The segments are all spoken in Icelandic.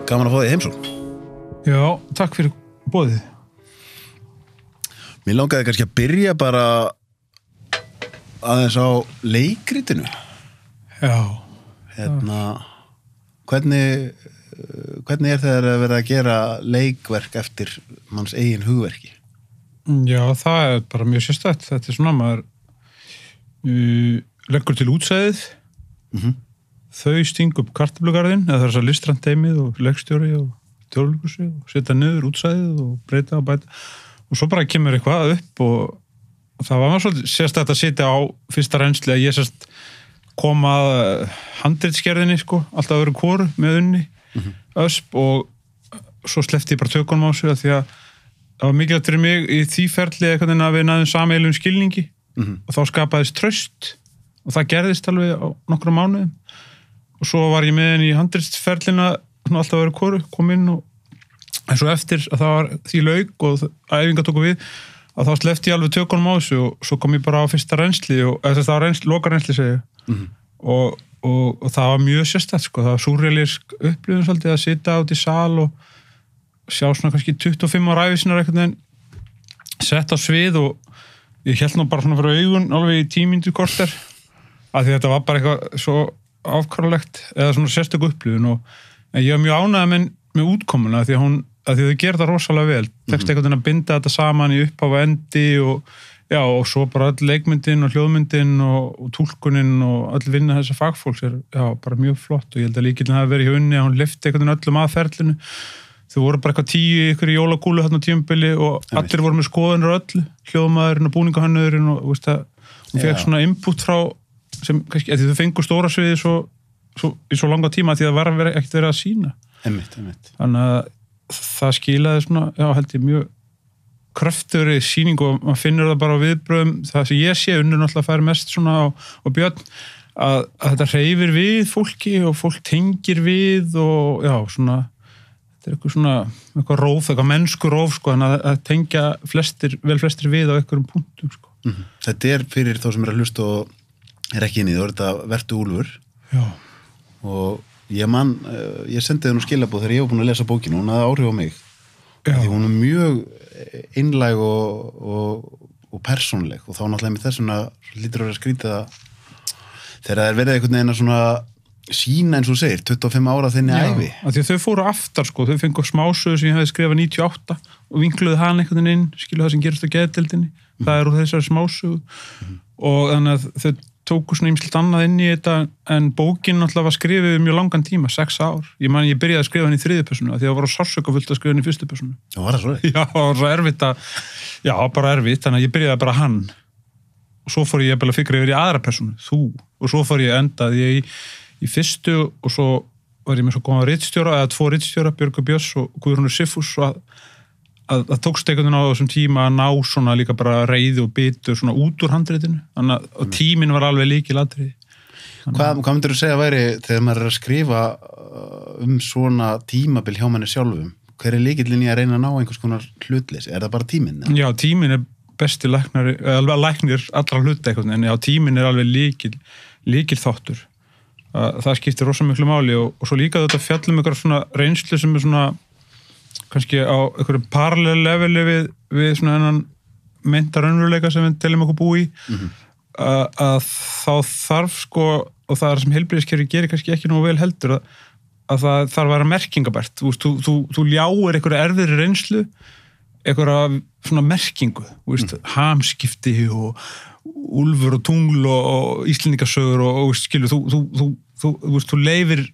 Gaman að fá þig heimsókn. Já, takk fyrir boðið. Mér langaði kannski að byrja bara aðeins á leikritinu. Já. Hvernig þegar að vera að gera leikverk eftir manns eigin hugverki? Já, það bara mjög sérstætt. Þetta svona, maður leggur til útsæðið, þau stinga upp kartöflugarðinn, eða það þess að listrænt teymið og leikstjóri og tjóðleikhúsi og setja niður útsæðið og breyta og bæta. Og svo bara kemur eitthvað upp og það var maður svolítið sérstætt að sitja á fyrsta reynsli að ég sérst kom að handritsgerðinni, alltaf öðru hvoru með unni, ösp og svo sleppti ég bara tökunum á sig að því að það var mikilvægt fyrir mig í því ferli eitthvað að við næðum sameiginlegum skilningi og þá skapaðist traust og það gerðist alveg á nokkrum mánuðum og svo var ég með henni í handritsferlina alltaf öðru hvoru, kom inn og en svo eftir að það var því lauk og æfinga tóku við að þá sleppti ég alveg tökunum á þessu og svo kom ég bara á fyrsta reynsli og það var lokareynsli segi og það var mjög sérstætt það var súrrealísk upplifun svolítið að sitja út í sal og sjá svona kannski 25 ára ævisinnar einhvern veginn sett á svið og ég hélt nú bara svona fyrir augun alveg í 10 mínútur korter af því þetta var bara eitthvað svo afkáralegt eða svona sérstök upplifun en ég var mjög ánægður með útkomuna því að þau gera það rosalega vel tekst einhvern veginn að binda þetta saman í upphafi og endi og svo bara öll leikmyndin og hljóðmyndin og túlkunin og öll vinna þessa fagfólks bara mjög flott og ég held að líkillin hafi verið hjá unni að hún lyfti einhvern veginn öllum aðferlinu þau voru bara eitthvað 10 ykkur í jólagúlu þarna á tímabili og allir voru með skoðanir og öllu hljóðmaðurinn og búningahönnurinn og veist að hún fekk svona input frá sem kannski, því þau fengu stóra sviði í svo langa tíma því að það var ekkert verið að sýna Einmitt. Þannig að það skilaði svona, held ég mjög kröftugri sýning og maður finnur það bara á viðbröðum, það sem ég sé unnur náttúrulega fær mest svona á Björn að þetta hreyfir við fólki og fólk tengir við og svona þetta er eitthvað róf, eitthvað mennsku róf þannig að tengja vel flestir við á einhverjum punktum Þetta er fyrir þá sem er að hlusta og er ekki inn í það, þetta Vertu Úlfur og ég sendi það nú skilabóð þegar ég var búin að lesa bókinu, hún hafði áhrif á mig því hún er mjög einlæg og persónleg og þá náttúrulega með þessuna lítur að vera skrítið að þegar það er verið einhvern veginn að svona sína eins og segir, 25 ára þinni ævi. Já, því þau fóru aftar þau fengu smásögu sem ég hefði skrifað 98 og vinkluði hann einhvern veginn inn skilu það sem gerist á geðdeildinni, það er úr þessari smásögu og þannig að þau tóku svona ýmislegt annað inn í þetta en bókin náttúrulega var skrifið mjög langan tíma, 6 ár. Ég byrjaði að skrifa hann í 3. persónu því það var sársökafullt að skrifa hann í 1. persónu. Já, var það svo? Já, það var svo erfitt bara erfitt, þannig að ég byrjaði bara hann og svo fór ég að fikra yfir í 2. persónu, þú, og svo fór ég endaði ég í 1. og svo var ég með svo góða ritstjóra, eða 2 ritstjóra, Björgu Björns og Guðrúnu Sigfús og að tókst einhvern veginn á þessum tíma að ná svona líka bara reiði og bitur svona út úr handritinu, þannig að tíminn var alveg lykilatriði. Hvað myndir þú segja væri þegar maður er að skrifa svona tímabil hjá manni sjálfum, hver er lykillinn í að reyna að ná einhvers konar hlutleysi, er það bara tíminn? Já, tíminn er besti læknir allra hluta eitthvað, en já, tíminn er alveg lykil þáttur. Það skiptir rosa miklu máli og svo líka þetta fjallum ykkur svona reynslu sem er svona kannski á einhverju parallel leveli við svona hennan meinta raunveruleika sem við teljum okkur búi í að þá þarf og það er sem heilbrigðiskerfi gerir kannski ekki nógu vel heldur að það þarf að vera merkingabært þú ljáir einhverju erfiðri reynslu einhverja svona merkingu hamskipti og úlfur og tungl og íslendingasögur og skilu þú leifir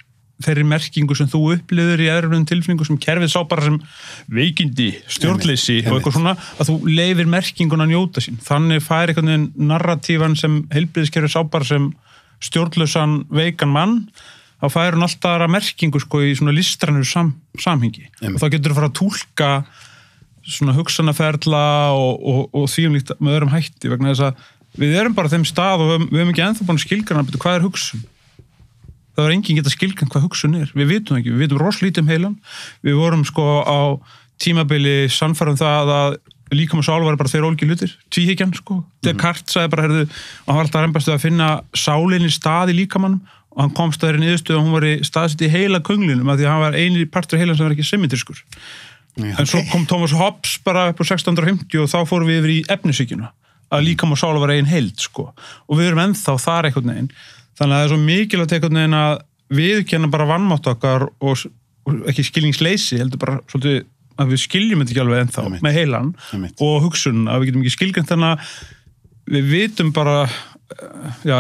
þeirri merkingu sem þú upplifir í erfnum tilfinningu sem kerfið sá bara sem veikindi, stjórnleysi og eitthvað svona að þú leifir merkinguna að njóta sín. Þannig fær einhvern veginn narratífan sem heilbrigðiskerfið sá bara sem stjórnlausan veikan mann, þá fær hún alltaf aðra merkingu í svona listrænu samhengi. Og þá getur þú fara að túlka svona hugsanaferla og því líkt með öðrum hætti vegna þess að við erum bara á þeim stað og við höfum ekki ennþá búin að skilgreina hvað er hugsun. Það var enginn geta skilgreint hvað hugsun er. Við vitum ekki, við vitum roslítið um heilan. Við vorum á tímabili sannfærðum það að líkam og sál var bara þeir ólíkir hlutir. Tvíhyggjan, Descartes sagði bara, hann var alltaf rembast að finna sálinni stað í líkamannum og hann komst að þeirri niðurstöðu að hún var staðsett í heila könglinum af því að hann var eini partur af heilan sem var ekki symmetriskur. En svo kom Thomas Hobbes bara upp á 1650 og þá fórum við yfir í efnishyggjuna að líkam og sál var ein heild, sko. Og við erum ennþá þar einhvern veginn. Þannig að það er svo mikilvægt einhvern veginn að viðurkenna bara vanmátt okkar og ekki skilningsleysi, heldur bara svolítið að við skiljum þetta ekki alveg ennþá með heilan og hugsun, að við getum ekki skilgreint þannig að við vitum bara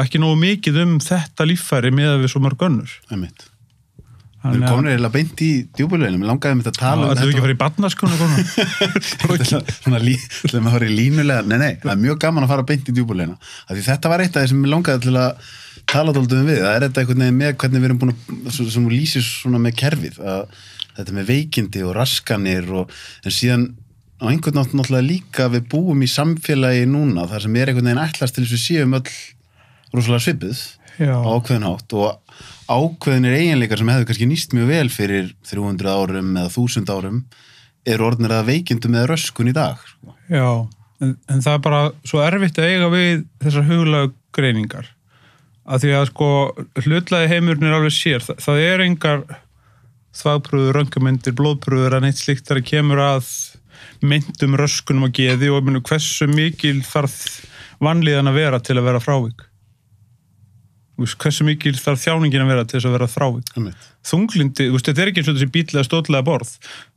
ekki nógu mikið þetta líffæri með að við svo mörg önnur. Við erum komin eiginlega beint í djúpuleginu, mér langaði að tala þetta. Það er ekki að fara í barnaskóna svona þegar maður farið línulega, nei, það er mjög gaman að fara beint í djúpulegina, af því þetta var eitt af því sem mér langaði til að tala dálítið við, það er þetta einhvern veginn með hvernig við erum búin að, sem lýsir svona með kerfið, að þetta með veikindi og raskanir en síðan á einhvern nátt náttúrulega líka við búum í samfélagi núna, þar sem einhvern veginn ætlast til þess að séum öll rosalega svipuð á ákveðin hátt og ákveðinir eiginleikar sem hefðu kannski nýst mjög vel fyrir 300 árum eða 1000 árum eru orðnir að veikindum eða röskun í dag. Já, en það er bara svo erfitt að eiga við þessar huglægu greiningar að því að sko hlutlægi heimurinn er alveg sér, það er engar þvagpröfur, röntgenmyndir, blóðpröfur að neitt slíkt þar kemur að myndum röskunum og geði og hversu mikil þarf vanlíðan að vera til að vera frávik. Hversu mikil þarf þjáningin að vera til þess að vera frávik. Þunglindi, þetta er ekki eins og þessi bíllega stóðlega borð.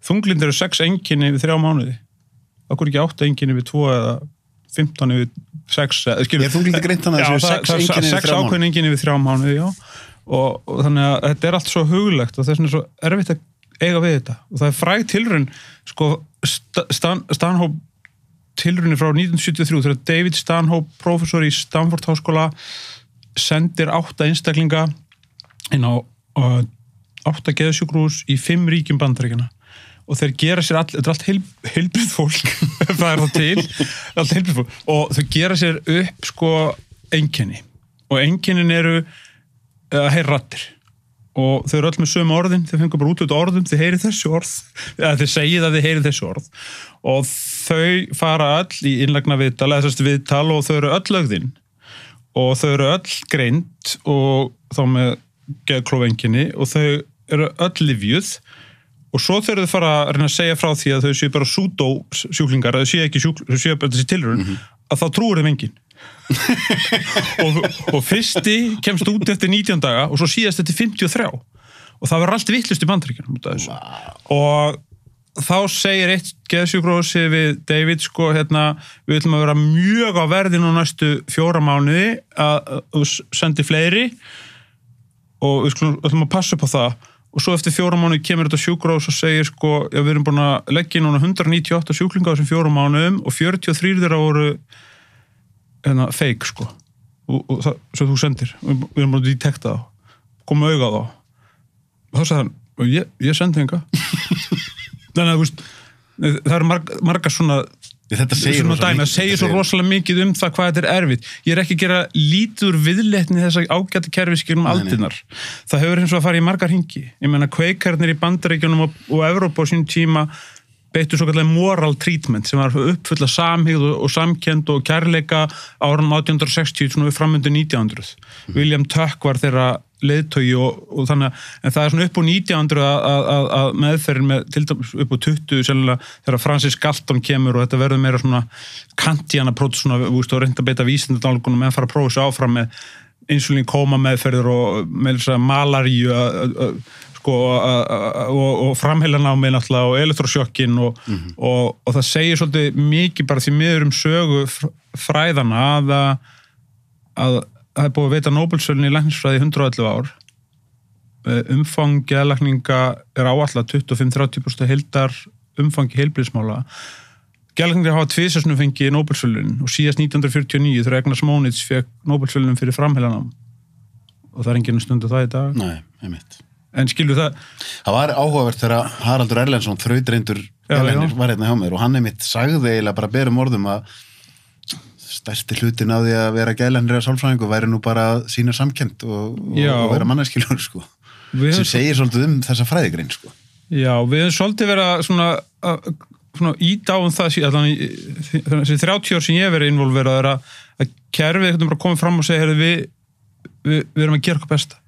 Þunglindi eru 6 einkenni við 3 mánuði. Okkur ekki 8 einkenni við 2 eða 15 við 6. Ég þunglindi greint þannig að þessu 6 einkenni við 3 mánuði. 6 ákveðin einkenni við 3 mánuði, já. Og þannig að þetta er allt svo hugulegt og þess vegna er svo erfitt að eiga við þetta. Og það er fræg tilraun, sko, Stanhope tilraunir frá 1973 þegar David Stanhope, prófessor í Stanford háskóla, sendir 8 einstaklinga inn á 8 geðsjúkrahús í 5 ríkjum Bandaríkjanna og þeir gera sér þetta er allt heilbrigt fólk það er það til, allt heilbrigt fólk og þau gera sér upp sko einkenni og einkennin eru að heyra raddir og þau eru öll með sömu orðin, þau fengur bara út orðum, þau heyri þessu orð eða þau segið að þau heyri þessu orð og þau fara öll í innlagna viðtal eða þessu viðtal og þau eru öll lögðinn og þau eru öll greind og þá með geðklófenginni og þau eru öll lyfjuð og svo þegar þau fara að reyna að segja frá því að þau séu bara pseudo sjúklingar, að þau séu ekki þau séu bara þessi tilraun, að þá trúir þeim enginn. og fyrsti kemst út eftir 19 daga og svo síðast eftir 53 og það verður allt vitlaust í Bandaríkjunum og þá segir eitt geðsjúkrahúsi við David sko við ætlum að vera mjög á verðinu næstu 4 mánuði að sendi fleiri og við ætlum að passa upp á það og svo eftir 4 mánuði kemur þetta sjúkrahús og segir sko við erum búin að leggja núna 198 sjúklinga á þessum 4 mánuðum og 43 þeirra voru fake sko og það sem þú sendir við erum búin að detekta það koma auga á það og þá sagði hann ég sendi enga þannig að það eru margar svona þetta segir svo rosalega mikið það hvað þetta er erfitt ég er ekki að gera lítur viðleitni þess að ágæta kerfis gegnum aldirnar það hefur eins og að fara í margar hringi ég meina kveikarnir í Bandaríkjunum og Evrópu á sínum tíma beittu svo kallega moral treatment sem var uppfulla samhygð og samkennd og kærleika árunum 1860 svona við framöndu 1900 William Tuck var þeirra leiðtogi og þannig en það er svona upp á 1900 að meðferðin með til dæmis upp á 20 sennilega þegar Francis Galton kemur og þetta verður meira svona kantíana prót svona og reynda að beita vísindadálgunum en fara að prófa sig áfram með insulín kóma meðferðir og með þess að malaríu og framheilanámi náttúrulega og elektrosjokkin og það segir svolítið mikið bara því miður sögu fræðana að það er búið að veita Nóbelsverðlaun í læknisfræði 111 ár. Umfang geðlækninga er áætlað 25-30% heildar umfangi heilbrigðismála. Geðlækningar hafa tvisvar fengið Nóbelsverðlaun og síðast 1949 þegar Agnes Monitz fékk Nóbelsverðlaun fyrir framheilanám. Og það er enginn stundu það í dag. Nei, einmitt. En skilur það... Það var áhugavert þegar Haraldur Erlendsson, þrautreyndur geðlæknir, var hérna hjá mér og hann einmitt sagði eiginlega bara berum orðum að stærsti hlutin af því að vera geðlæknir eða sálfræðingur væri nú bara að sýna samkennd og vera manneskilur sko. Sem segir svolítið þessa fræðigrein sko. Já, við höfum svolítið verið að svona íta á það þessi 30 ár sem ég hef verið involverað er að kerfið bara komið fram og segja við erum að gera okkur besta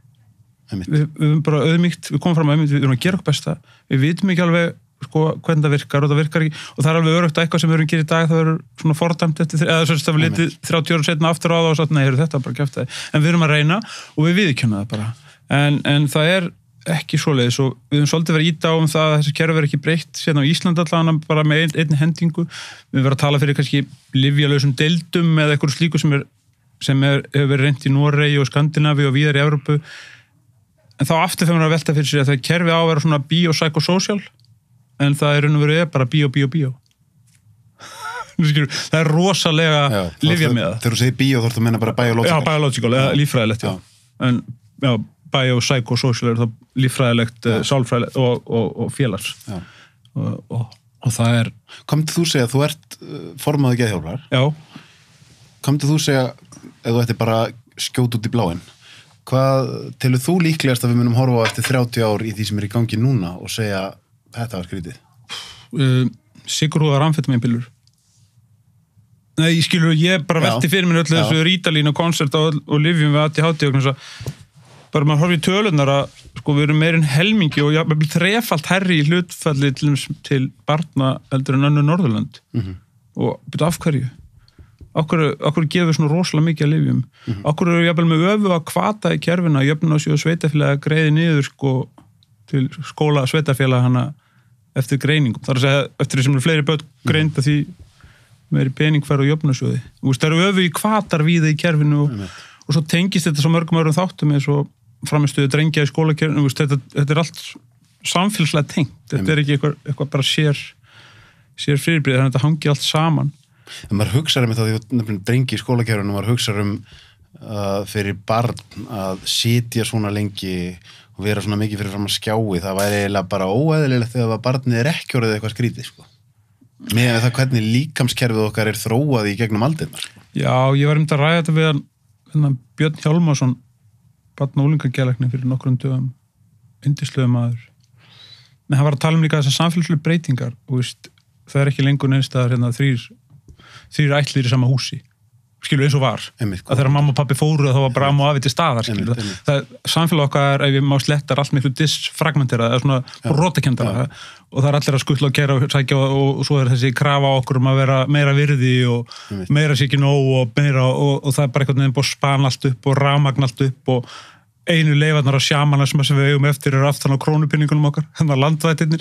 við erum bara auðmýkt, við komum fram auðmýkt, við erum að gera okkur besta, við vitum ekki alveg sko hvernig það virkar og það virkar ekki og það alveg örugt eitthvað sem við erum að gera í dag það verður svona fordæmt eftir, eða það við litið 30 ára setna aftur á það og sagt, nei, þetta bara kjafta en við erum að reyna og við viðurkenna það bara en það ekki svoleiðis og við höfum svolítið verið íta á það að þessi kerfi verið ekki breytt sérna á Íslandi allan bara með einni hendingu við verðum að tala fyrir kannski lyfjalausum deildum eða eitthvað slíku sem hefur verið reynt í Noregi og Skandinavíu og víðar í Evrópu en þá aftur þegar maður að velta fyrir sér að það kerfi á að vera svona biopsychosocial en það raun og veru bara bio það rosalega lyfja með það þegar þú segir bio þá ertu að meina bara biological já, biological, eða líffræðilegt en já, biopsychosocial það líffræðilegt, sálfræðilegt og félags og það Komdu þú segja að þú ert formaður geðhjálpar já Komdu þú segja ef þú ætti bara skjót út í bláinn hvað telur þú líklegast að við munum horfa á eftir 30 ár í því sem í gangi núna og segja þetta var skrítið Sigurhúðar amfetamínpillur nei, ég bara velti fyrir mér öllu þessu rítalín og konsert og lyfjum við ADHD og bara maður horfir í tölunar að sko við erum meirinn helmingi og ég vil þrefalt herri í hlutfalli til barna heldur en önnur Norðurlönd og byrja af hverju Akkur gefur svona rosalega mikið að lyfjum Akkur eru jafnvel með öfu að hvata í kerfina jöfnun og sveitafélag greiði niður sko til skóla sveitafélag hana eftir greiningum þar að segja eftir því sem fleiri börn greinda því meiri pening fær á jöfnunasjóði það eru öfu í hvatar víða í kerfinu og svo tengist þetta svo mörgum öðrum þáttum eins og framistuðu drengja í skólakerfinu þetta allt samfélagslega tengt þetta ekki eitthvað bara sér fyrirbrigði þannig að þetta hangi allt saman en maður hugsaður með það því nefnilega drengi í skólakerfinu maður hugsaður fyrir barn að sitja svona lengi og vera svona mikið fyrir fram að skjái það væri eiginlega bara óeðlilegt þegar barnið ekki orðið eitthvað skrítið sko. Með það hvernig líkamskerfið okkar þróað í gegnum aldirnar sko. Já, ég var að ræða þetta við Björn Hjálmarsson barn- og unglingageðlæknir fyrir nokkrum dögum yndislegur maður en hann var að tala líka þessar samfélagslegu breytingar og það ekki lengur neinstaðar þrír ætlir í sama húsi skilur eins og var að þegar mamma og pappi fóru þá var bara amma og afi til staðar það samfélag okkar ef við má slettar allt miklu disfragmenterað eða svona brotakendara og það allir að skuttla og gera og sækja og svo þessi krafa á okkur að vera meira virði og meira sé ekki nóg og meira og það bara einhvern veginn búið span allt upp og rafmagn allt upp og einu leifarnar á sjámana sem við eigum eftir aftan á krónupinningunum okkar, þannig að landvættirnir,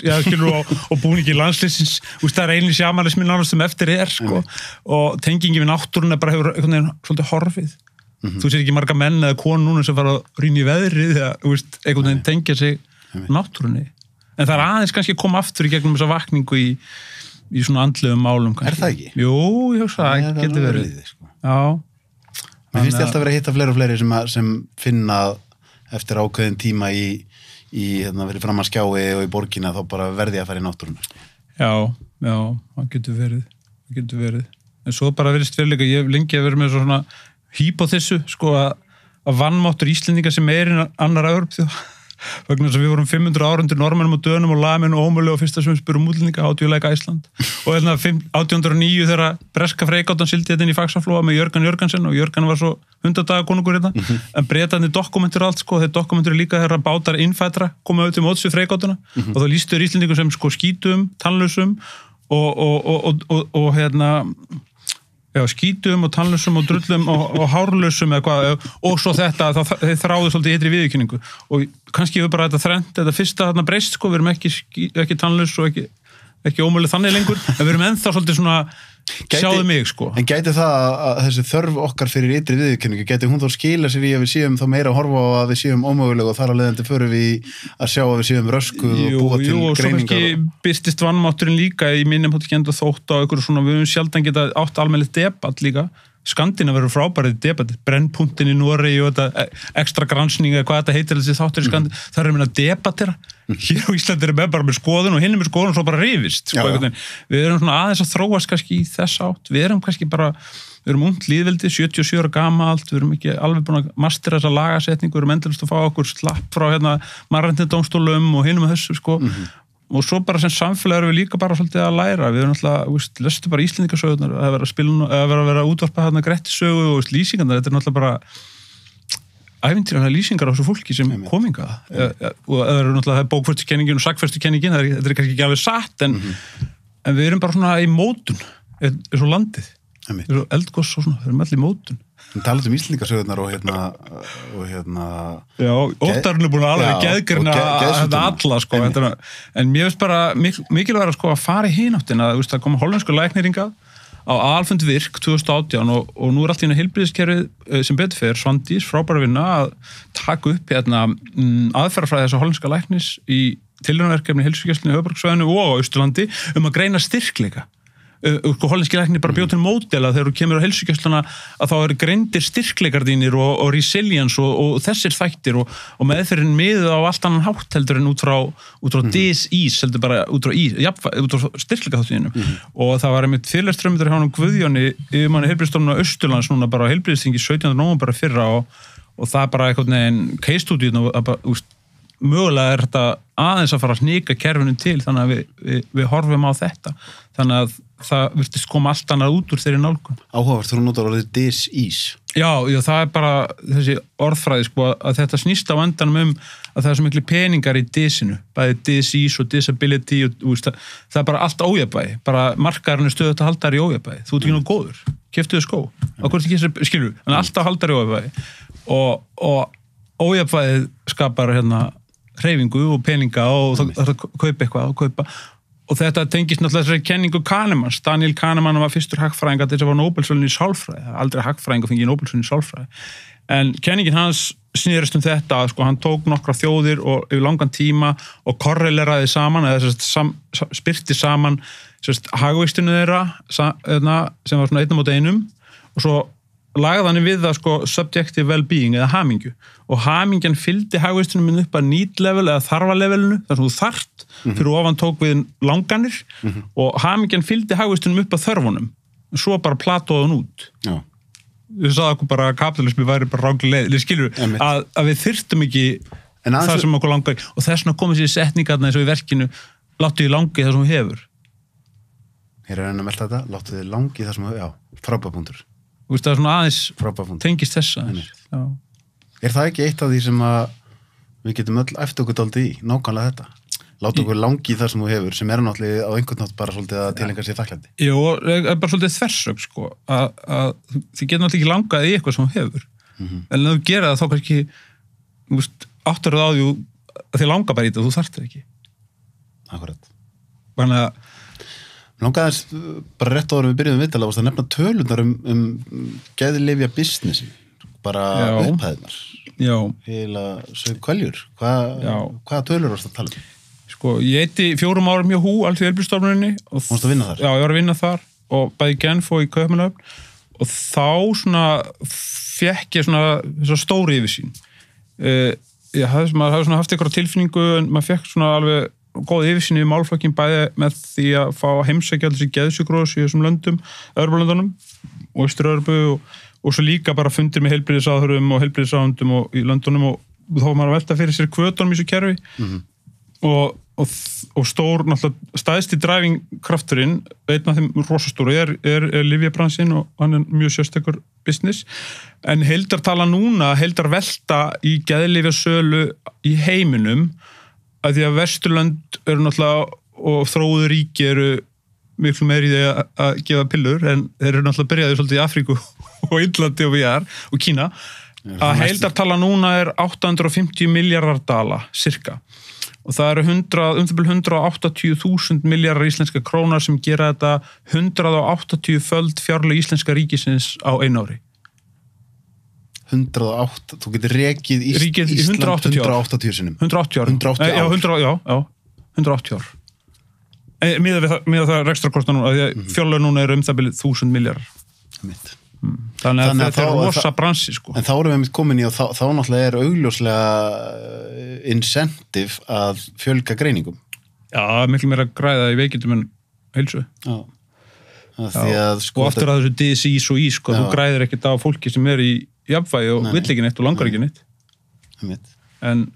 og búningi landslýsins, það er einu sjámana sem nánast eftir sko, og tengingi við náttúruna bara hefur einhvern veginn svolítið horfið. Þú sér ekki marga menn eða konu núna sem fara að rýna í veðrið eða einhvern veginn tengja sig náttúrunni. En það er aðeins kannski að koma aftur í gegnum þessa vakningu í svona andlegum málum. Kannski. Það ekki? Jú, ég hugsa að það getur verið. Já. Mér finnst ég alltaf verið að hitta fleiri og fleiri sem finna eftir ákveðin tíma í verið fram að skjái og í borgina þá bara verði að fara í náttúruna. Já, það getur verið. En svo bara verðist fyrir líka, ég hef lengi að vera með svona hýpothessu, sko, að vannmáttur Íslendinga sem en annar Evrópþjóða. Vegna þess að við vorum 500 ára undir Norrmönnum og Dönum og Lamin og ómögulega og fyrsta sem við spurum útlendinga How do you like Iceland og 1809 þegar breska freigátan sigldi þetta inn í Faxaflóa með Jörgen Jörgensen og Jörgen var svo 100 daga konungur hérna en Bretarnir dokumentur allt sko þeir dokumentur líka þegar bátar innfætra koma auðvitað móts við freigátuna og þá lýstu Íslendingum sem sko skítum, tannlausum og skítum og tannlausum og drullum og hárlausum eða hvað og svo þetta þeir þráðu svolítið ytri viðurkenningu og kannski við bara þetta fyrsta þarna breyst sko, við erum ekki tannlaus og ekki ómöguleg þannig lengur en við erum ennþá svolítið svona sjáðu mig sko. En gæti það að þessi þörf okkar fyrir ytri viðurkenningu, gæti hún þá skila sér í að við séum þá meira að horfa á að við séum ómöguleg og þar að leiðandi förum við að sjá að við séum röskuð og búa til greiningar. Og svo kannski birtist vannmátturinn líka í minnum hóttu þótt á ykkur svona, við höfum sjaldan geta átt almennilegt debatt líka. Skandina verður frábærið debatt, Brennpunktin í Noregi og þetta ekstra gransning eða hvað þetta heitir þessi þáttur í Skandina, það er að debattera. Hér á Íslandi er bara með skoðun og hinn er með skoðun og svo bara rifist. Sko, við erum svona aðeins að þróast kannski í þess átt, við erum kannski bara, við erum ungt lýðveldi, 77 ára gamalt, við erum ekki alveg búin að mastera þessa lagasetningu, við erum endalist að fá okkur slapp frá mannréttindadómstólum og hinum með þessu sko. Og svo bara sem samfélag erum við líka bara svolítið að læra, við erum alltaf, lestu bara Íslendingasögurnar, að vera að útvarpa hérna Grettisögu og lýsingarnar, þetta er náttúrulega bara, ævintýrana lýsingar á þessu fólki sem kominga og það eru náttúrulega bókfestukenningin og sagfestukenningin, það er kannski ekki alveg satt en við erum bara svona í mótun eins og landið, eins og eldgoss og svona, við erum allir í mótun. Við talaðum Íslendingasögurnar og Já, óttarinn er búin að alveg geðgrina þetta alla, sko, en mér finnst bara mikilvægt sko að fara í hináttina, það koma hollensku læknirringa á aðalfund virk 2018 og nú allt í einu heilbrigðiskerfið sem betur fer, Svandís, frábæra vinna að taka upp aðferðafræði þessa hollenska læknis í tilraunarverkefni heilsugæslunni í höfuðborgarsvæðinu og á Austurlandi að greina styrkleika. Hollenski læknir bara bjóð til módela þegar þú kemur á heilsugæsluna að þá eru greindir styrkleikar þínir og resilience og þessir þættir og meðferðin miðuð á allt annan hátt heldur en út frá DSIs heldur bara út frá styrkleika þáttuðinum og það var einmitt fyrirleströmyndur hjá hann Guðjóni yfirmanni heilbrigðisstofnunar Austurlands núna bara á heilbrigðisþingi 17. nóvember fyrra og það er bara einhvern veginn case study mögulega þetta aðeins að fara að hnika kerfinu til þannig að við horfum á þetta þannig að það virtist koma allt annað út úr þeirri nálgun. Áhugavert, þú notar orðið DSIs. Já, það er bara þessi orðfræði sko að þetta snýst á endanum að það er svo miklu peningar í DIS-inu, bæði DSIs og disability og það er bara allt ójafnvægi, bara markaðurinn er stöðugt að halda þær í ójafnvægi. Þú ert ekki nú góður, keyptuðu skó. Akkur ekki skilur, en alltaf halda þær í ójafnvægi og ójafnvægið skapar hreyfingu og peninga og það kaupa eitthvað og kaupa og þetta tengist náttúrulega þessari kenningu Kahnemans. Daniel Kahneman var fyrstur hagfræðingur þess að var Nóbelsverðlaun í sálfræði, aldrei hagfræðingur fengið Nóbelsverðlaun í sálfræði. En kenningin hans snerist þetta að hann tók nokkra þjóðir og yfir langan tíma og korreleraði saman eða spyrti saman hagvextinu þeirra sem var svona 1:1 og svo lagði hann við það subjective well-being eða hamingju og hamingjan fylgdi hagvextinum upp að need level eða þarfalevelinu þar sem þú þarft fyrir ofan tók við langanir og hamingjan fylgdi hagvextinum upp að þörfunum svo bara platóðan út. Já. Þú sagði okkur bara að kapitalismi væri bara ránglega leið, skilur að við þyrftum ekki það sem okkur langar og þess vegna komið sér setningarna eins og í verkinu láttu þið langi það sem þú hefur. Hér er enn að melda þetta, láttu þið langi það sem þú hefur, já, frábærpunktur. Þú veist, það er svona aðeins tengist þessa. Er það ekki eitt af því sem að við getum öll eftir okkur dálítið í, nákvæmlega þetta? Láta okkur langi í það sem þú hefur, sem er náttúrulega á einhvern nátt bara svolítið að tilenga sér þakklæti. Jú, það er bara svolítið þversögn, sko, að þið getur náttúrulega ekki langað í eitthvað sem þú hefur. En ef þú gera það, þá kannski, þú veist, áttarðu á því að þið langar bara í þetta, þú þarft það ekki. Akkurat. Þannig að langaðist bara rétt áður við byrjuðum viðtala að nefna tölunar geðlyfja businessi, bara upphæðnar. Já. Heila sögkvæljur. Hvaða tölur varst að tala um? Sko, ég eitti 4 árum hjá HÚ, Alþjóðaheilbrigðisstofnuninni. Varst að vinna þar? Já, ég var að vinna þar og bæði í Genf og í Kaupmannahöfn og þá svona fékk ég svona stóri yfirsýn. Maður hafði svona haft eitthvað tilfinningu en maður fékk svona alveg góð yfirsýn í málflokkin bæði með því að fá að heimsækja alls í geðsjúkrahús í þessum löndum, Evrópulöndunum og Austur-Evrópu og svo líka bara fundir með heilbrigðisáðurum og heilbrigðisáðundum og í löndunum og þá var maður að velta fyrir sér hvötunum í þessu kerfi og stór, náttúrulega stæðsti driving-krafturinn, einn af þeim rosastóru er lyfjabransin og hann er mjög sérstakur business en heildartala núna, heildarvelta í geðlyfjasölu í heiminum að því að Vesturlönd eru náttúrulega og þróuðu ríki eru miklu meiri í því að gefa pillur en þeir eru náttúrulega byrjaði svolítið í Afríku og Indlandi og VR og Kína að heildartala núna er 850 miljardar dala, cirka og það eru 180.000 miljardar íslenska krónar sem gera þetta 180-föld fjárlög íslenska ríkisins á einu ári. 108, þú getur rekið Ísland 180 sinnum. 180 ár. 180 ár. Miðað það rekstrakostna núna, fjárlög núna eru það byrjað 1000 miljardar. Þannig að þetta er rosa bransi, sko. En þá erum við komin í og þá náttúrulega er augljóslega incentive að fjölga greiningum. Já, miklu meira græða í veikindum en heilsu. Já. Og aftur að þessu DSIs og ís, sko, þú græðir ekkert á fólki sem er í jafnvægi og vill ekki neitt og langar ekki neitt. En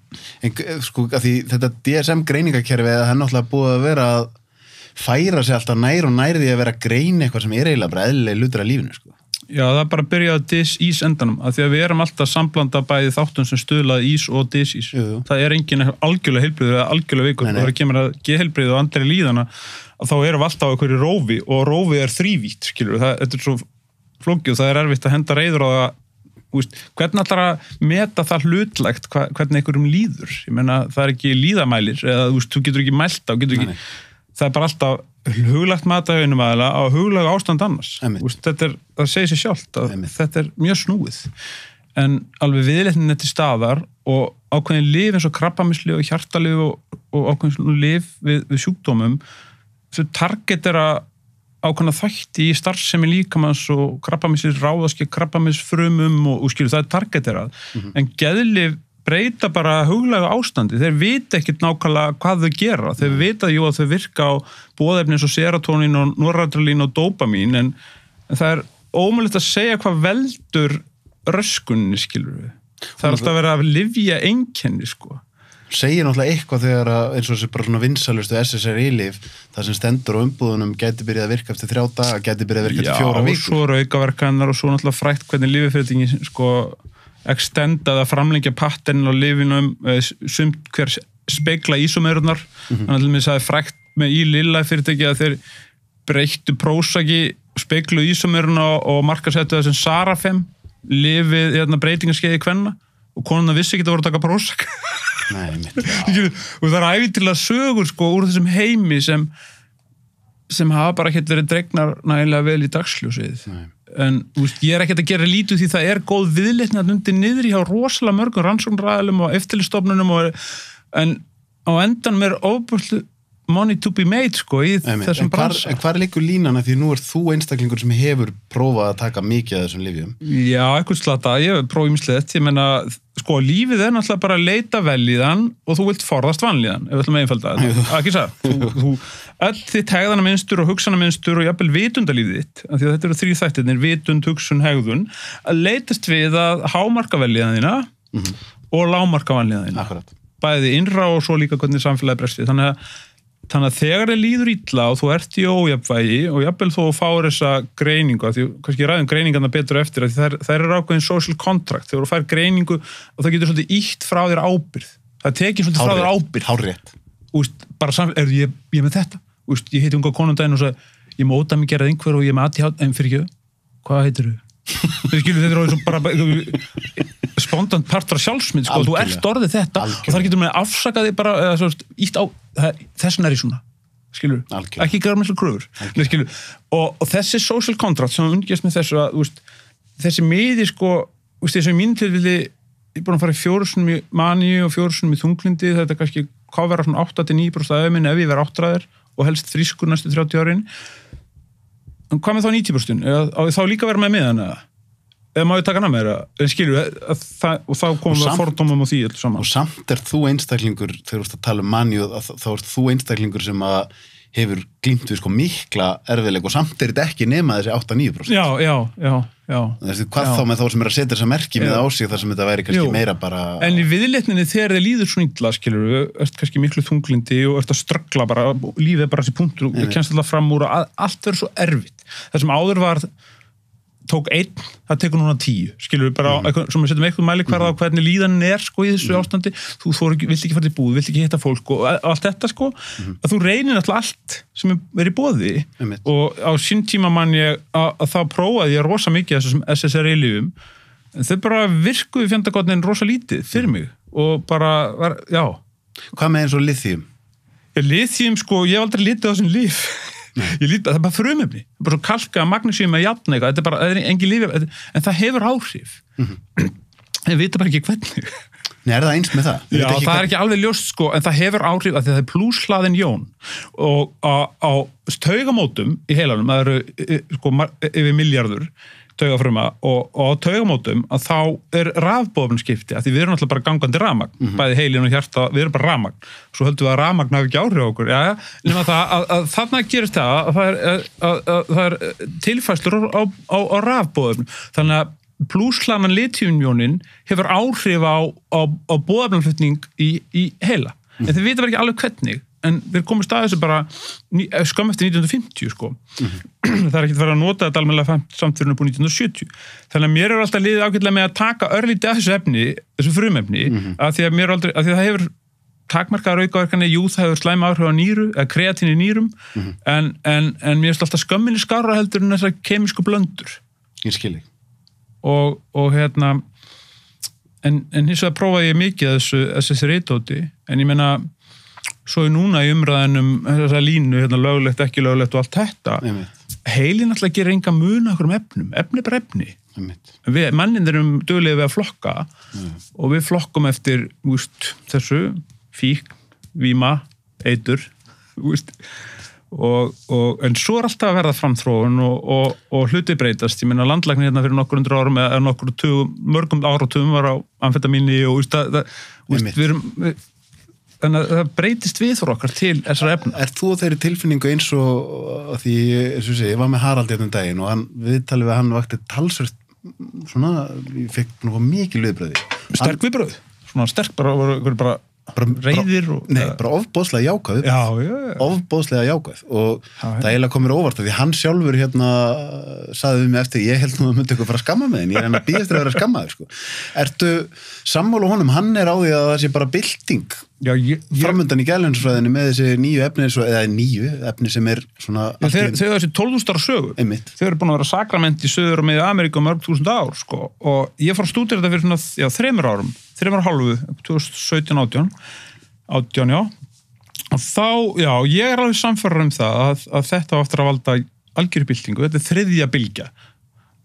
sko, að því þetta DSM greiningakerfi það er náttúrulega búið að vera að færa sig alltaf nær og nær því að vera að greina eitthvað sem er eiginlega bara eðlileg hlutur af lífinu, sko. Já, það bara byrjaði dis-ís endanum, af því að við erum alltaf samblanda bæði þáttum sem stuðlaði ís og dis-ís. Það engin algjörlega heilbrigður eða algjörlega veikur. Það kemur að geðheilbrigðu og andlega líðana, að þá erum við alltaf á einhverju rófi og rófið þrívítt, skilur. Þetta svo flókið og það erfitt að henda reiður á það. Hvernig ætlar að meta það hlutlægt hvernig einhverjum líður? Ég meina, það ekki líðamælir eða þú getur ekki mælt á, það bara alltaf huglagt mataðinum aðeila á huglag ástand annars. Það segir sér sjálft að þetta mjög snúið. En alveg viðleitnin til staðar og ákveðin lyf eins og krabbameinslyf og hjartalyf og ákveðin lyf við sjúkdómum sem targetera ákveðna þætti í starfsemi líkamans og krabbameinslyf ráðaski krabbameinsfrumum og skilur það targeterað. En geðlyf breyta bara huglægu ástandi. Þeir vita ekkert nákvæmlega hvað þau gera. Þeir vita jú að þau virka á boðefni eins og serotonín og noradrenalín og dópamín en það ómögulegt að segja hvað veldur röskunni, skilur við. Það alltaf verið að lyfja einkenni, sko. Segir náttúrulega eitthvað þegar eins og þessi bara svona vinsalustu SSRI-lyf, það sem stendur á umbúðunum gæti byrjað að virka eftir 3 daga, gæti byrjað að virka eftir 4 vikur. Já, og svo eru aukaverkanir og svo náttúrulega frækt hvernig lyfjafyrirtækin, sko, extenda að framlengja patternin á lyfinum, sumt hver spegla ísómerurnar. Þannig að það frækt með í Lilla fyrirtæki að þeir breyttu prósaki, speglu ísómerurna og markasettu það sem Sarafem, lyfið breytingarskeiði kvenna og konuna vissi ekki að voru að taka prósak. Nei, og það ævintilega sögur sko úr þessum heimi sem hafa bara ekki verið dregnar nægilega vel í dagsljósið. En ég ekkert að gera lítið því það góð viðleitni að undir niður hjá rosalega mörgum rannsóknaraðilum og eftirlitsstofnunum en á endan með ofbúrslu money to be made sko í þessum bransa. En hvar liggur línan að því nú þú einstaklingur sem hefur prófað að taka mikið af þessum lyfjum? Já, eitthvað slata, ég hef prófið ýmislegt, ég meina sko lífið náttúrulega bara að leita vel í þann og þú vilt forðast vanlíðan, ef við ætlum að einfalda þetta. Ekki það, þú öll þitt hegðanamynstur og hugsanamynstur og jafnvel vitundalífið þitt, af því að þetta eru 3 þættirnir, vitund, hugsun, hegðun, að leitast við að hámarka velíðan þína og lágmarka vanlíðan þína. Akkurat. Bæði innra og svo líka hvernig samfélagi bregst við. Þannig að þegar þið líður illa og þú ert í ójafnvægi og jafnvel þó að fá þessa greiningu, því kannski ræðum greiningarna betur eftir, að þær eru ákveðin social contract, þegar þú fær greiningu og það getur svolítið ítt frá þér ábyrgð. Það tekir svolítið frá þér ábyrgð. Hárrétt. Bara samfélag, ég með þetta? Ég heiti unga konundaginn og sagði, ég móta mig gerað einhver og ég með ADHD, en fyrir ekki, hvað heitir þú? Þetta er bara spontant partur af sjálfsmynd, sko, þú ert orðið þetta og þar getur með afsaka þig bara ítt á, þessan ég svona skilur, ekki gera með svo kröfur skilur, og þessi social contract sem umgæst með þessu að þessi miði, sko, þessi mín tilvilli, ég er búin að fara í 4 sinnum í maníu og 4 sinnum í þunglindi, þetta kannski hvað vera svona 8-9% af öfminn ef ég vera áttræður og helst frískur næstu 30 árin. En hvað með þá 90%? Á þá líka vera með miðan eða má ég taka hana með það? Skilju, og þá komum við að fordómum á því alls saman. Og samt þú einstaklingur, þegar þú ert að tala um maníu, þá þú einstaklingur sem að hefur glímt við sko mikla erfiðleik og samt þetta ekki nema þessi 8-9%. Já. Hvað þá með þá sem að setja þessa merki með á sig þar sem þetta væri kannski meira bara... En í viðleitninni þegar þið líður svona illa, skilur við, ert kannski miklu þunglindi og ert að ströggla bara, lífið bara þessi punktur og kemst alltaf fram úr og allt verður svo erfitt. Það sem áður var tók 1, það tekur núna 10, skilur við bara, sem við setjum eitthvað mælikvarða á hvernig líðanin sko í þessu ástandi, þú vilt ekki fara til búð, vilt ekki hitta fólk og allt þetta sko, að þú reynir alltaf allt sem er í boði og á sín tíma mann ég að þá prófaði ég rosa mikið þessum SSRI-lyfjum, en þau bara virkuði fjandagotnin rosa lítið fyrir mig og bara, Hvað með eins og lithium? Lithium sko, ég hef aldrei litið á þessum lyf. Það er bara frumefni, bara svo kalka, magnesium eða jafn eitthvað, þetta er engin líf en það hefur áhrif en við veitum bara ekki hvernig. Nei, það eins með það? Já, það er ekki alveg ljóst sko, en það hefur áhrif að það er plúshlaðin jón og á taugamótum í heilanum, það eru sko yfir milljarður taugafruma og á taugamótum að þá er rafboðumskipti, af því við erum alltaf bara gangandi rafmagn, bæði heilin og hjarta, við erum bara rafmagn, svo höldum við að rafmagn hafi ekki áhrif á okkur, nema það að þarna gerist það að það er tilfæslur á rafboðum, þannig að plúshlaðan lithiumjónin hefur áhrif á boðefnaflutning í heila, en þið vita bara ekki alveg hvernig, en þeir komist að þessu bara skömm eftir 1950 sko. Það er ekki verið að nota þetta almennilega samt fyrir upp á 1970 þannig að mér alltaf liðið ágætlega með að taka örlítið að þessu efni, þessu frumefni af því að það hefur takmarkaðar aukaverkanir, það hefur slæm áhrif á nýru, eða kreatín í nýrum en mér finnst alltaf skömminni skárra heldur en þessar kemísku blöndur Ég skil þig og en hins vegar prófaði ég mikið þessi reytóti, en ég meina svo er núna í umræðinum þessa línu, löglegt, ekki löglegt og allt þetta, heilin alltaf gerir enga mun okkur efnum, efni bara efni mannin erum duglega við að flokka og við flokkum eftir þessu, fíkn, víma eitur en svo er alltaf að verða framþróun og hluti breytast, ég meina landlæknir hérna fyrir nokkur 100 árum eða mörgum áratugum var á amfetamíni og við erum þannig að það breytist við fyrir okkar til þessar efna. Er þú á þeirri tilfinningu eins og því, eins og sé, ég var með Harald hérna daginn og viðtalið við hann vakti talsvert svona, ég fekk mikil viðbröði. Sterk viðbröð? Svona sterk bara reiðir og... Nei, bara ofboðslega jákvæð ofboðslega jákvæð og það eiginlega komur óvart því hann sjálfur sagði við mig eftir ég held nú að myndi eitthvað fara að skamma með en ég er að býja eftir að vera skammaður sko. Ertu sammála honum, hann er á því að það sé bara bylting framöndan í gæðlensfræðinni með þessi nýju efni eða nýju efni sem er svona þegar þessi 12.000 ára sögu þau eru búin að vera sakrament í Suður og miðju Ameríku mörg þúsund ár sko. Og ég fór að stúdera þetta fyrir svona 3 árum 3,5 2017-18 og þá, ég er alveg samferður það að þetta á eftir að valda algjörubyltingu, þetta er þriðja bylgja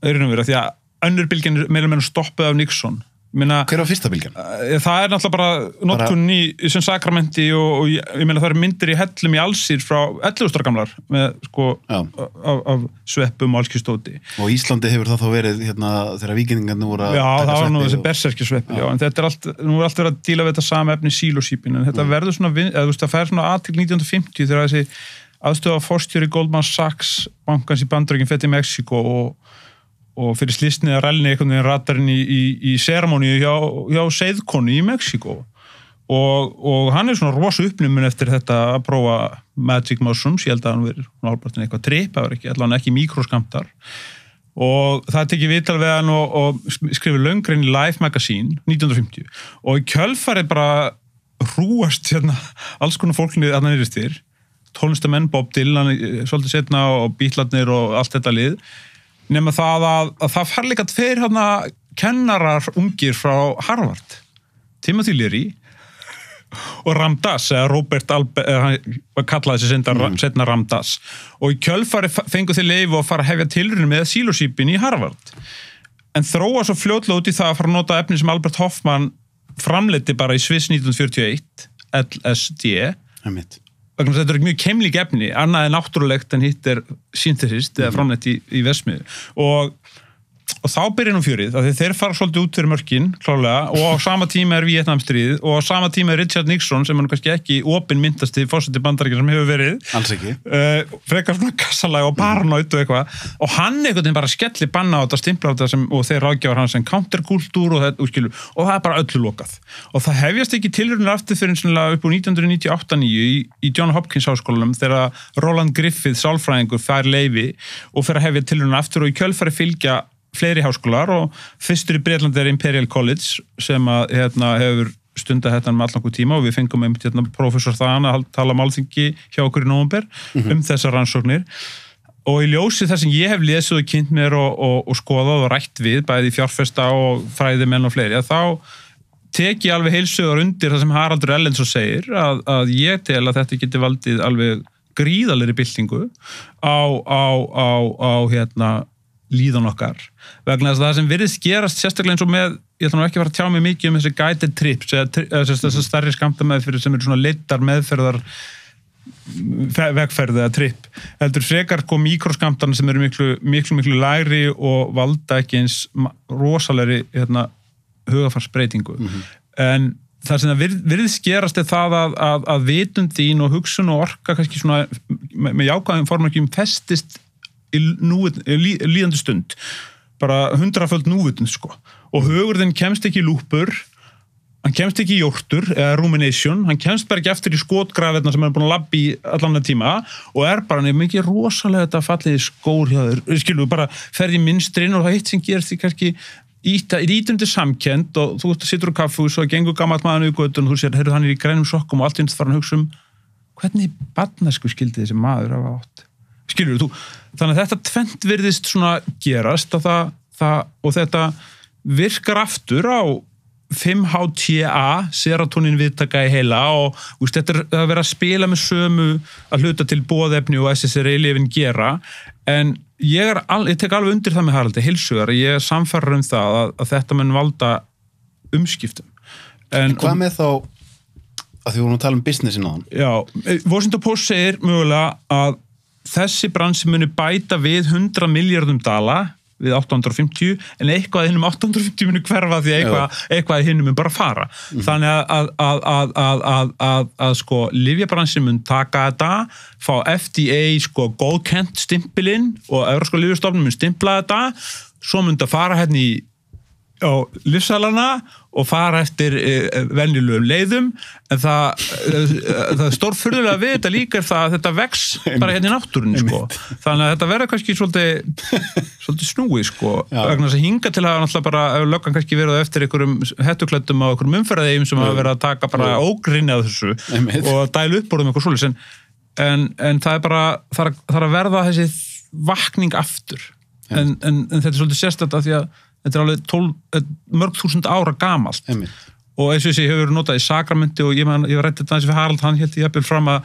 því að önnur bylgjan er meira stoppuð af Nixon Hver var fyrsta bylgjan? Það er náttúrulega bara notkunni sem sakramenti og ég meina það eru myndir í hellum í Alsír frá 11 ára gamlar með af sveppum og allskistóti. Og Íslandi hefur það þá verið þegar víkingarnir voru að það var nú þessi berserkjasveppi, en þetta er nú er allt verið að díla við þetta sama efni sílósípin, en þetta verður svona, það fær svona aðtil 1950 þegar þessi aðstöða forstjóri Goldman Sachs bankans í Bandaríkjunum fer til Mexíkó og fyrir slysnið að rælni einhvern veginn ratarinn í seramóníu hjá seiðkonu í Mexíkó og hann er svona rosa uppnumin eftir þetta að prófa magic mushrooms, ég held að hann verið náttúrulega eitthvað trip, það var allavega ekki mikróskamtar og það tekið viðtal við hann og skrifið löngrein í Life Magazine 1950 og í kjölfarið bara hrúast alls konar fólknið að hann yfirstir, tónlistamenn Bob Dylan svolítið setna og Beatlarnir og allt þetta lið nema það að það fær líka 2 kennarar ungir frá Harvard, Timothy Leary og Ram Dass, eða Robert Albert, hann kallaði þessi setna Ram Dass og í kjölfari fengu þeir leyfi að fara að hefja tilraunir með sílósípin í Harvard en þróa svo fljótlega út í það að fara að nota efni sem Albert Hoffman framleiddi bara í Sviss 1941 LSD þetta er ekki mjög keimlík efni, annað er náttúrulegt en hitt er synthesist eða framleitt í verksmiðju og þá byrja nú fjörið, af því þeir fara svolítið út fyrir mörkin, klálega, og á sama tíma er Víetnamstríðið og á sama tíma er Richard Nixon sem er kannski ekki opin myndasti forseti Bandaríkjanna sem hefur verið alls ekki frekar svona kassalega og paranoid og eitthvað og hann einhvern veginn bara skelli banna á þetta stimpla á þetta og þeir ráðgjafar hann sem counterkultúr og það er bara öllu lokað og það hefjast ekki tilraunir aftur fyrir upp úr 1998-9 í John Hopkins háskólanum þegar Roland Griffith sálfræðingur fær leyfi og fer að hefja tilraunir aftur og í kjölfari fylgja fleiri háskólar og fyrstur í Bretlandi er Imperial College sem að hefur stundað þetta með allangu tíma og við fengum professor þaðan að tala málþingi hjá okkur í nóvember þessar rannsóknir og í ljósi þar sem ég hef lesið og kynnt mér og skoðað og rætt við bæði fjárfesta og fræðimenn og fleiri að þá tek ég alveg heilsögur undir það sem Haraldur Ellensson segir að ég tel að þetta geti valdið alveg gríðalegri byltingu á líðan okkar vegna þess að það sem virðist gerast sérstaklega eins og með, ég ætla nú ekki að fara að tjá mig mikið þessi guided trips eða þessar stærri skammtameðferðir sem eru svona leitar meðferðar vegferð eða tripp heldur frekar mikroskammtarnir sem eru miklu lægri og valda ekki eins rosalegri hugafarsbreytingu en það sem það virðist gerast er það að vitund þín og hugsun og orka kannski svona með jákvæðum formerkjum festist í líðandi stund bara 100-föld núvitund og hugur þinn kemst ekki í lúpur hann kemst ekki í jórtur eða rumination, hann kemst bara ekki eftir í skotgrafirna sem hann búin að labba í allan tíma og bara hann mikið rosalega þetta falliði skór hjá þér, skilur bara ferði í minstrinn og það hitt sem gerst því kannski ítundi samkend og þú situr á kaffhús og gengur gamall maður í götun og þú sér, heyrðu hann í grænum sokkum og allt eins fara hann að hugsa hvernig barnæsku skildi þessi maður hafa átt, skilur þú þannig að þetta tvennt virðist svona gerast og þetta virkar aftur á 5-HTA serotonin viðtaka í heila og þetta að vera að spila með sömu að hluta til boðefni og SSRI-lyfin gera en ég tek alveg undir það með Haraldi heilsugar, ég samfærar það að þetta mun valda umskiptum en hvað með þá að því vorum að tala businessin á hann já, Washington Post segir mögulega að þessi bransi muni bæta við $100 miljardum við 850, en eitthvað hinnum 850 muni hverfa því eitthvað hinnum mun bara fara. Þannig að sko lyfjabransin mun taka þetta, fá FDA sko góðkennt stimpilinn og Evrópska lyfjastofnun mun stimpla þetta, svo mun þetta fara hérna á lyfsalana og fara eftir venjulegum leiðum, en það stórfurðulega við þetta líka það að þetta vex bara hérna í náttúrunni sko. Þannig að þetta verður kannski svolítið snúið sko, vegna þess að hinga til að náttúrulega bara löggan kannski verið eftir einhverjum hettuklættum á einhverjum umferðaðeim sem hafa verið að taka bara ógrinni á þessu og dælu upp úr eitthvað svoleiðis, en það bara það að verða þessi vakning aftur, en þetta svolítið sérstætt að því að þetta alveg mörg þúsund ára gamalt og eins og þessi hefur notað í sakramenti og ég var rætt þetta aðeins við Harald, hann hélt jafnvel fram að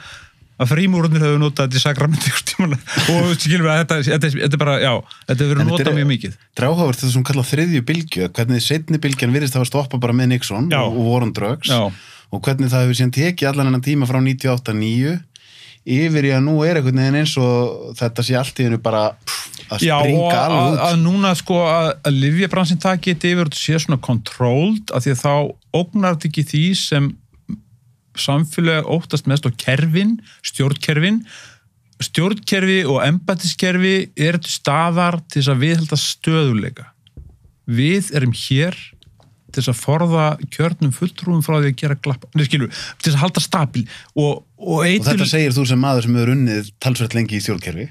frímúrarnir hefur notað þetta í sakramenti og skilum við að þetta bara, já, þetta hefur verið notað mjög mikið. Dráhávert þetta sem kallað þriðju bylgju, hvernig seinni bylgjan virðist hafa stoppað bara með Nixon og War on Drugs og hvernig það hefur síðan tekið allan enn tíma frá 98-9 yfir í að nú einhvern veginn eins og þetta sé allt í hennu bara að springa alveg út. Að núna sko að lyfjabransin taki þetta yfir og sé svona controlled, af því að þá ógnar þetta ekki því sem samfélag óttast mest og stjórnkerfi og embættiskerfi til staðar til þess að viðhalda stöðuleika. Við erum hér til þess að forða kjörnum fulltrúum frá því að gera glappa, til þess að halda stabil og þetta segir þú sem maður sem hefur unnið talsvert lengi í stjórnkerfi.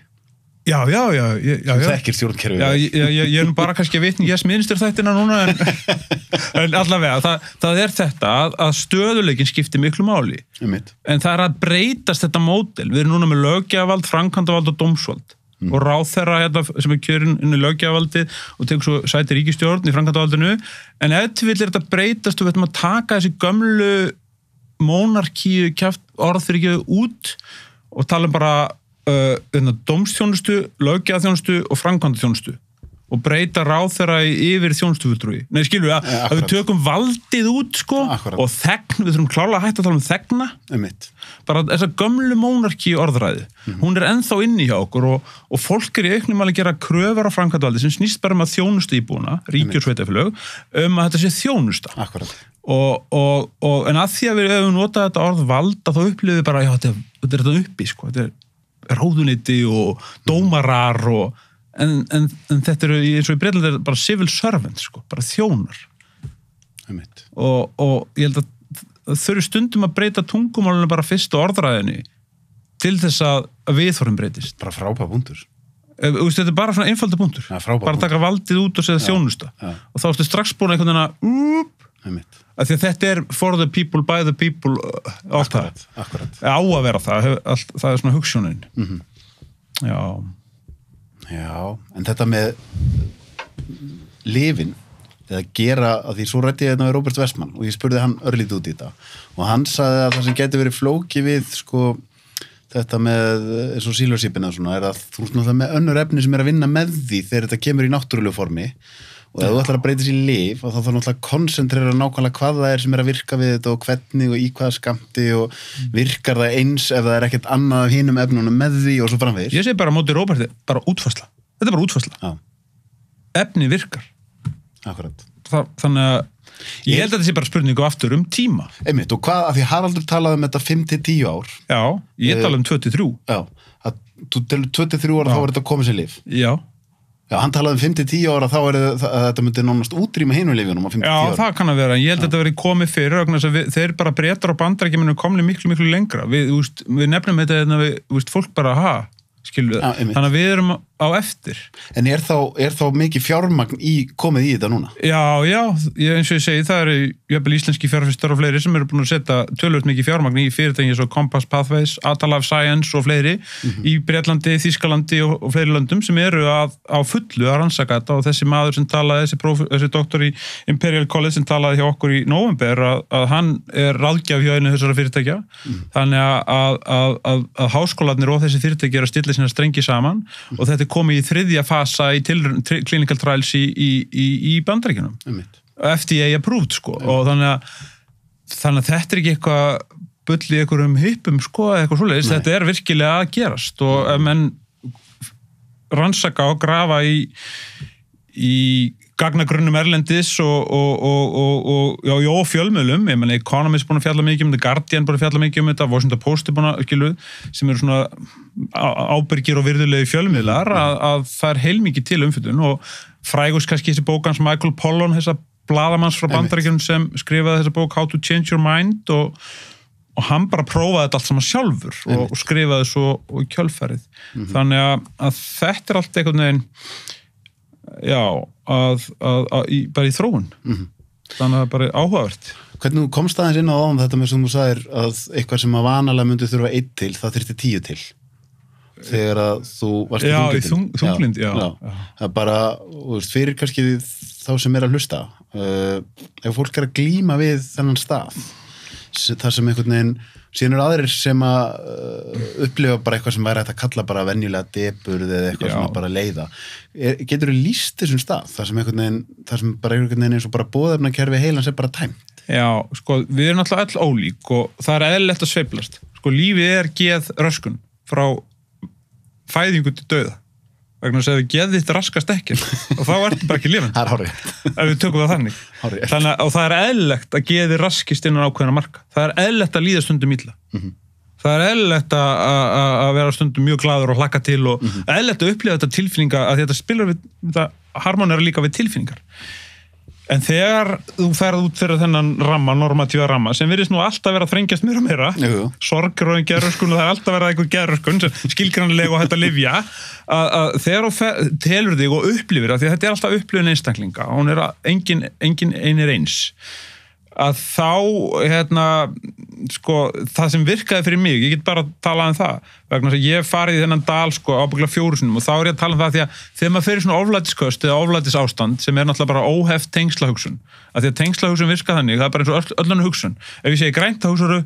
Já. Þú þekkir stjórnkerfi. Já, ég er nú bara kannski að vitni, ég smiðnist þættina núna, en allavega, það er þetta að stöðuleikin skiptir miklu máli. En það að breytast þetta módel. Við erum núna með löggjafavald, framkvæmdavald og dómsvald. Og ráðherra hérna sem kjörinn inn í löggjafavaldið og tekur svo sæti ríkisstjórn í framkvæmdavaldinu, en ef við þetta breytast og við ætlum að taka þessi gömlu monarkíu orð fyrir ekki út og tala bara dómsþjónustu, löggjafaþjónustu og framkvæmdaþjónustu og breyta ráðherra yfir þjónustufulltrúi. Nei, skilur við að við tökum valdið út sko og þegn, við þurfum klárlega að hætta að tala um þegna. Bara þessa gömlu monarkíu orðræði. Hún er ennþá inni hjá okkur og fólk í auknum að gera kröfur á framkvæmdavaldi sem snýst bara að þjónusta íbúana, ríki og sveitafélög, að þetta sé þjónusta. En að því að við hefum notað þetta orð valda þá upplifum við bara, já, þetta er þetta uppi sko, þetta er ráðuneyti og dómarar en þetta eru, eins og í Breitlandi bara civil servants sko, bara þjónar. Og ég held að þau eru stundum að breyta tungumálinu bara fyrst á orðræðinni til þess að viðhorfum breytist. Bara frábær punktur. Þetta er bara svona einfaldur punktur. Bara taka valdið út og segja þjónusta. Og þá ertu strax búin einhvern veginn að því að þetta er for the people, by the people akkurat. Á að vera það er svona hugsjónin. Já, en þetta með lyfin, eða gera, að því svo rætti ég þetta með Róbert Westman og ég spurði hann örlítið út í þetta og hann sagði að það sem getur verið flóki við sko þetta með eins og sílósípina svona er að þú veist náttúrulega með önnur efni sem er að vinna með því þegar þetta kemur í náttúrulegu formi og ef þú ætlar að breyta sér lyf og þá þarf náttúrulega að konsentrera nákvæmlega hvað það er sem er að virka við þetta og hvernig og í hvaða skammti og virkar það eins ef það er ekkert annað af hinum efnunum með því og svo framvegis. Ég segi bara móti Róberti, bara útfærsla. Þetta er bara útfærsla. Já. Efni virkar. Akkurat. Þannig að ég held að þetta sé bara spurningu aftur tíma. Einmitt, og hvað, af því Haraldur talaði þetta 5-10 ár. Já, ég talaði 2-3. Já, að þú telur 2-3 ára þá er þetta komið sér lyf. Já. Já, hann talaði 5-10 ára, þá þetta myndi nánast útrýma hinu lyfjunum á 5-10 ára. Já, það kann að vera, en ég held að þetta verið komið fyrir, þeir bara Bretar og Bandaríkjamenn komni miklu, miklu lengra. Við nefnum þetta, fólk bara, skilur við, þannig að við erum á eftir. En er þá mikið fjármagn komið í þetta núna? Já, eins og ég segi, það eru jafnvel íslenski fjárfestar og fleiri sem eru búin að setja tölvöld mikið fjármagn í fyrirtæki eins og Compass Pathways, Atalife Science og fleiri í Bretlandi, Þýskalandi og fleiri löndum sem eru á fullu að rannsaka þetta og þessi maður sem talaði, þessi doktor í Imperial College sem talaði hjá okkur í nóvember að hann er ráðgjaf hjá einu þessara fyrirtækja. Þannig að háskólarnir og þessi fyrirtæki eru að stilla sína strengi saman og þetta komið í þriðja fasa í clinical trials í Bandaríkjunum. FDA approved, sko. Og þannig að þetta er ekki eitthvað bull í einhverjum hippum, sko, eitthvað svoleiðis. Þetta er virkilega að gerast og menn rannsaka og grafa í gagnagrunnum erlendis og fjölmiðlum, ég meina Economist búin að fjalla mikið The Guardian búin að fjalla mikið þetta, Washington Post er búin að skilu, sem eru svona ábyrgir og virðulegi fjölmiðlar að það er heilmikið til umfjöldun og frægust kannski þessi bók hans Michael Pollan, þessa blaðamanns frá Bandaríkjunum sem skrifaði þessa bók How to Change Your Mind og hann bara prófaði þetta allt saman sjálfur og skrifaði svo í kjölfarið. Þannig að þetta er allt einhvern veginn bara í þróun. Þannig að það er bara áhugavert. Hvernig komst aðeins inn á þetta með sem þú sagðir að eitthvað sem að vanalega myndi þurfa 1 til, það þyrfti 10 til þegar að þú varst í þunglynd. Það er bara, fyrir kannski þá sem er að hlusta, ef fólk er að glíma við þennan stað, það sem einhvern veginn síðan eru aðrir sem að upplifa bara eitthvað sem væri hægt að kalla bara venjulega deburð eða eitthvað sem að bara leiða. Getur þú lýst þessum stað? Það sem bara einhvern veginn eins og bara boðefnakerfi heilans er bara tæmt. Já, sko, við erum alltaf öll ólík og það er eðlilegt að sveiflast. Sko, lífið er geðröskun frá fæðingu til dauða. Vegna þess að ef geðið þitt raskast ekki og þá ertu bara ekki lifandi. Það er hárrétt. Ef við tökum það þannig. Og það er eðlilegt að geðið raskist innan ákveðna marka. Það er eðlilegt að líða stundum illa. Það er eðlilegt að vera stundum mjög glaður og hlakka til og eðlilegt að upplifa þetta tilfinninga að þetta spilar við, þetta harmonera líka við tilfinningar. En þegar þú ferð út fyrir þennan normatíva ramma, sem virðist nú alltaf vera að þrengjast meira og meira, sorgur og geðröskun og það er alltaf verið einhver geðröskun, skilgreinanleg og hægt að lyfja, að þegar þú telur þig og upplifir það, því að þetta er alltaf upplifun einstaklinga, hún er engin einir eins, að þá, sko, það sem virkaði fyrir mig, ég get bara að tala um það, vegna þess að ég farið í þennan dal, sko, ábyggilega 4 sinnum og þá er ég að tala um það því að þegar maður fyrir svona oflætisköst eða oflætisástand sem er náttúrulega bara óheft tengslahugsun, að því að tengslahugsun virka þannig, það er bara eins og öllunni hugsun. Ef ég segi grænt, þá hugsaðu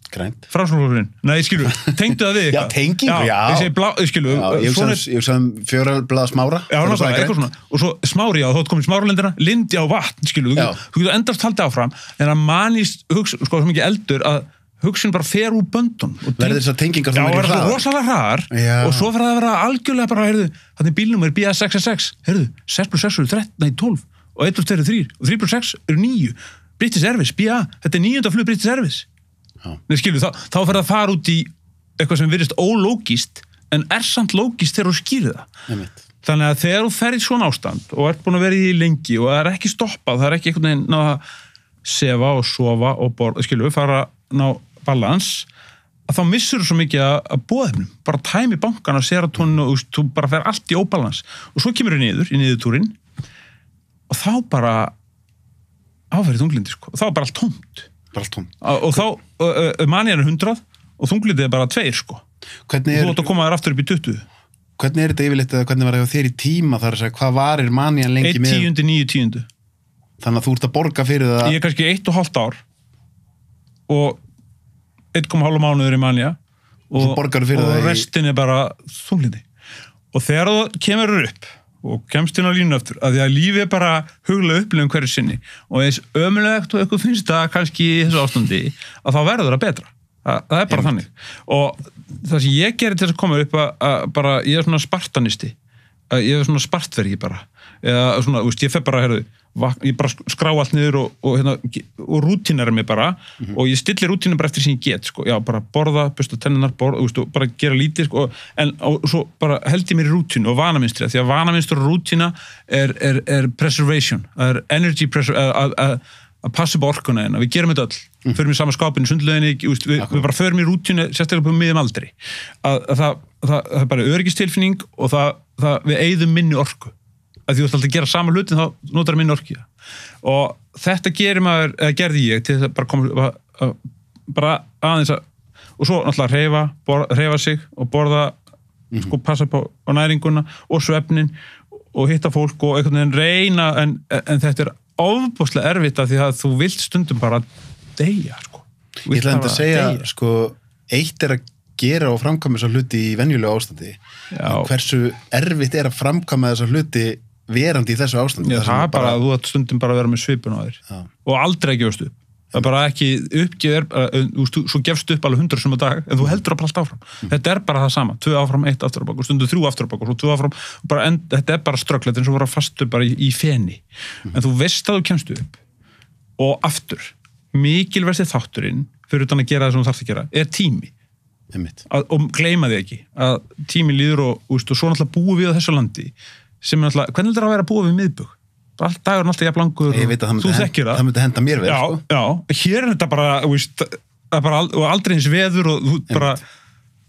grænt. Framsóknarflokkurinn. Nei, skilur, tengdu það við eitthvað. Já, tengingu, já. Ég segi blá, skilur. Ég hugsaði 4 blaða smára. Já, eitthvað svona. Og svo smári, já, þá komið smáralendina, lindi á vatn, skilur. Þú getur endast haldið áfram, en að manist hugsun, sko, sem ekki eldur, að hugsun bara fer úr böndun. Verður þessar tengingar þá mikið hraðar. Já, verður rosalega hraðar og svo fyrir það að vera algjörlega bara, þannig bílnum er BS666, 6 + 6 eru 12 og 1 + 2 eru 3 og 3 + 6 eru 9. British Airways, BA, þetta er 9. flug British Airways. Nei, skilur, þá fer það að fara út í eitthvað sem virðist ólógist en er samt lógist þegar þú skýrir það. Þannig að þegar þú fer í svona ástand og ert búin að vera í lengi og það er ekki stoppað, það er ekki einhvern veginn að sefa og sofa og borða, skilur, fara ná balans, að þá missur þú svo mikið að boðefnum, bara tæmi bankana, serotonin og þú bara fer allt í óbalans og svo kemur þau í niðurtúrin og þá bara áferðið þunglindi, sko, og þá er bara allt tómt. Og þá manían er 100 og þunglindið er bara 2, sko. Þú ætti að koma þér aftur upp í 20. Hvernig er þetta yfirleitt eða hvernig var það þér í tíma þar að segja hvað varir manían lengi með? 1/10, 9/10. Þannig að þú ert að borga fyrir það? Ég er kannski 1,5 ár og 1,5 mánuður í manía og restin er bara þunglindi. Og þegar þú kemur upp og kemst inn á línu aftur, að því að lífið er bara huglega upplifun hverju sinni og eins ömulegt og eitthvað finnst það kannski í þessu ástandi að þá verður það betra. Það er bara þannig. Og það sem ég gerir til þess að koma upp að bara, ég er svona spartanisti, ég er svona spartvergi bara. eða svona, ég fer bara, ég bara skrá allt niður og rútínar mig bara og ég stilli rútínar bara eftir sem ég get, sko, já, bara borða, busta tennunar, bara gera lítið, sko, og svo bara held ég mér í rútínu og vanaminstri, því að vanaminstur og rútína er preservation, það er energy að passa upp orkuna en við gerum þetta öll, förum í sama skápinu, sundlauginni, við bara förum í rútínu, sérstaklega på miðum aldri, að það er bara öryggistilfinning og við eyðum minni orku. Að því þú ert alltaf að gera sama hluti þá notar minni orku og þetta gerði ég til þess að bara koma bara aðeins og svo náttúrulega hreyfa sig og borða, sko, passa á næringuna og svefnin og hitta fólk og einhvern veginn reyna en þetta ofboðslega erfitt af því að þú vilt stundum bara deyja, sko. Ég ætlaði að segja, sko, eitt að gera og framkvæma þessa hluti í venjulegu ástandi, hversu erfitt að framkvæma þessa hluti verandi í þessu ástandi. Já, það bara að þú átt stundum bara að vera með svipun á þér og aldrei að gefast upp. Það er bara ekki svo gefst upp alveg 100 sem á dag en þú heldur að bara allt áfram. Þetta er bara það sama, 2 áfram, 1 aftur á bak og stundum 3 aftur á bak og svo 2 áfram og þetta er bara strögglet eins og vera fastu bara í feni. En þú veist að þú kemst upp og aftur, mikilvægsti þátturinn fyrir utan að gera það sem þú þarft að gera er tími. Og gleyma því ekki að tími líður og svo náttúrulega búum við á þessu landi sem er náttúrulega, hvernig er það að vera að búa við miðbug? Allt dagur er alltaf jafn langur og þú þekkir það. Það myndi henda mér vel, sko. Já, hér er þetta bara, og aldrei eins veður og þú bara,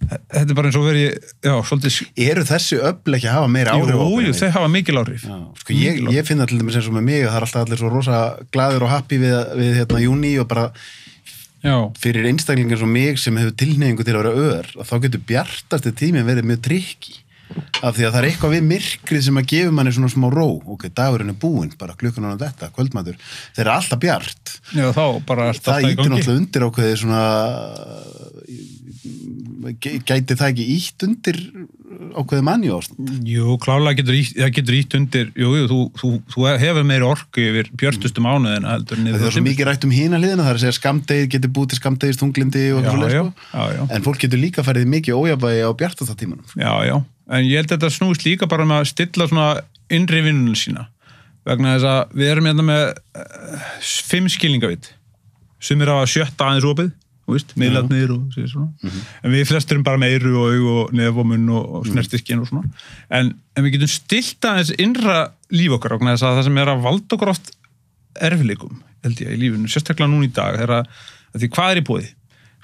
þetta er bara eins og verið, svolítið. Eru þessi öfl ekki að hafa meira áhrif á okkur? Jú, þau hafa mikil áhrif. Já, sko, ég finn það til dæmis eins og með mig, það er alltaf allir svo rosa glaður og happy við júní og bara fyrir einstaklingar svo mig sem hefur tilhneigingu til að vera þá getur bjartasti tíminn verið mjög trikki. Af því að það er eitthvað við myrkrið sem að gefa manni svona smá ró, dagurinn er búinn, bara klukkan á þetta, kvöldmatur, þeir eru alltaf bjart. Já, þá bara er það ítir náttúrulega undir ákveðið svona, gæti það ekki ítt undir ákveðið manni ástand? Jú, klálega getur ítt undir, þú hefur meiri orku yfir björtustu mánuðina heldur niður. Það er svo mikið rætt hina hliðina, það er að segja skammdegið getur búið til skammdegis þunglindi og eitthvað, en fólk getur líka farið mikið ójafnvægi á bjartasta tímanum. Já. En ég held að þetta snúist líka bara með að stilla svona innri vinnunum sína. Vegna þess að við erum hérna með 5 skilningavit. Sem er að 7 aðeins opið, miðlarnir og svona. En við flestir erum bara með eyru og augu og nef og munn og snertiskinn og svona. En við getum stilt aðeins innra líf okkar, vegna þess að það sem er að valda okkur oft erfiðleikum, held ég, í lífinu, sérstaklega núna í dag, því hvað er í boði?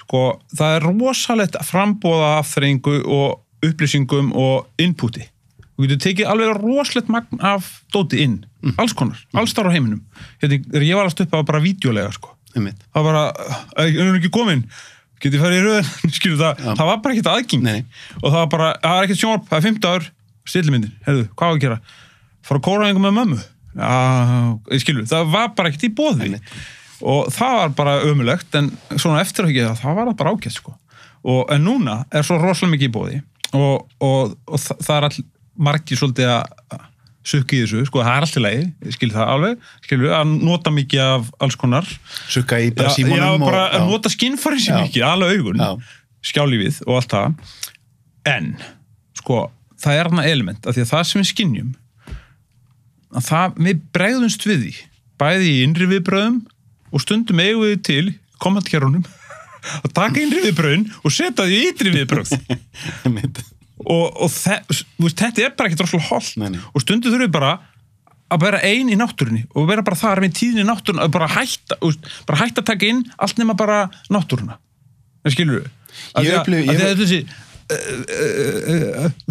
Sko, það er rosalegt framboða afþreyingu og upplýsingum og inputi. Þú getur tekið alveg rosalegt magn af dóti inn, alls konar, alls þar á heiminum. Ég var alltaf upp að bara vídeolega, sko. Það var ekki komin, getið farið í röðin, skilur það var bara ekkert aðgengi. Og það var bara, það er ekkert sjónvarp, það er 5 dagur, stillimyndir, heyrðu, hvað á að gera? Fara að kóra einhver með mömmu? Já, skilur, það var bara ekkert í boði. Og það var bara ömulegt, en svona eftir að það var það bara ágætt, sko. En núna er svo rosalega mikið í boði og það er all margir svolítið að sukka í þessu, sko, það er allt í lagi, skil það alveg, að nota mikið af alls konar. Sukka í bara símanum og... Já, bara að nota skinnfæri sér mikið, alveg augun, skjálífið og allt það. En, sko, það er þarna element, af því að það sem við skynjum, að við bregðumst við því, bæði í innri viðbröðum og stundum eigum við til komandkerunum að taka innri viðbröðin og setja því í ytri viðbröð. og þetta er bara ekki droslega hollt og stundu þurfum við bara að vera ein í náttúrunni og vera bara þar með tíðin í náttúrunni að bara hætta að taka inn allt nema bara náttúruna. Það skilur við?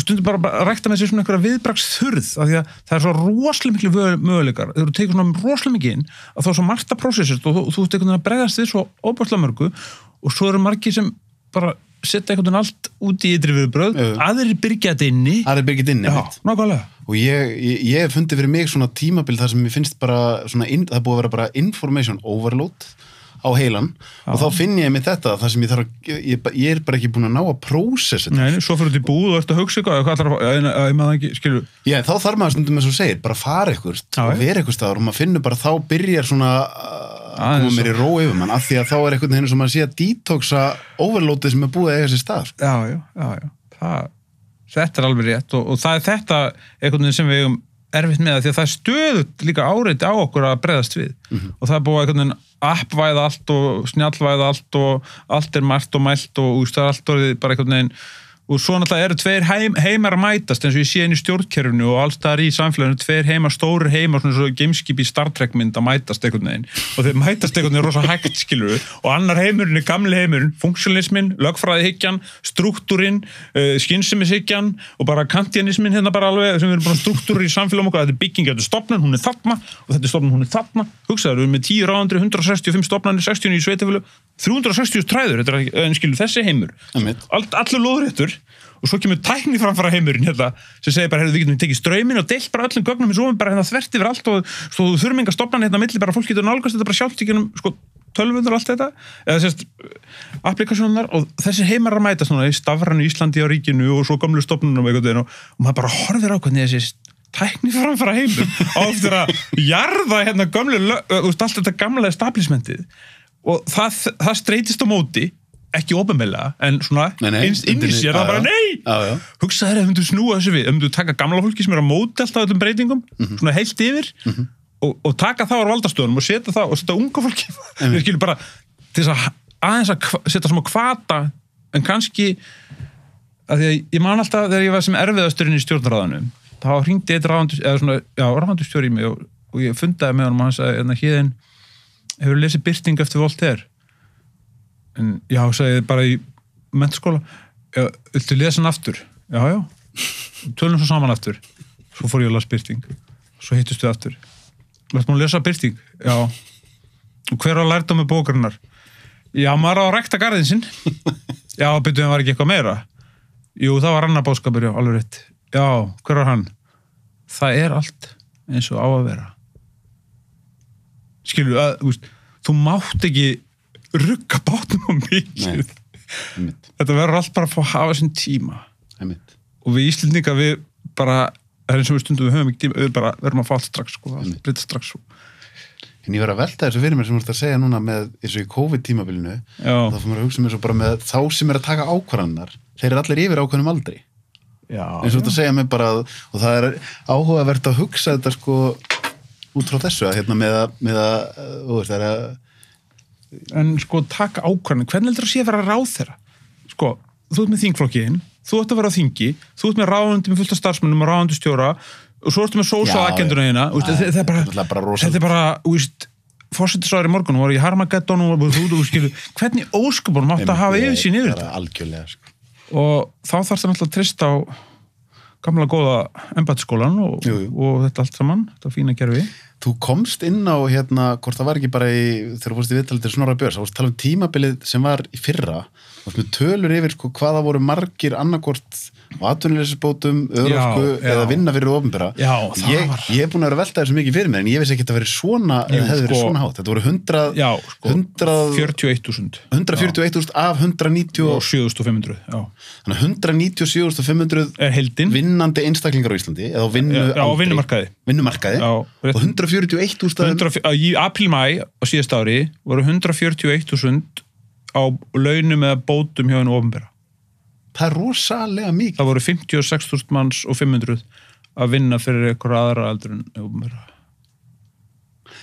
Stundu bara að rækta með sér svona einhverja viðbraksþurð af því að það er svo rosalega miklu möguleikar þegar þú tekur svona rosalega mikið inn að þá er svo margt að prósessast og þú tekur að bregðast við svo óbærslega mörgu og svo eru margir sem bara setja einhvern veginn allt út í ytri viðbröð, aðrir byrgja þetta inni. Aðrir byrgja þetta inni, já, nákvæmlega. Og ég hef fundið fyrir mig svona tímabil þar sem ég finnst bara svona, það er búið að vera bara information overload á heilan og þá finn ég með þetta þar sem ég er bara ekki búin að ná að prósessa þetta. Nei, svo fyrir þú til búð og ert að hugsa eitthvað, hvað ætlar að ég maður ekki, skilur. Já, þá þarf maður stundum eins og segir, bara fara eitthvað og vera eitthvað staðar og maður finnur bara þá byrjar svona koma mér í ró yfir mann, af því að þá er eitthvað henni sem maður sé að detoxa overloadið sem er búið að eiga sér stað. Já. Þetta er alveg rétt og það er þetta eitthvað sem við eigum erfitt með það því að það stöðut líka áreiti á okkur að bregðast við og það búið einhvern veginn appvæða allt og snjallvæða allt og allt mælt og mælt og það allt orðið bara einhvern veginn og svo náttúrulega eru tveir heimar að mætast eins og ég sé inn í stjórnkerfinu og alls það í samfélaginu tveir heimar, stórir heimar svona svo gameskip í Star Trek mynd að mætast einhvern veginn og þeir mætast einhvern veginn rosa hægt skilur og annar heimurinn gamli heimurinn, funktionalismin, lögfræðihyggjan struktúrin, skynsemishyggjan og bara kantianismin hérna bara alveg sem eru bara struktúrir í samfélagum okkar þetta er bygging, þetta er stofnun, hún er þarna og þetta er stofnun, hún er þarna hugsaðu, við erum með 10 ráðandri, 165 stofnanir, 60 í sveitafélag 360 træður, þetta er skilur þessi heimur allur lóðréttur og svo kemur tækni framfara heimurinn hérna, sem segir bara, við getum tekið strauminn og deilt bara öllum gögnum eins og bara hérna þvert yfir allt og þú þurfum enga stofnanir hérna milli, bara fólk getur nálgast þetta bara sjálft í genum sko, tölvundur og allt þetta eða sérst, applikasjónar og þessi heimar að mæta svona í stafrænu Íslandi á ríkinu og svo gamlu stofnunum og maður bara horfir á hvernig þessi tækni framfara heimur á eftir að jarða hérna allt þetta gamla establishmentið og það streitist á móti ekki opinberlega, en svona inn í sér, það bara nei hugsaðu þér að þú snúa þessu við, þú taka gamla fólki sem er að móti alltaf öllum breytingum svona heilt yfir og taka það á valdastöðunum og setja það og setja unga fólki við skilum bara til þess að aðeins að setja svona kvata en kannski að því að ég man alltaf þegar ég var sem erfiðasturinn í stjórnarráðanum þá hringdi eitt ráðandustjóri í mig og ég fundaði með honum og hann sagði en Héðinn hefur lesið Birting eftir Voltaire en já, sagði bara í menntaskóla viltu lesa hann aftur? Já tölum svo saman aftur svo fór ég að lesa Birting svo hittust við aftur lært maður að lesa Birting? Já og hver á lærdómi bókarinnar? Já, maður á að rækta garðinn sinn já, byrjuðum var ekki eitthvað meira jú, það var annar boðskapur, já, alveg rétt já, hver var hann? Það er allt eins og á að vera skilur, þú mátt ekki rugga bátnum á mikið þetta verður allt bara að fá að hafa sinn tíma og við Íslendingar við bara, það er eins og við stundum við höfum ekki tíma, við bara verðum að fá allt strax sko, allt breyta strax En ég var að velta þessu fyrir mér sem þú ert að segja núna með eins og í COVID-tímabilinu þá fyrir mér að hugsa mér svo bara með þá sem er að taka ákvarðanir þeir eru allir yfir ákveðnum aldri eins og þú ert að segja mér bara og það er áhugavert að hugsa þetta sko út frá þessu að hérna með að en sko taka ákvarðanir, hvernig heldur það sé að vera ráðherra? Sko, þú ert með þingflokkiðinn, þú ert að vera á þingi, þú ert með ráðundi með fullt af starfsmönnum og ráðundustjóra og svo ertu með sósíalagenduna hérna, þetta er bara, forsætisráður í morgun, voru í Harmageddon og hvernig ósköpunum átt að hafa yfir sín yfir þetta? Algjörlega, sko. Og þá þarf það náttúrulega að treysta á gamla góða embættisskólan og þetta allt saman, þetta fína kerfi. Þú komst inn á hérna, hvort það var ekki bara þegar þú fórst í viðtalið til Snorra Björns, þá varst að tala um tímabilið sem var í fyrra, og með tölur yfir sko, hvaða voru margir annarkvort á atvinnuleysisbótum, örorku eða vinna fyrir opinbera. Ég er búin að vera að velta þessu mikið fyrir mér, en ég vissi ekki að þetta verið svona, hefði verið svona hátt. Þetta voru 141.000 af 197.500, Þannig 197.500 vinnandi einstaklingar á Íslandi, eða á vinnumarkaði, og 141.000 í apríl-mæ á síðast ári voru 141.000 á launum eða bótum hjá hennu opinbera. Það er rosalega mikið. Það voru 56.000 manns og 500 að vinna fyrir einhverja aðra aldur en opinbera.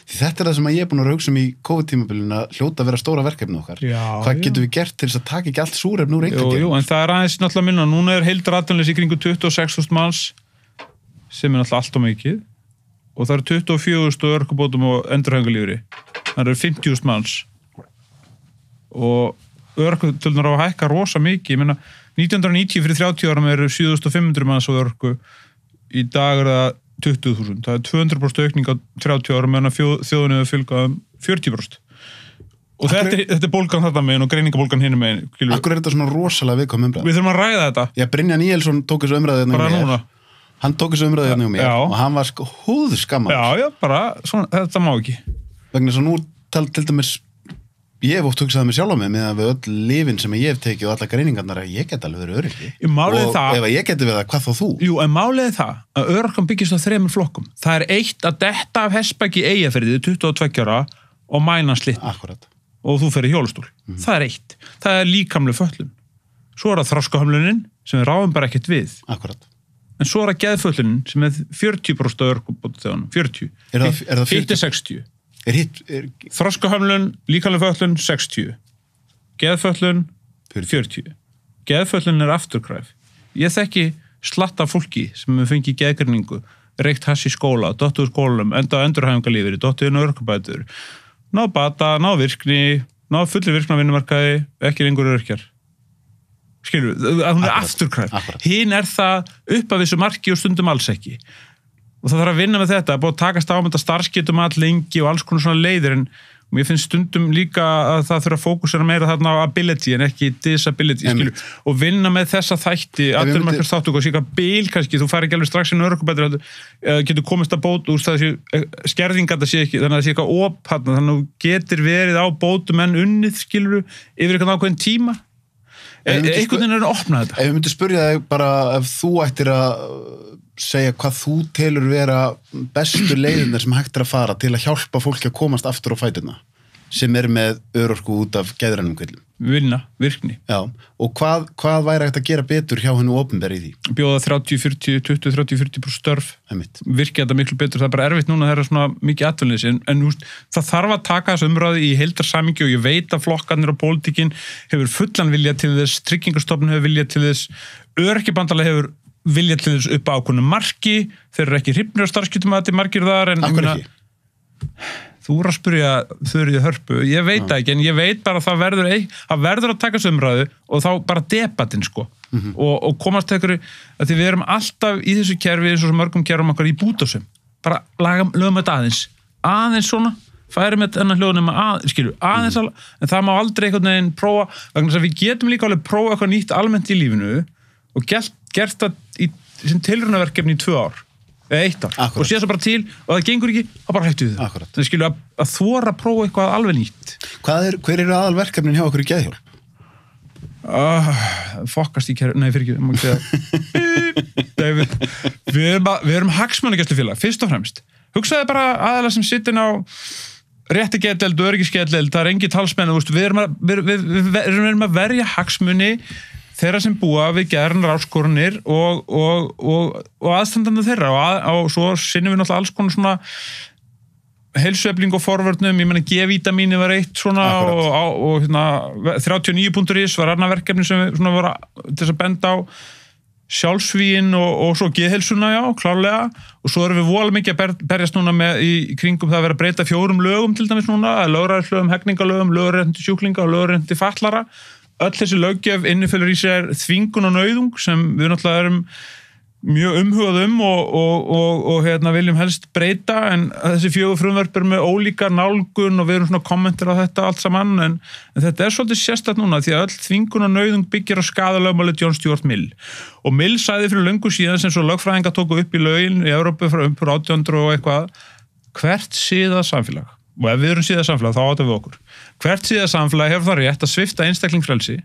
Því þetta er það sem ég er búin að hugsa í COVID-tímabilinu að hljóta að vera stóra verkefni okkar. Hvað getum við gert til þess að taka ekki allt súrefni úr einhverjum? Jú, en það er aðeins náttúrulega minna. Núna er heildaratvinnuleysi í kringu 26.000 manns sem er náttúrulega allt of mikið og það eru 24.000 örorkubótum og endurhæfingarlífeyri. Það eru 50.000 manns og örorkutölunar á að hækka rosa mikið. Ég meina 1990 fyrir 30 árum eru 7.500 manns á örorku. Í dag er það 20.000. Það er 200% aukning á 30 árum meðan þjóðinni hefur fjölgað 40%. Og þetta er bólgan þetta megin og greiningabólgan hinum megin. Akkur er þetta svona rosalega viðkvæm umræða? Við þurfum að ræða þetta. Já, Brynjar Níelsson tók þessu umræðu hérna bara núna. Hann tók þessu umræðu hérna mér og hann var húðskammaður. Já, bara svona, þetta má ekki. Vegna þess að nú til dæmis ég hef oft hugsað mig sjálf á mig með öll lyfin sem ég hef tekið og alla greiningarnar að ég get alveg verið öryrki. Og ef ég geti verið það, hvað þá þú? Jú, en málið er það að örorkan byggist á 3 flokkum. Það er eitt að detta af hestbaki í Eyjafirði 22 ára og mæna slitt. Akkurat. Og þú fer í hjólastól. Það er eitt. Það er líkamleg fötlun. Svo er það þroskahömlunin sem við ráðum bara ekkert við. Akkurat. en svo það geðföllunin sem 40% örorkubótaþeganum, 40. Er það 40? Hitt 60. Þroskahömlun, líkamleg fötlun 60. Geðföllun 40. Geðföllun afturkræf. Ég þekki slatta fólki sem fengi geðgreiningu, reykt hass í skóla, dottuð skólum, endurhæfingarlífeyri, dottuð inn á örorkubætur, náð bata, náð virkni, náð fullir virkni á vinnumarkaði, ekki lengur öryrkjar. Skilur, að hún afturkræf. Hinn það upp að þessu marki og stundum alls ekki. Og það þarf að vinna með þetta, búið að takast á með þetta starfsgetum all lengi og alls konar svona leiðir, en mér finnst stundum líka að það þurfa að fókusera meira þarna á ability en ekki disability, skilur, og vinna með þessa þætti, allir margir þáttu og síka bil kannski, þú fær ekki alveg strax inn örorkubætur, getur komist að bót úr þessi skerðinga, það sé ekki, þannig að það sé eitthvað þannig að þú getur verið á bótum en unnið, skilur, yfir eitthvað ákveðin tíma. Einhvern veginn að opna þetta. Ef ég myndi spyrja þig bara ef þú ættir að segja hvað þú telur vera bestu leiðirnar sem hægt að fara til að hjálpa fólki að komast aftur á fæturna sem með örorku út af geðrænum kvillum. Vinna, virkni. Já, og hvað væri hægt að gera betur hjá hennu opinberi í því? Bjóða 30-40% störf. Virkja þetta miklu betur. Það er bara erfitt núna þegar svona mikið atvinnuleysi, en það þarf að taka þessu umræðu í heildarsamhengi og ég veit að flokkarnir og pólitíkin hefur fullan vilja til þess, Tryggingastofnun hefur vilja til þess, Öryrkjabandalag hefur vilja til þess upp á ákveðnu marki, þeir eru ekki hrifnir á starfsgetum að þetta margir þar, en þú að spyrja Þuríði Hörpu, ég veit það ekki, en ég veit bara að það verður að taka umræðu og þá bara debatinn sko, og komast ekkur, að því við erum alltaf í þessu kerfi eins og mörgum kerfum okkar í bútasum, bara lögum þetta aðeins svona, færum þetta enn hljóðnum aðeins, en það má aldrei einhvern veginn prófa, vegna þess að við getum líka alveg prófa eitthvað nýtt almennt í lífinu og gert það sem tilraunaverkefni í 2 ár eða 1 ár. Akkurat. Og sé það bara til og það gengur ekki, þá bara hættu við það. Akkurat. Það skilur að þora að prófa eitthvað alveg nýtt. Hver eru aðalverkefnin hjá okkur í geðhjálp? Fokkast í fyrir ekki, við erum hagsmunagæslufélag, fyrst og fremst. Hugsaði bara aðalega sem sittin á rétti geðdeild, öryggisgeðdeild, það engin talsmenn, við erum að verja hagsmuni þeirra sem búa við geðrænar áskorunir og aðstandandi þeirra og svo sinnum við náttúrulega alls konar svona heilsuefling og forvörnum, ég menna G-vítamíni var eitt svona og 39.is var annað verkefni sem við svona voru til þess að benda á sjálfsvígin og svo geðheilsuna, já, klárlega, og svo erum við voðalega mikið að berjast núna í kringum það að vera að breyta 4 lögum til dæmis núna, lögræðislögum, hegningalögum, lögrétti sjúklinga og lögrétti fatlara. Öll þessi löggjöf innifelur í sér þvingun og nauðung sem við náttúrulega erum mjög umhugað og viljum helst breyta, en þessi 4 frumvörp eru með ólíkar nálgun og við erum svona kommentir á þetta allt saman, en þetta svolítið sérstakt núna því að öll þvingun og nauðung byggir á skaðalögmáli John Stuart Mill, og Mill sagði fyrir löngu síðan sem svo lögfræðingar tóku upp í lögin í Evrópu frá 1800 og eitthvað, hvert síða samfélag, og ef við erum síða samfélag þá átum við okkur, hvert síða samfélag hefur það rétt að svipta einstaklingfrelsi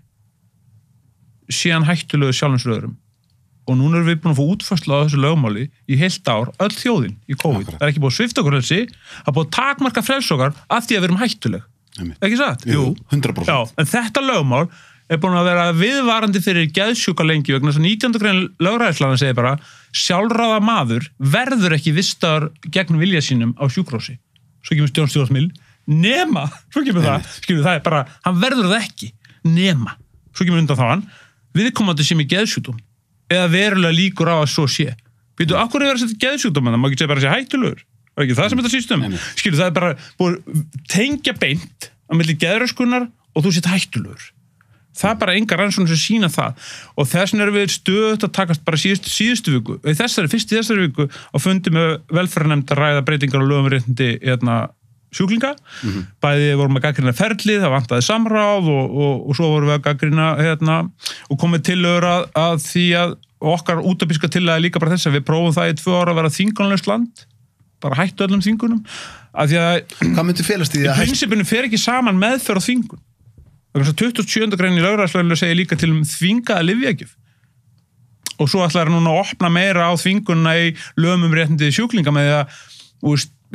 síðan hættulegu sjálfsögðurum, og núna erum við búin að fá útfærslu á þessu lögmáli í heilt ár, öll þjóðin í COVID. Það er ekki búið að svipta okkur frelsi, það er búið að takmarka frelsokkar af því að við erum hættuleg. Ekki satt? Jú, 100%. Já, en þetta lögmál er búin að vera viðvarandi fyrir geðsjúka lengi vegna þess að 19. grein lögræðislaganna segir bara sjálfráða maður verður ekki vistaður gegn vilja sínum á sjúkrósi. Svo kemur John Stuart Mill, nema, svo kemur það er bara, hann verður það ekki, nema, svo kemur undan þá hann, viðkomandi sem er geðsjúkdóm, eða verulega líkur á að svo sé. Býtu, akkur er það að setja geðsjúkdóm, það má ekki segja bara að sé hættulegur, það er ekki það sem þetta síst það er bara búið tengja beint á milli geðröskunar og þú sett hættulegur. Það er bara engar rannsóknir sem sýna það, og þess vegna erum við stöðugt að takast bara síðustu viku, fyrst í þessari viku á fundi með velferðarnefnd að ræða breytingar og lögum réttindi sjúklinga, bæði vorum að gagnrýna ferlið, það vantaði samráð og svo vorum við að gagnrýna og komið tillögur að því að okkar útópíska tillaga líka bara þess að við prófum það í 2 ára að vera þvingunarlaust land, bara hættu öllum þvingunum, af því að hvað myndi felast í því að prinsipinu fer ekki saman meðferð á þvingun. 27. grein í lögræðislöginu segir líka til þvingaða lyfjagjöf, og svo ætlar núna að opna meira á þvingunna í lögum réttindi sjúklinga með að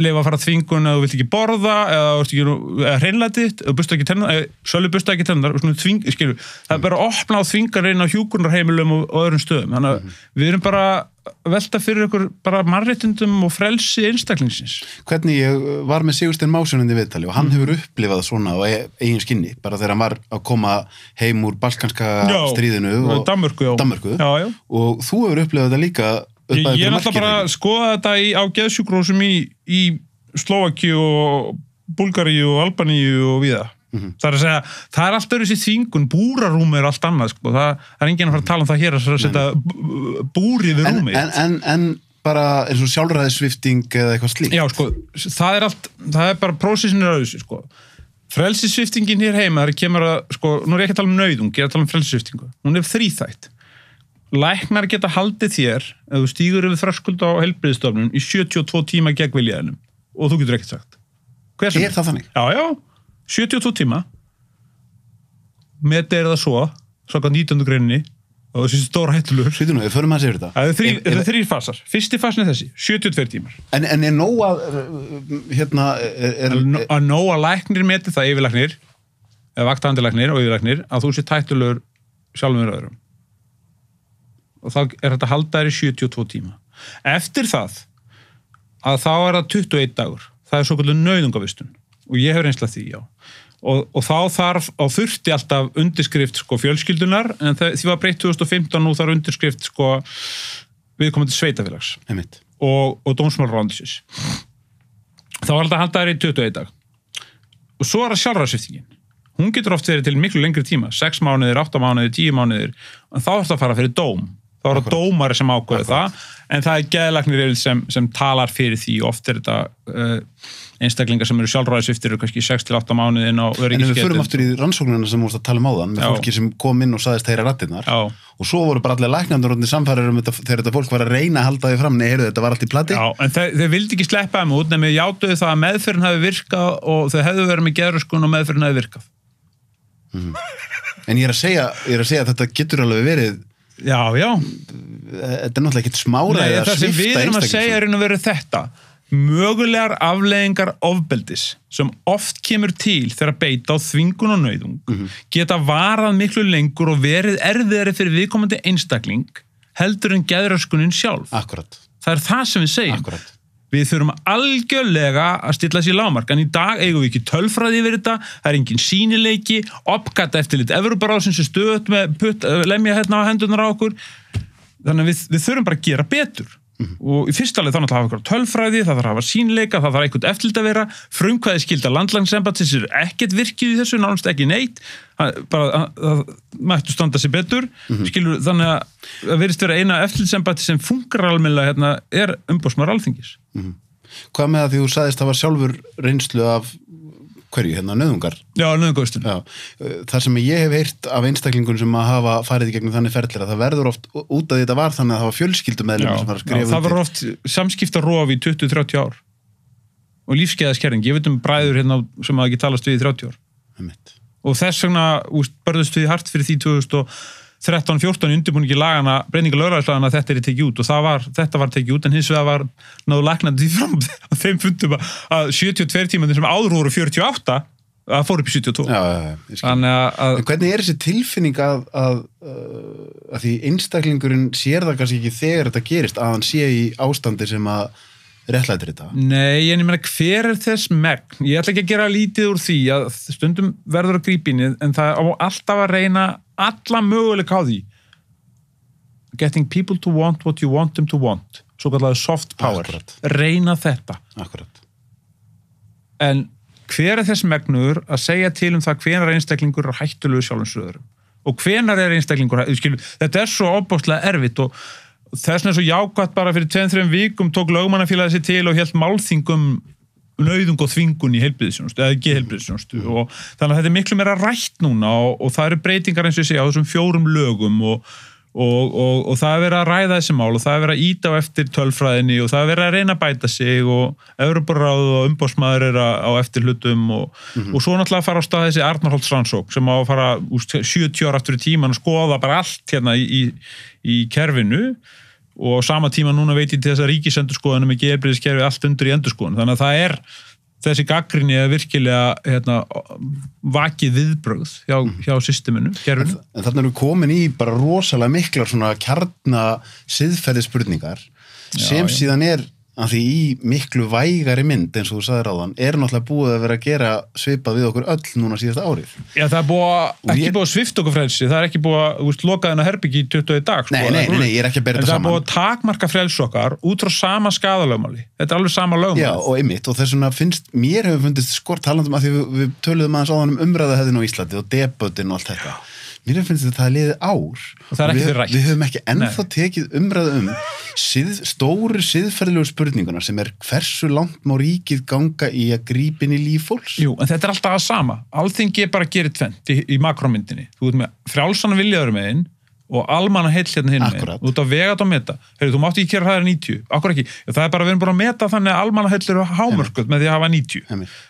leyfa að fara þvingun að þú vilt ekki borða eða hreinlæti þitt, eða busta ekki tennar, Sölvi busta ekki tennar, skilur, það er bara að opna á þvingar inn á hjúkrunarheimilum og öðrum stöðum, þannig að við erum bara að velta fyrir ykkur bara mannréttindum og frelsi einstaklingsins. Hvernig ég var með Sigurstein Másson í viðtali og hann hefur upplifað svona á eigin skinni, bara þegar hann var að koma heim úr balkanska stríðinu og Danmörku. Já. Og þú hefur upplifað þetta líka. Ég er náttúrulega bara að skoða þetta á geðsjúkrahúsum í Slóvakíu og Búlgaríu og Albaníu og víða. Það er að segja, það er allt öðruvísi þvingun, búrarúmi er allt annað, sko. Það er enginn að fara að tala um það hér að setja búri við rúmi. En bara eins og sjálfræðissvipting eða eitthvað slíkt? Já, sko, það er bara prósessin er öðruvísi, sko. Frelsissviptingin hér heima, það kemur að, sko, nú er ég ekki að tala um nauðung, ég er að tala um frelsissviptingu. Hún er þríþætt. Læknar geta haldið þér ef þú stígur yfir þröskuld á heilbrigðisstofnun í 72 tíma gegn viljaðinum og þú getur ekkert sagt. Er það þannig? Já, 72 tíma. Metið er það svo 19. greininni og þessi stóra hættulegur. Svítu nú, við förum að segja þetta. Það er þrír fasar. Fyrsti fasin er þessi, 72 tímar. En er nóg að, að nóg að læknir metið það yfirlæknir, eða vaktahandilæknir og yfirlæknir, að þú sér hættulegur sjálfum við öðrum. Og þá er þetta að halda þær í 72 tíma. Eftir það, að þá er það 21 dagur. Það er svoköldu nauðungavistun. Og ég hef reynsla því, já. Og þá þurfti alltaf undirskrift, sko, fjölskyldunar, en því var breytt 2015, nú þarf undirskrift, sko, viðkomandi sveitafélags. Einmitt. Og dómsmálaráðuneytisins. Þá er þetta að halda þær í 21 dag. Og svo er það sjálfræðissviptingin. Hún getur oft verið til miklu lengri tíma, 6 mánuðir, 8 mánuðir, 10 mánuðir, en þá er það að fara fyrir dóm. Þá er það dómari sem ákveður það, en það er geðlæknir sem talar fyrir því. Oft er þetta einstaklingar sem eru sjálfræðissviptir eru kannski 6-8 mánuði inn á öryggisgetu. En við förum aftur í rannsóknina sem við tala um áðan, með fólki sem kom inn og sagðist heyra raddirnar, og svo voru bara allir læknandur og samfærir þegar þetta fólk var að reyna að halda því fram, nei, heyrðu, þetta var allt í plati. Já, en þeir vildi ekki sleppa þeim út, nema játuðu það að meðferðin hafi virkað og þau hefðu verið með geðröskun og meðferðin hafi virkað. En ég er að segja að þetta getur alveg verið. Já. Þetta er náttúrulega ekkert smára eða svifta einstaklingar. Það sem við erum að segja er að vera þetta. Mögulegar afleiðingar ofbeldis sem oft kemur til þegar beita á þvingun og nauðung geta varað miklu lengur og verið erfiðari fyrir viðkomandi einstakling heldur en geðröskunin sjálf. Akkurat. Það er það sem við segjum. Akkurat. Við þurfum algjörlega að stilla þessi lágmark, en í dag eigum við ekki tölfræði yfir þetta, það er engin sýnileiki, opgata eftirlit Evrópuráðsins sem stöðut með lemja hérna á hendurnar á okkur, þannig að við þurfum bara að gera betur. Og í fyrsta leið þannig að hafa eitthvað tölfræði, það þarf að hafa sýnileika, það þarf eitthvað eftirlit að vera, frumkvæði skylda landlækningsembatsins er ekkert virkið í þessu, nánast ekki neitt, bara það mættu standa sér betur, skilur, þannig að það virðist vera eina eftirlitsembati sem funkar almennilega hérna er umboðsmaður Alþingis. Hvað með að því þú sagðist það var sjálfur reynslu af hverju, hérna, nauðungar? Já, nauðungarvistun. Það sem ég hef heyrt af einstaklingun sem að hafa farið í gegnum þannig ferðlir að það verður oft út af þetta var þannig að það var fjölskyldumeðlum sem var að skrifa það var oft samskiptarof í 20-30 ár og lífskeiðaskerðing. Ég veit bræður hérna sem að ekki talast við í 30 ár. Og þess vegna börðust við hart fyrir því 2013-14 undirbúningi lagana, breyninga lögræðislagana að þetta er tekið út og þetta var tekið út en hins vegar var náðu læknandi því fram á þeim fundum að 72 tímandi sem áður voru 48 að fór upp í 72. En hvernig er þessi tilfinning að því einstaklingurinn sér það kannski ekki þegar þetta gerist að hann sé í ástandi sem að réttlætir þetta? Nei, en ég meina hver er þess megn? Ég ætla ekki að gera lítið úr því að stundum verður að grípa inn en það á alltaf að reyna alla möguleika á því. Getting people to want what you want them to want. Svo kallar soft power. Akkurat. Reyna þetta. Akkurat. En hver er þess megnur að segja til um það hvenar einstaklingur er hættulegu sjálfsöðurum? Og hvenar er einstaklingur þetta er svo óbáslega erfitt og þess vegna svo jákvætt bara fyrir 2-3 vikum tók lögmannafélagið sér til og hélt málþingum nauðung og þvingun í heilbrigðisþjónustu eða ekki heilbrigðisþjónustu og þannig að þetta er miklu meira rætt núna og það eru breytingar eins og ég segja á þessum 4 lögum og það er verið að ræða þessi mál og það er verið að íta á eftir tölfræðinni og það er verið að reyna að bæta sig og Evrópuráð og umboðsmaður er á eftir hlutum og svo náttúrulega að fara á stað þessi Arnarholtsrannsókn sem á að fara 70 ára aftur í tíman og skoða bara allt hérna í kerfinu og á sama tíma núna veit ég til þess að ríkisendurskoðun með geðheilbrigðiskerfi allt undir í endurskoðun, þannig að það þessi gagnrýni virkilega vakið viðbrögð hjá systeminu, kerfinu. En þarna erum við komin í bara rosalega miklar svona kjarna siðferðisspurningar sem síðan að því í miklu vægari mynd eins og þú sagðir áðan, náttúrulega búið að vera að gera svipað við okkur öll núna síðasta árið. Já, það ekki búið að svipta okkur frelsi, það ekki búið að loka þennan herbyggi í 20 dag. Sko, nei, ég er ekki að bera þetta saman. En það búið að takmarka frelsi okkar út frá sama skaðalögmáli. Þetta alveg sama lögmáli. Já, og einmitt, og þess vegna mér hefur fundist skort talandum að því við töluðum aðeins áðan umræðahefðin á Íslandi og debatin og allt þetta. Mér finnst þetta að liði ár og það ekki rætt. Við höfum ekki ennþá tekið umræðu stóru siðferðilegu spurninguna sem hversu langt má ríkið ganga í að grípa inn í líf fólks. Jú, en þetta alltaf að sama. Alþingi bara gerir tvennt í makromyndinni. Þú ert með frjálsan viljaður megin og almanna heill hérna hinn megin. Þú ert að vega þetta og meta. Þú mátt ekki gera hraðar 90. Akkur ekki. Það bara, við erum bara að meta þannig að almanna heill eru hámörkuð með því að hafa 90.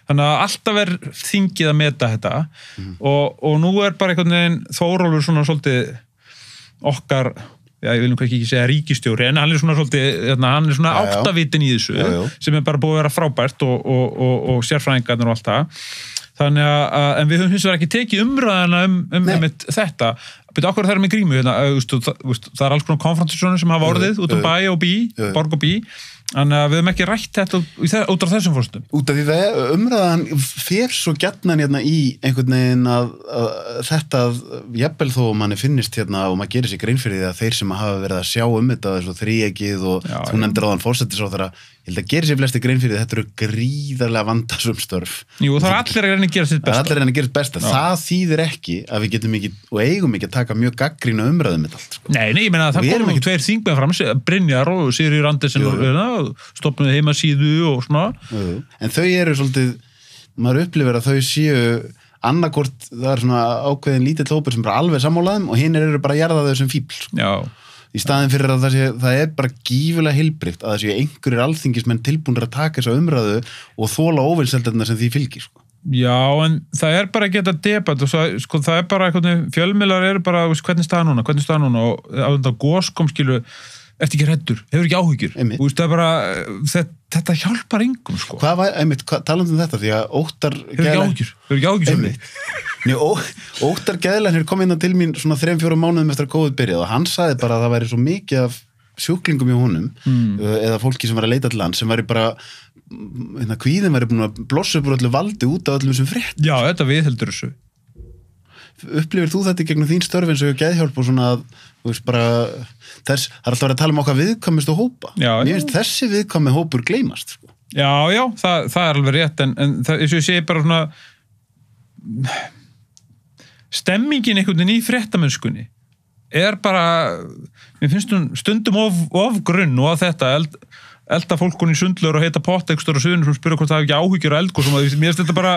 Þannig að alltaf þingið að meta þetta og nú bara einhvern veginn Þórólfur svona svolítið okkar, ég vil ekki segja ríkistjóri, en hann svona svolítið, hann svona áttavitin í þessu sem bara búið að vera frábært og sérfræðingarnir og allt það. Þannig að, en við höfum hins vegar ekki tekið umræðina þetta. Byrju, okkur það með grímu hérna, það alls konar konfrontationir sem hafa orðið út bæ og bí, borg og bí. Þannig að við höfum ekki rætt þetta út af þessum fórstum. Út af því umræðan fer svo gjarnan hérna í einhvern veginn að þetta jafnvel þó manni finnist hérna og maður gerir sér grein fyrir því að þeir sem hafa verið að sjá þetta þessu þríeggið og þú nefndir áðan forsættisráðherra, ég held að gerir sér flesti grein fyrir því þetta eru gríðarlega vandasöm störf. Jú, það allir að reyna að gera sitt besta. Allir að reyna að gera sitt besta. Það þýðir ekki að við getum ekki og eigum ekki að taka mjög gagnrýna umræðu með allt. Sko. Nei, ég meina það komum ekki tveir þingmenn fram, Brynjar og Sigríður Andersen stofnuðu heimasíðu og svona. En þau eru svolítið, maður upplifir að þau séu annarkort, það svona ákveðin lítill hópur sem bara alveg sammálaðum og hinn eru bara að jarða þau sem fíbl. Sko. Já. Í staðin fyrir að það bara gífulega heilbrigt að það séu einhverjir alþingismenn tilbúnir að taka þessa umræðu og þola óvilseldarna sem því fylgir. Sko. Já, en það bara að geta debatt og sko, það bara eitthvað, fjölmiðlar eru bara, hvernig staða núna og á þetta góskom skilu eftir ekki hræddur, hefur ekki áhyggjur það bara, þetta hjálpar engum sko. Talandi þetta því að Óttar hefur ekki áhyggjur Óttar Geðlæknir kom inn til mín svona 3-4 mánuðum eftir að COVID byrjað og hann sagði bara að það væri svo mikið af sjúklingum í honum eða fólki sem var að leita til hann sem væri bara kvíðin væri búin að blossa upp úr öllu valdi út af öllum sem frétt. Já, þetta viðheldur þessu. Upplifir þú þetta gegnum þín störf eins og geðhjálp og svona að þú veist bara það er alltaf verið að tala okkar viðkvæmustu hópa. Mér finnst þessi viðkvæmi hópur gleymast. Sko. Já, það alveg rétt en það, eins og ég segi bara svona stemmingin einhvern veginn í fréttamennskunni bara, mér finnst hún stundum of grunn og að þetta elda fólkun í sundlur og heita pottekstur og suðunum sem spyrja hvort það hefur ekki áhyggjur og eldgóð mér finnst þetta bara,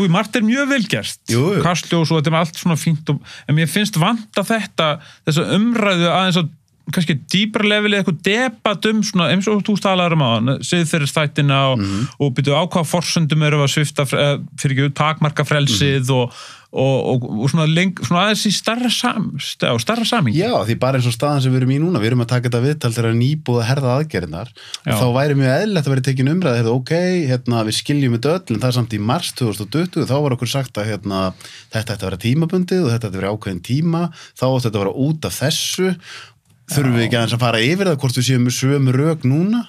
margt mjög velgerst Kastljós og þetta allt svona fínt en mér finnst vanta þessa umræðu aðeins að kannski dýpra leveli eitthvað debat svona, eins og þú talaður á hann siðferðisþættina og byrju á hvaða forsöndum eru að svifta fyrir ekki takmarka frelsið og svona aðeins í stærra samhengi. Já, því bara eins og staðan sem við erum í núna, við erum að taka þetta viðtal þegar nýbúið að herða aðgerðirnar og þá væri mjög eðlilegt að vera tekin umræði við skiljum þetta öll en það er samt í mars 2020, þá var okkur sagt að þetta ætti að vera tímabundið og þetta ætti að vera ákveðin tíma, þá átti þetta að vera út af þessu þurfum við ekki aðeins að fara yfir það hvort við séum með sömu rök núna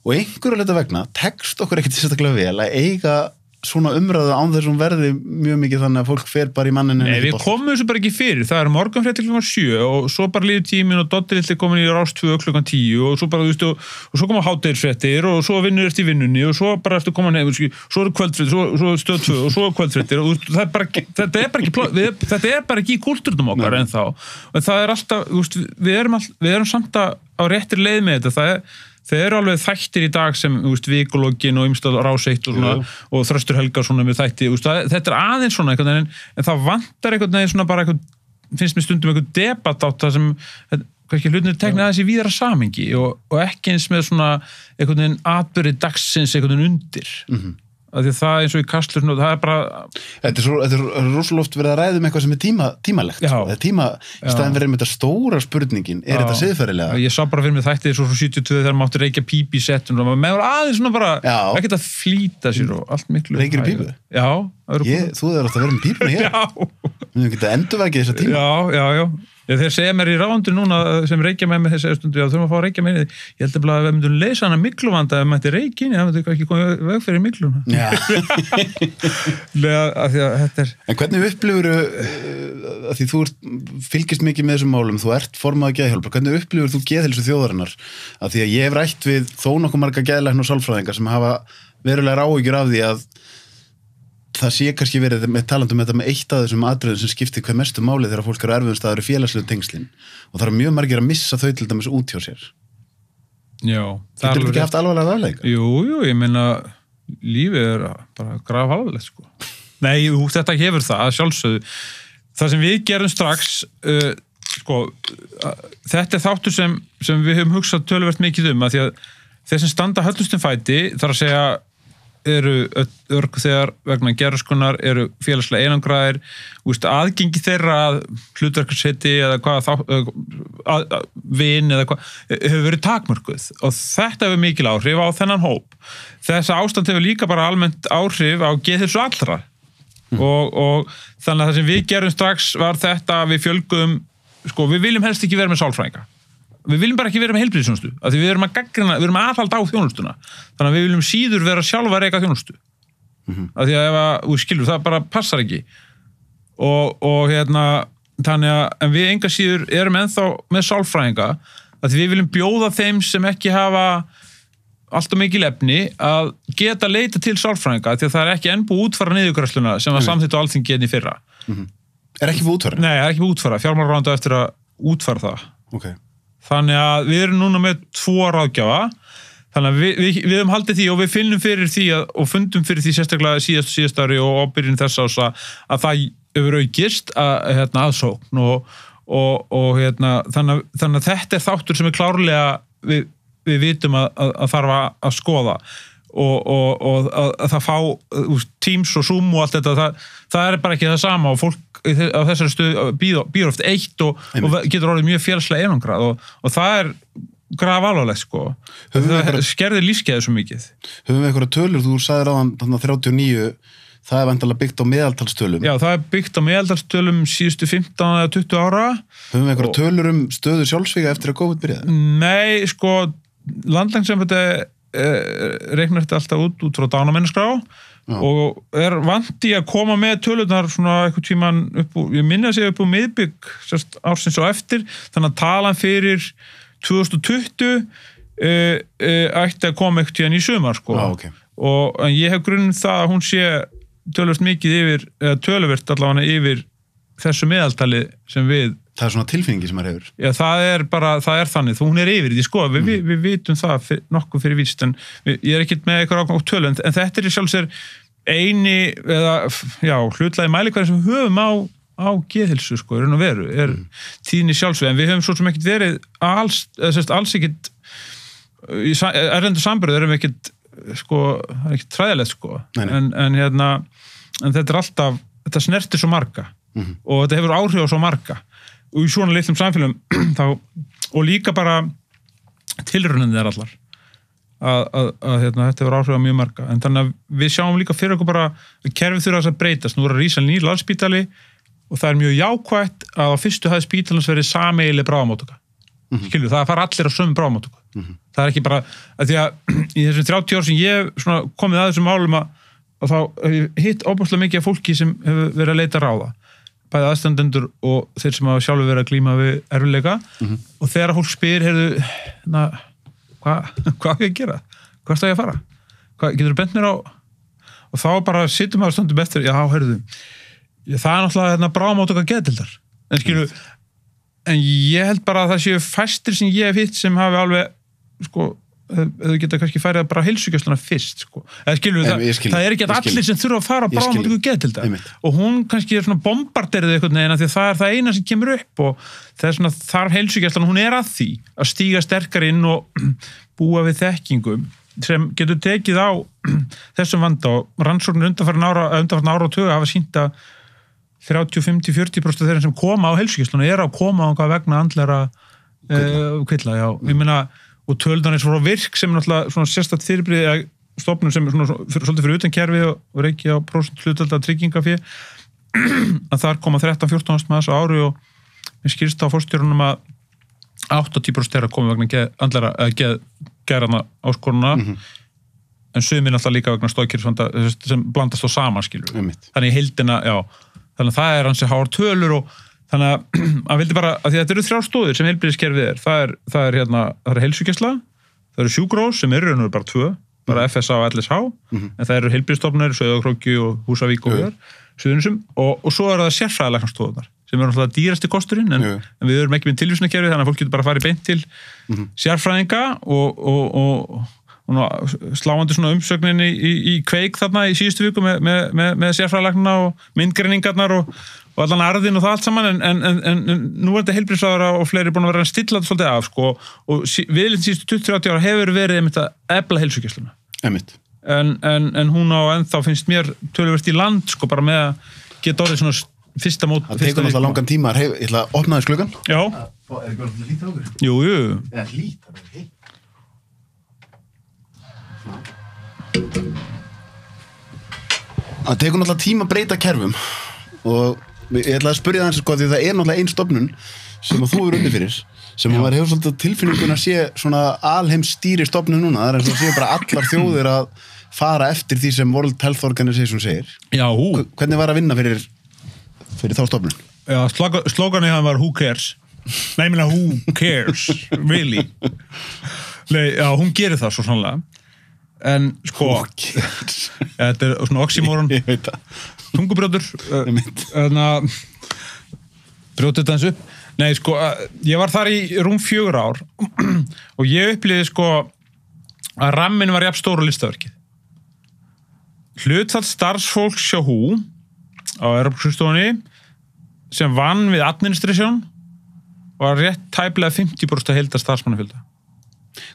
og einhverju hluta vegna tekst okkur ekkert sérstaklega vel að eiga svona umræðu án þessum verði mjög mikið þannig að fólk fer bara í manninu. Nei, við komum þessu bara ekki fyrir. Það morgunfréttir klukkan 7 og svo bara líður tíminn og Doddi litli komin í Rás 2 klukkan 10 og svo bara, þú veist, og svo koma hádegisfréttir og svo vinnur eftir vinnunni og svo bara ertu komin heim, svo eru kvöldfréttir, svo Stöð 2 og svo kvöldfréttir og þetta er bara ekki í kúltúrnum okkar ennþá. Það er alltaf, þú veist, við erum samt á réttir leið með þetta. Það eru alveg þættir í dag sem, Vikulogin og Ymstað Rás 1 og svona, og Þröstur Helgason með þætti, þetta aðeins svona einhvern veginn, en það vantar einhvern veginn svona bara finnst mér stundum einhvern debatt átt það sem, kannski hlutinir tekna aðeins í víðara samhengi og ekki eins með svona einhvern veginn atburði dagsins einhvern veginn undir. af því það eins og í Kastljósinu, það bara Þetta er rosalega oft verið að ræða eitthvað sem er tímalegt, sko. Það er í staðinn verið með þetta stóra spurningin, þetta siðferðilega? Ég sá bara fyrir mig þætti svo 72 þegar mátti reykja pípi í settun og maður aðeins svona bara, ekkert að flýta sér og allt miklu. Reykir í pípu? Já. Þú hefur alltaf verið með pípuna hér. Já. Við getum endurvakið þessa tíma. Já. Þeir segja mér í ráðundu núna sem reykja með mig þessi stundu, þurfum að fá að reykja með því. Ég held að við myndum leysa hana mikluvanda ef maður ætti reykjinn, það myndi ekki koma veg fyrir mikluna. Já. En hvernig upplifur að því þú fylgist mikið með þessum málum, þú ert formaður geðhjálpar, hvernig upplifur þú geðheilsu þjóðarinnar? Af því að ég hef rætt við þó nokkuð marga geðlækna og sálfræðinga sem hafa verulegar áhyggjur af því að það sé kannski verið með talandum þetta með eitt af þessum atriðum sem skiptir hver mestu máli þegar fólk eru erfiðum staður í félagslegu tengslin og það eru mjög margir að missa þau til dæmis út hjá sér. Já. Getur þetta ekki haft alvarlega afleiðingar? Jú, ég meina lífið er bara grafalvarlegt, sko. Nei, þetta hefur það, sjálfsögðu. Það sem við gerum strax, þetta er þáttur sem við höfum hugsað töluvert mikið að því að þeir sem standa höllustum fæti, þar að segja eru örgþegar vegna gerðskunnar, eru félagslega einangraðir, aðgengi þeirra að hlutverkarseti eða hvað vin eða hvað, hefur verið takmörkuð og þetta hefur mikil áhrif á þennan hóp. Þessa ástand hefur líka bara almennt áhrif á geðheilsu allra og þannig að það sem við gerum strax var þetta að við fjölgum, við viljum helst ekki vera með sálfræðinga. Við viljum bara ekki vera með heilbrigðisþjónustu af því við erum að gaggrina, við erum aðhalda á þjónustuna þannig að við viljum síður vera sjálfa að reka þjónustu af því að skilur, það bara passar ekki og þannig að en við enga síður erum ennþá með sálfræðinga af því við viljum bjóða þeim sem ekki hafa alltaf mikil efni að geta leita til sálfræðinga því að það er ekki enn búið útfæra niðurgreiðsluna sem var samþykkt á Alþingi í fyrra. Er ekki búið útfæra? Nei, er ekki búið útfæra. Fjármálaráðuneytið á eftir að útfæra það. Okay. Þannig að við erum núna með 2 ráðgjafa, þannig að við höfum haldið því og við finnum fyrir því og fundum fyrir því sérstaklega síðast ári og ábyrjun þess ás að það hefur aukist aðsókn og þannig að þetta er þáttur sem er klárlega við vitum að þarf að skoða og að það fá Teams og Zoom og allt þetta, það er bara ekki það sama og fólk á þessari stöðu býr oft eitt og getur orðið mjög félagslega einangrað og það er grafalvarlegt, það skerðir lífsgæðið svo mikið. Höfum við einhverja tölur, þú sagðir áðan 39, það er væntanlega byggt á meðaltalstölum. Já, það er byggt á meðaltalstölum síðustu 15 eða 20 ára. Höfum við einhverja tölur stöðu sjálfsvíga eftir að COVID byrjaði? Nei, Landlæknisembættið reiknar þetta alltaf út frá dánamenniskrá og er vant í að koma með tölurnar svona eitthvað tíman ég minna að segja upp úr miðbygg ársins og eftir, þannig að talan fyrir 2020 ætti að koma eitthvað tíðan í sumar okay. En ég hef grunn það að hún sé töluvert mikið yfir, töluvert allavega yfir þessu meðaltali sem við Það er svona tilfinningi sem maður hefur. Já, það er þannig, hún er yfir því, við vitum það nokkuð fyrir víst, en ég er ekkert með eitthvað ákvæmt tölu, en þetta er sjálfsögur eini, hlutlægi mælikvæði sem við höfum á geðheilsu, raun og veru, er tíðni sjálfsögur, en við höfum svo sem ekkert verið alls ekkert, í erlendu samburð erum við ekkert, það er ekkert træðilegt, en þetta er alltaf, þetta snertir svo marga, og þetta hefur áhrif á svo marga, og í svona litlum samfélagum og líka bara tilraunir er allar að þetta hefur áhrif á mjög marga en þannig að við sjáum líka fyrir okkur bara að kerfið þurfa að breytast, nú er að rísa nýr Landspítali og það er mjög jákvætt að á fyrstu hæð spítalans verið sameiginleg bráðamóttaka skilju, það fara allir á sömu bráðamóttaka það er ekki bara, að því að í þessum 30 ár sem ég komið að þessum málum að þá hitt óbúslega mikið af fólki sem hefur verið að leita ráða bæði aðstandendur og þeir sem hafa sjálfur verið að glíma við erfiðleika og þegar fólk spyr, hvað er að gera? Hvað er það að fara? Getur þú bent mér á? Og þá bara sittum við stundum eftir, það er náttúrulega bráðamóttaka geðdeildar. En skilju, en ég held bara að það séu fæstir sem ég hef hitt sem hafi alveg, þau geta kannski færið bara heilsugæsluna fyrst, eða skilur það er ekki allir sem þurfa að fara á bráðamóttaka geðdeildar og hún kannski er svona bombarderið eitthvað neina því það er það eina sem kemur upp og það er svona þar heilsugæslan, hún er að því að stíga sterkar inn og búa við þekkingum sem getur tekið á þessum vanda og rannsóknir undanfarin ára og tuga hafa sýnt að 30-50-40% þeirra sem koma á heilsugæsluna að koma á vegna andlegra kvilla, já. Ég meina, og töldan svo virk sem náttúrulega svona sérstakt fyrirbrigði stofnun sem svolítið fyrir utan kerfi og reiki á prósenthlutfall af tryggingafé að þar koma 13-14 manns á ári og mér skilst á forstjórunum að 80% þeirra koma vegna andlegra geðrana áskoruna en sumir náttúrulega líka vegna stoðkerfisvanda sem blandast á saman, skilur. Þannig í heildina, já, þannig að það hansi háar tölur og þannig að vildi bara, að því að þetta eru 3 stóðir sem heilbrigðiskerfið það er heilsugæsla, það eru sjúkrahús sem eru bara 2, bara FSA og LSH, en það eru heilbrigðisstofnanir, Sauðárkróki og Húsavík og Suðurnesjum og svo eru það sérfræðilæknastofurnar sem eru náttúrulega dýrasti kosturinn en við erum ekki með tilvísanakerfi þannig að fólk getur bara farið beint til sérfræðinga og sláandi svona umsögnin í kveik þarna í síðustu viku með sérfræðilæknina og myndgreiningarnar og allan arðin og það allt saman en nú er þetta heilbrigðisráðherra og fleiri búin að vera að stilla þetta svolítið af sko og viðlinn síðustu 20-30 ára hefur verið einmitt að efla heilsugæsluna. Einmitt. En hún á ennþá finnst mér töluvert í land sko bara með að geta orðið svona fyrsta mót. Það tekur náttúrulega langan tíma ég ætla að opna þess klukkan. Já. Er ekki verið lítið á okkur? Jú. Eða lítið, það er heitt. Það tekur náttúrulega tíma að breyta kerfum og ég ætla að spyrja það sko því það er náttúrulega ein stofnun sem að þú eru undir fyrir sem maður hefur svolítið tilfinningun að sé svona alheims stýri stofnun núna, það er eins og sé bara allar þjóðir að fara eftir því sem World Health Organization segir. Já. Hvernig var að vinna fyrir þá stofnun? Já, slóganið það var who cares. Nei, ég meina who cares, really. Nei, já, hún gerir það svo sannlega. En sko, þetta er svona oxymoron. Ég veit það. Tungubrjótur. Brjótið þetta eins upp. Nei, sko, ég var þar í rúm 4 ár og ég upplýði sko að ramminn var jafn stór á listaverkið. Hlutfall starfsfólks hjá WHO á Evrópuskrifstofunni sem vann við administration var rétt tæplega 50% heildar starfsmannafjölda.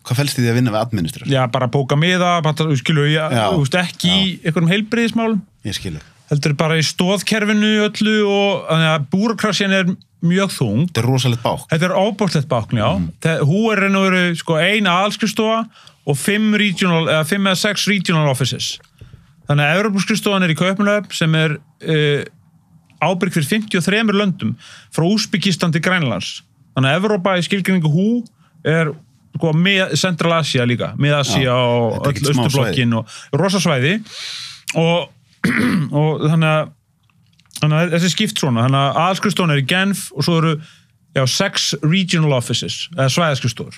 Hvað felst í því að vinna við administration? Já, bara bóka miða, skilu, ekki í einhverjum heilbrigðismálum. Ég skilu. Heldur bara í stóðkerfinu öllu og þannig að búrokrasjan er mjög þung. Þetta er rosalegt bák. Þetta er óbúrslegt bákn, já. Hú er raun og veru sko ein aðalskristofa og 5 eða 6 regional offices. Þannig að Evrópuskristofan er í Kaupmannahöfn sem er ábyrg fyrir 53 löndum frá Úsbekistan til Grænlands. Þannig að Evrópa í skilgreiningu Hú er sko með Central Asia líka, með Asia og öll Austurblokkin og rosasvæði og þannig að þessi skipt svona, þannig að aðalskristofan er í Genf og svo eru 6 regional offices, eða svæðaskristofur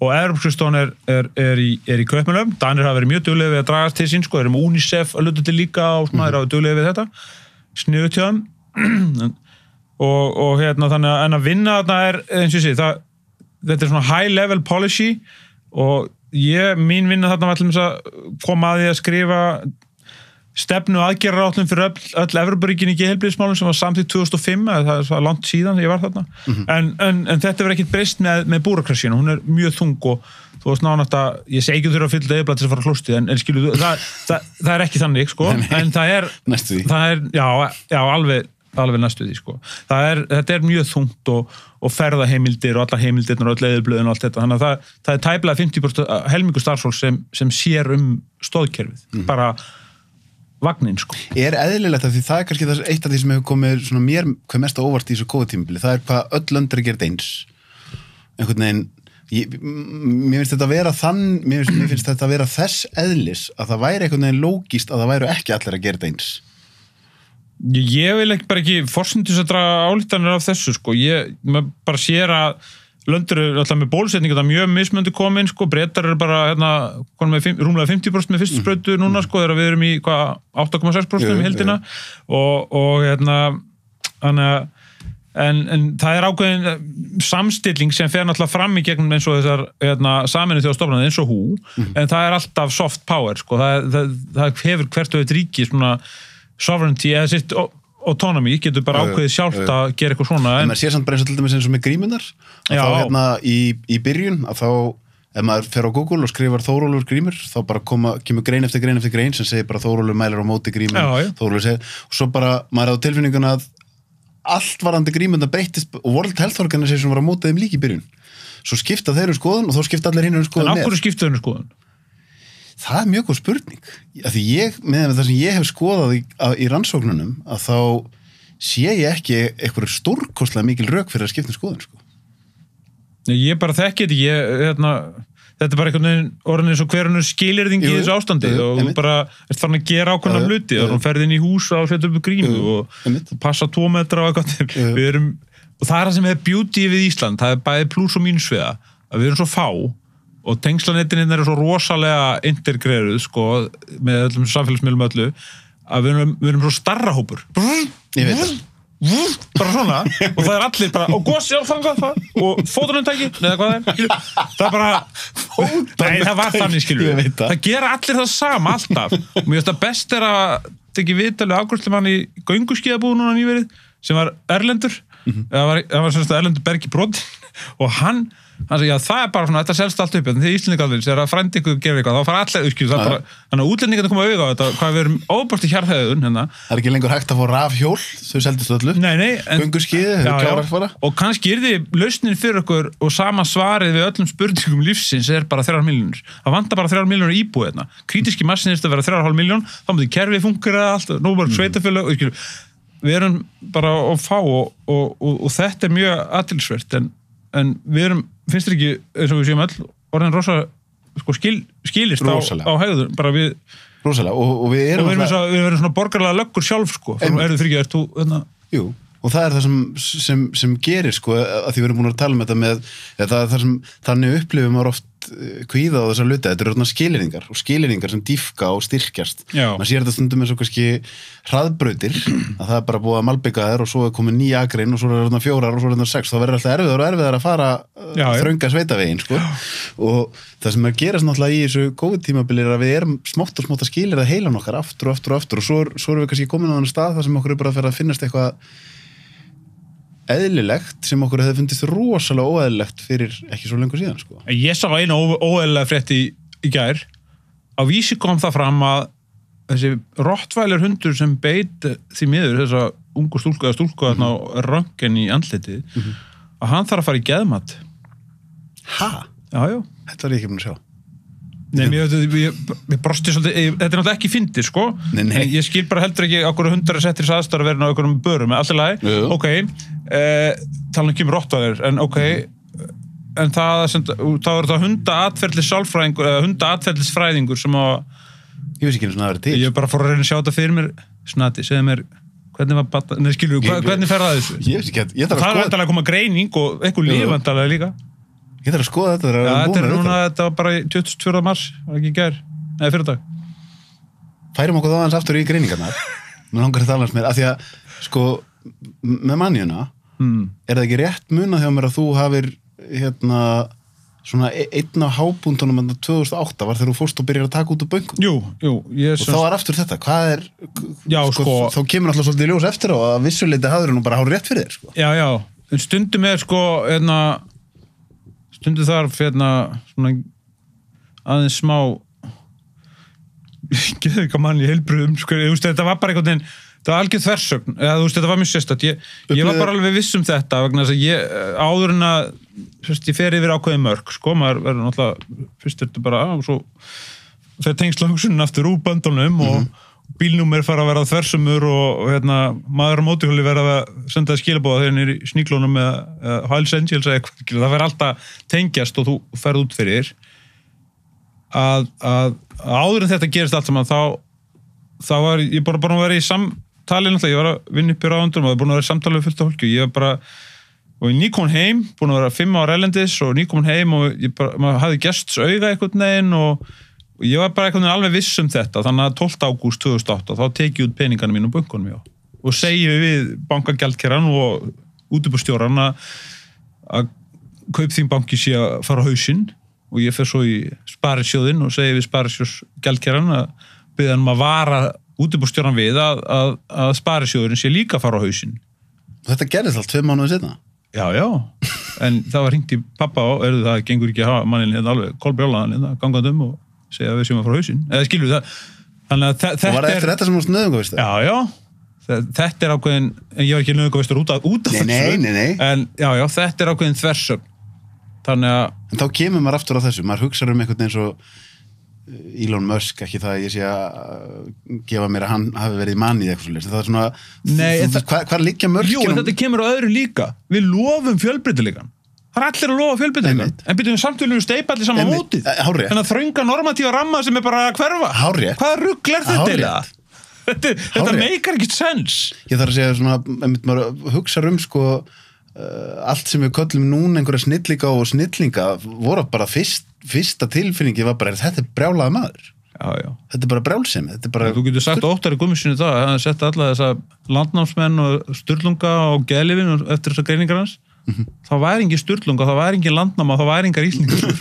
og Evrópuskristofan er í Kaupmannahöfn. Danir hafa verið mjög duglegir við að dragast til sín, sko, þeir eru með UNICEF að hluta til líka og svona, þeir hafa duglegir við þetta sniðugt hjá þeim og þannig að en að vinna þarna er, eins og ég segi, þetta er svona high level policy og mín vinna þarna var til þess að koma að því að skrifa stefnu aðgerðaráætlun fyrir öll Evrópuríkin í geðheilbrigðismálum sem var samþykkt 2005, það var langt síðan ég var þarna, en þetta verður ekkert breyst með búrokrasíuna, hún er mjög þung og þú veist nánátt að, ég segi ekki þurfa að fylla eyðublað til að fara klostið, en skilu, það er ekki þannig, sko, en það er næstu því. Það er, já, alveg næstu því, sko. Þetta er mjög þungt og ferðaheimildir og allar heimildirnar og öll eyðublöðin og allt þetta, þannig að það er tæplega 50% helmingur starfsfólks sem sér stóðkerfið, bara vagnin, sko. Er eðlilegt að því það er kannski eitt af því sem hefur komið svona mér hvað mest óvart í þessu COVID-tímabili, það er hvað öll lönd eru að gera eins. Einhvern veginn, mér finnst þetta að vera þess eðlis að það væri einhvern veginn lógískt að það væru ekki allir að gera þetta eins. Ég vil ekki forsendis að draga álíktanir af þessu, sko. Maður bara sér að lönd eru alltaf með bólusetningu, það er mjög mismunandi komin, sko, Bretar eru bara rúmlega 50% með fyrstu sprautu núna, sko, þegar við erum í 8,6% í heildina og en það er ákveðin samstilling sem fer náttúrulega fram í gegnum eins og þessar Sameinuðu þjóðastofnanir eins og WHO, en það er alltaf soft power, sko, það hefur hvert og eitt ríki svona sovereignty eða sitt autonomy, getur bara ákveðið sjálft að gera eitthvað svona. En maður sér samt bara eins og með grímunar, að þá í byrjun, að þá ef maður fer á Google og skrifar Þórólfur Grímur, þá bara kemur grein eftir grein sem segir bara Þórólfur mælir á móti Grímur, Þórólfur segir, og svo bara, maður á tilfinninguna að allt varandi Grímurna breytist og World Health Organization var á móti þeim líka í byrjun. Svo skipta þeir skoðun og þá skipta allir hinn skoðun með. En af hverju skipta þeir skoðun? Það er mjög góð spurning. Af því með það sem ég hef skoðað í rannsóknunum, að þá sé ég ekki eitthvað stórkostlega mikil rök fyrir að skipta skoðun, sko. Ég bara þekki þetta, þetta er bara einhvern veginn orðin eins og hverjum skilyrðing í þessu ástandi og þú bara ert farin að gera ákveðna hluti og þú ferð inn í hús og setja upp Grímu og passa 2 metra og eitthvað. Og það er það sem er beauty við Ísland, það er bæði plús og mínusviða, að við erum svo fá og tengslanettin eru svo rosalega integreruð, sko, með öllum samfélagsmiðlum öllu, að við erum svo starra hópur. Ég veit það. Bara svona, og það er allir bara og góðs, já, þangað það, og fótunumtæki eða hvað það er, það er bara nei, það var þannig, skilur það gera allir það sama, alltaf og mér finnst það best er að tekja viðtalið afgjörslumann í gönguskíðabúð núna nýverið, sem var erlendur það var semst erlendur Bergi Brodin og hann sagði, já, það er bara svona, þetta selst allt upp þegar Íslendingarnir sér að frændi ykkur gefa eitthvað þá fara allir uppskil, það bara, þannig að útlendingarnir koma auðvitað á þetta, hvað við erum óbært í hjarðhæðun hérna. Það er ekki lengur hægt að fá rafhjól þau seldist öllu, gönguskíði þau klárar fara. Og kannski er því lausnin fyrir okkur og sama svarið við öllum spurningum lífsins er bara 3 milljónir það vantar bara 3 milljónir íbúi hérna krítiski massin er að vera 3,5 milljón þá mútið kerfið fungera allt, nú bara sveitafélag við erum bara að fá og þetta er mjög athyglisvert en við erum, finnst þér ekki eins og við séum öll, orðin rosa sko, skilist á hegðun bara við rosalega, og við erum svona borgarlega löggur sjálf sko, Jú, og það er það sem gerir sko, að því við erum búin að tala um þetta með það sem þannig upplifum maður oft kvíða á þessar hluti, þetta eru skilyrðingar og skilyrðingar sem dýfka og styrkjast maður sér þetta stundum eins og kannski hraðbrautir, að það er bara búið að malbika þær og svo er komið 9 akrein og svo er það 4 og svo er það 6, þá verður alltaf erfiðar að fara þrönga sveitavegin sko. Og það sem er gerast náttúrulega í þessu COVID-tímabili er að við erum smátt og smátt að skilyrða heilan okkar aftur og svo erum við kannski komin á þannig stað þar sem okkur er bara að fara að finnast eitthvað eðlilegt sem okkur hefði fundist rosalega óeðlilegt fyrir ekki svo lengur síðan sko. Ég sá einu óeðlilega frétt í gær á Vísi kom það fram að þessi rottvælir hundur sem beit því miður þessa ungu stúlku þarna á röntgen í andlitið að hann þarf að fara í geðmat. Ha? Já. Þetta var ég ekki búin að sjá. Nei, ég brosti svolítið, þetta er náttúrulega ekki fyndið, sko. Nei. Ég skil bara heldur ekki okkur hundar að setja þess aðstæður að vera á okkur börum, með allir lagi. Ok, tala ekki rottvælir, en ok, en það er það hundaatferðlis sálfræðingur, eða hundaatferðlisfræðingur sem að ég veist ekki eins og það verið til. Ég bara fór að reyna að sjá þetta fyrir mér, Snati, segðu mér, hvernig fer það þessu? Ég veist ekki, það er vantarlega að koma greining og eitthvað lífvantarlega líka. Ég þarf að skoða þetta. Þetta var bara 24. mars, var ekki í gær, eða fyrirdag. Færum okkur þá aðeins aftur í greiningarnar. Mér langar að tala hans með, af því að, sko, með mannjuna, er það ekki rétt munað hjá mér að þú hafir, svona einn af hábúndunum 2008 var þegar þú fórst og byrjar að taka út úr bönkum. Jú. Og þá var aftur þetta, hvað er, sko, þá kemur alltaf svolítið ljós eftir á að vissuleiti hafður nú bara hár rétt fyrir þér, sko. Já, en stundum er, sko, stundum þarf svona aðeins smá geðu ekki að manni heilbröðum sko, þetta var bara einhvern veginn þetta var algjör þversögn, þetta var mjög sérstætt ég var bara alveg viss um þetta vegna þess að ég, áður en að ég fer yfir ákveðið mörg, sko, maður verður náttúrulega, fyrst er þetta bara og svo fer tengsla hugsunin aftur úr böndunum og bílnúmer fara að vera þversumur og maður á mótuhjóli vera að senda skilabóða þegar hann er í sníklónum eða Hells Angels eða eitthvað, það verður alltaf tengjast og þú ferð út fyrir að áður en þetta gerist allt saman þá var ég bara búin að vera í samtali náttúrulega, ég var að vinna upp í ráðundum og það er búin að vera í samtali við fullt af fólki og ég var bara, og ég nýkomin heim búin að vera 5 ára erlendis og nýkomin heim og maður hafði gests auga einhvern veginn og ég var bara einhvern veginn alveg viss um þetta þannig að 12. ágúst 2008 þá teki ég út peningarnir mín úr bönkunum og segi við bankagjaldkeran og útibússtjóran að Kaupþing banki sé að fara á hausinn og ég fer svo í sparisjóðinn og segi við sparisjóðsgjaldkeran að biðja hann að vara útibússtjóran við að sparisjóðurinn sé líka að fara á hausinn. Þetta gerðist allt 2 mánuði seinna? Já. en það var hringt í pappa og það gengur ekki að hafa mannin hérna alveg kolbrjálaðan gangandi og segja að við séum að fara hausinn eða skilur það þannig að þetta og var það eftir þetta sem varst nauðungarvistar? Já, þetta ákveðin en ég var ekki nauðungarvistar út af nei. En já, þetta ákveðin þversögn þannig að en þá kemur maður aftur á þessu, maður hugsar einhvern eins og Elon Musk, ekki það að ég sé að gefa mér að hann hafi verið manni eða eitthvað það er svona, hvað liggja mörkin? Jú, en þetta kemur á öðru líka við lofum fjölbreytileikann það er allir að lofa fjölbreytileikann en byrjum samtölu steypa allir saman mótið en að þrönga normatíva ramma sem er bara að hverfa hvaða rugl er þetta eiginlega? Þetta meikar ekkert sens ég þarf að segja svona, maður hugsar sko allt sem við köllum núna einhverja snillinga og snillinga voru bara fyrsta tilfinningi var bara þetta er brjálaði maður þetta er bara brjálsemi þú getur sagt Óttari Guðmundssyni það hann setti alla þessa landnámsmenn og Sturlunga og Geðlifin eftir þessar greiningar hans það væri engin Sturlunga, það væri engin landnáma það væri engar Íslendingar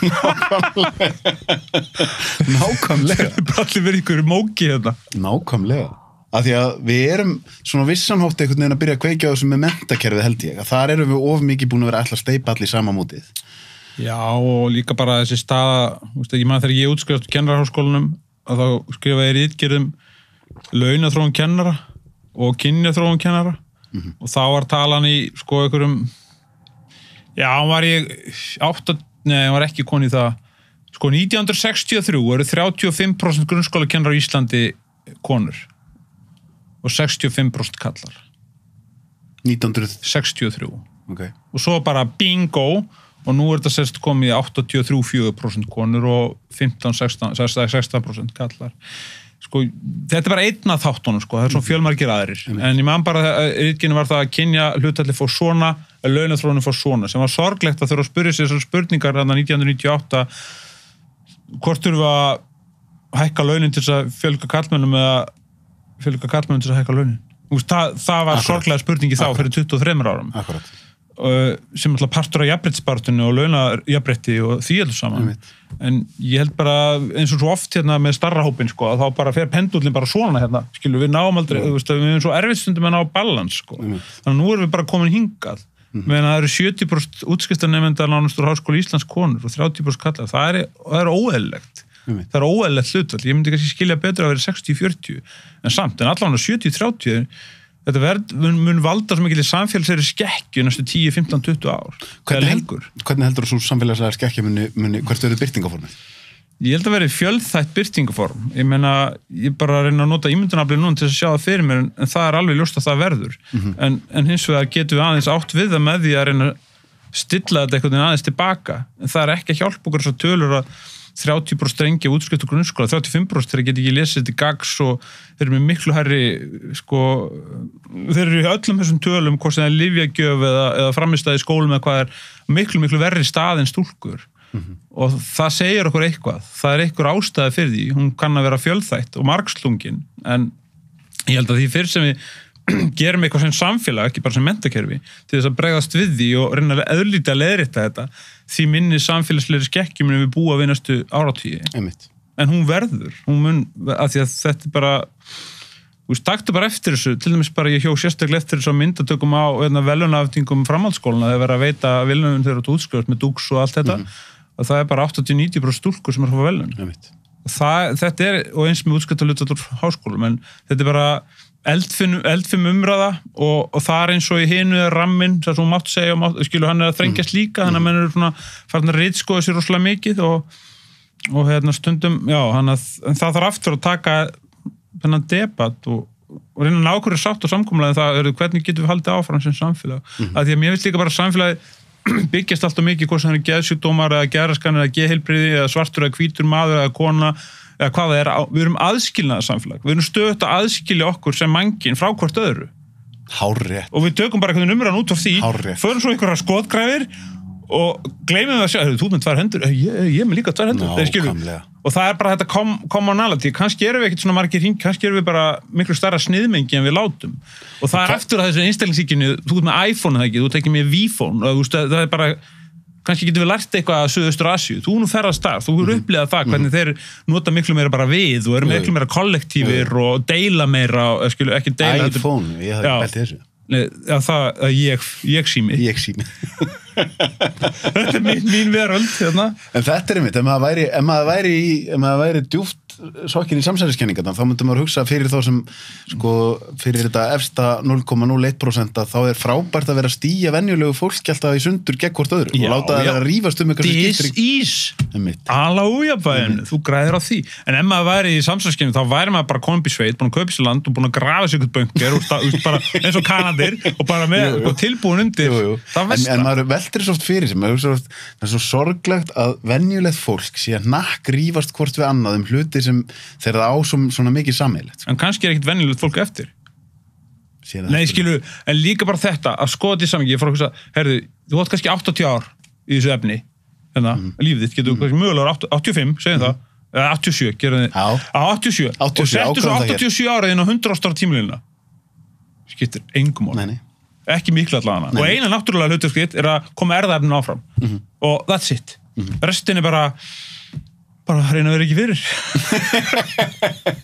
nákvæmlega bara allir verið ykkur móki hérna nákvæmlega af því að við erum svona vissanhátt einhvern veginn að byrja að kveikja á þessu með menntakerfið held ég að þar erum við of mikið búin að vera ætla að steypa allir sama mótið Já og líka bara þessi staða ég man þegar ég útskrifast á kennaraháskólanum að þá skrifaði ég ritgerðum launaþróun kennara og kynjaþróun kennara og þá var talan í sko einhverjum hann var ekki koni í það sko 1963 eru 35% grunnskóla kennarar á Íslandi konur og 65% kallar 1963 okay. Og svo bara bingo og nú er þetta sérst komið 83-4% konur og 15-16% kallar sko, þetta er bara einn af þáttunum sko, það er svona fjölmargir aðrir en ég man bara að ritginu var það að kynja hlutalli fór svona, að launaþróunin fór svona sem var sorglegt að þurfa að spyrja sér þessar spurningar þarna 1998 hvort þurfa að hækka launin til þess að fjölga karlmönnum eða fjölga karlmönnum til að hækka launin. Það var sorglega spurningi þá fyrir 23 árum. Akkurat. Sem alltaf partur af jafnréttisbaráttunni og launajafnrétti og því allir saman. En ég held bara eins og svo oft hérna með starrahópin sko, að þá bara fer pendullin bara svona hérna. Skilur við náum aldrei, við erum svo erfitt stundum að ná balans sko. Þannig að nú erum við bara komin hingað. Meðan það eru 70% útskriftarnemendar nánast úr Háskóla Íslands konur og 30% kallar. Það er óeðlilegt. Það er óeðlilegt hlutfall. Ég myndi kannski skilja betur að vera 60-40 en samt, en allavega 70-30 þetta mun valda svo mikil samfélagslegri skekkju næstu 10, 15, 20 ár. Hvernig heldur þú svo samfélagslegri skekkju hvert verður birtingaformið? Ég held að verið fjölþætt birtingaform. Ég meina, ég bara reyna að nota ímyndunaraflið núna til að sjá það fyrir mér en það er alveg ljóst að það verður. En hins vegar getum við aðeins átt við það með því að reyna að stilla þetta einhvern veginn aðeins tilbaka. En það er ekki að hjálpa okkur þessar tölur að 30% strengi útskrift úr grunnskóla, 35% þeir geta ekki lesið til gags og þeir eru með miklu hærri sko, þeir eru í öllum þessum tölum hvort sem það er lyfjagjöf eða framistæði í skólum eða hvað er miklu verri stað en stúlkur og það segir okkur eitthvað, það er einhver ástæði fyrir því, hún kann að vera fjölþætt og margslungin, en ég held að því fyrir sem við gerum eitthvað sem samfélag, ekki bara sem menntakerfi til þess að bregðast við því og reyna að auðlítið að leiðrétta þetta, því minni samfélagslegri skekkjum við búa við næstu áratugir. En hún verður, hún mun, af því að þetta er bara taktu bara eftir þessu, til dæmis bara ég hjó sérstaklega eftir þessu myndatökum á velunaftingum framhaldsskólana, þegar verið að veita velunum þegar þú útskrifast með dúks og allt þetta og það er bara 80-90% stúlkur sem er að fá velun. Þetta er, og eins með útskriftarhluta úr háskólum, en þetta er bara eldfim umræða og það er eins og í hinu er ramminn, þess að hún mátt segja skilu hann er að þrengjast líka, þannig að menn eru svona farin að ritskoða sér rosalega mikið og hérna stundum, en það þarf aftur að taka þennan debatt og reyna að ná okkur sátt og samkomulagi það hvernig getum við haldið áfram sem samfélag, að því að mér finnst líka bara samfélagi byggjast alltaf mikið hvort sem það er geðsjúkdómar eða geðraskanir eða geðheilbrigði eða svartur eða hvítur maður eða kona eða hvað það er, við erum aðskilnaða samfélag, við erum stöðugt að aðskilja okkur sem mannkyn frá hvort öðru. Hárrétt. Og við tökum bara einhvern umræðan út af því, förum svo einhverja skotgrafir og gleymum við að sjá, þú með 2 hendur, ég með líka 2 hendur, nákvæmlega. Og það er bara þetta commonality, kannski erum við ekkert svona margir hring, kannski erum við bara miklu stærra sniðmengi en við látum. Og það er aftur að þessu einstaklingshyggju, þú ert með iPhone eða ekki, þú tekir með V-phone, og það er bara kannski getum við lært eitthvað að Suðaustur-Asíu, þú nú ferðast þar, þú hefur upplifað það hvernig þeir nota miklu meira bara við og eru miklu meira kollektífir og deila meira, ekki deila iPhone, ég hafði bælt þessu það ég sími. Ég sími. Þetta mín veröld, hérna. En þetta einmitt, ef maður væri djúpt sokkin í samsæriskenningarna, þá myndum maður hugsa fyrir þá sem, fyrir þetta efsta 0,01% að þá frábært að vera að stíja venjulegu fólk alltaf í sundur gegn hvort öðru og láta það að rífast eitthvað sem skiptir This is alauðjafæðin, þú græðir á því. En ef maður væri í samsæriskenningu, þá væri maður bara komin upp í sveit, búin að kaupa sér land og búin að grafa sér eitthvað bunker og bara eins og Kanadir og bara með tilbúin undir. En maður veltir svo oft fyrir sig, það er svo sorglegt að venjulegt fólk sé að rífast hvort við annað hluti sem þeir það á svona mikið sameiginlegt. En kannski ekkert venjulegt fólk eftir. Nei, skilu, en líka bara þetta, að skoða þetta í samhengi, ég fór að hugsa, herðu, þú átt kannski 80 ár í þessu efni, lífið þitt, getur kannski mögulega 85, segjum það, 87, gerum þið, 87, og settu svo 87 ára inn á 100 ára tímlínuna. Skiptir engum mál. Nei. Ekki miklu allavega. Og eina náttúrulega hlutverkið að koma erfðaefnin áfram. Og that's it. Restin bara reyna að vera ekki fyrir.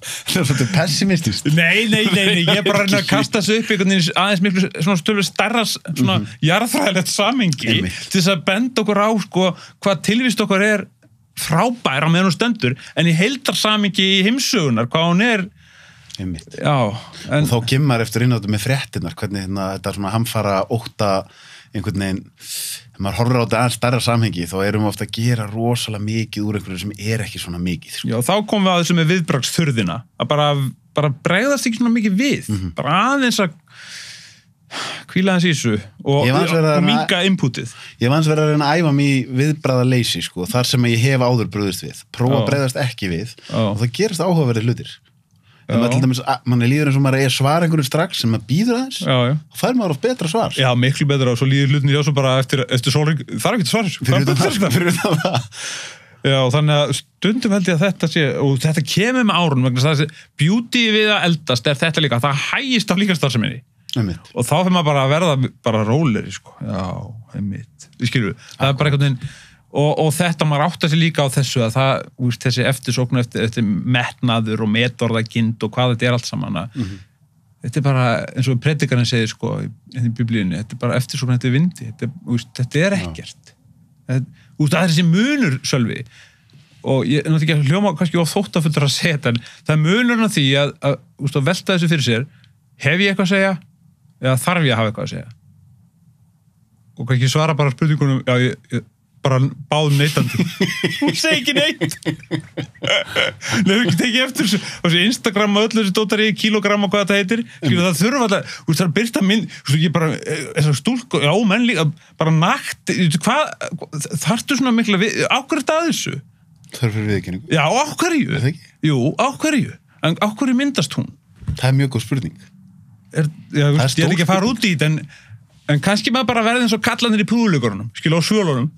Það er svolítið pessimistist. Nei, ég bara reyna að kasta þessu upp einhvern veginn aðeins miklu svona stölu stærra svona jarðfræðilegt samhengi til þess að benda okkur á hvað tilvist okkur er frábær á meðan hún stendur, en í heildarsamhengi í heimsögunar, hvað hún er Já, og þá kemur eftir innáttu með fréttinnar, hvernig þetta svona hamfara ótta einhvern veginn, þegar maður horfir á þetta aðeins stærra samhengi, þá erum við ofta að gera rosalega mikið úr einhverju sem er ekki svona mikið. Já, þá komum við að þessu með viðbragsþurðina, að bara bregðast ekki svona mikið við, bara aðeins að hvíla aðeins í þessu og minka inputið. Ég var aðeins verið að reyna að æfa mig í viðbragðaleysi, þar sem ég hef áður brugðist við, prófa að bregðast ekki við og það gerist áhugaverðir hlutir. En maður til dæmis, mann líður eins og maður svar einhverju strax sem maður býður aðeins, þá fær maður oft betra svar. Já, miklu betra og svo líður hlutin svo bara eftir sólring, það ekki til svar. Fyrir það. Já, þannig að stundum held ég að þetta sé, og þetta kemur með árunum, vegna þess að beauty við að eldast þetta líka, það hægist á líkastarfseminni. Og þá fyrir maður bara að verða bara róleri, Já, einmitt. Skilur við, það bara einhvern veginn. Og þetta maður átta sig líka á þessu að það, þessi eftirsókn eftir metnaður og metorðagind og hvað þetta allt saman þetta bara, eins og predikarinn segir í biblíunni, þetta bara eftirsókn eftir vindi, þetta ekkert það þessi munur Sölvi, og ég náttúrulega ekki að hljóma kannski of þóttafullur að segja þetta, en það er munurinn á því að velta þessu fyrir sér, hef ég eitthvað að segja eða þarf ég að hafa eitthvað að segja og kannski svara bara spurningunum, já, ég bara báðum neitandi. Hún segi ekki neitt. Nefnum ekki tekið eftir þessu Instagram og öllu þessu dótari, kilogram og hvað þetta heitir. Það þurfa alltaf, það er byrta mynd, ég bara, þessar stúlku, já, menn líka, bara nakt, hvað, þarftu svona mikla við, á hverju þetta að þessu? Þarf fyrir viðurkenningu. Já, á hverju? Það ekki? Jú, á hverju? En á hverju myndast hún? Það er mjög góð spurning. Ég er ekki að fara út í þetta, en kannski maður bara verði eins og kallanir í púðuleikurunum, á svölunum.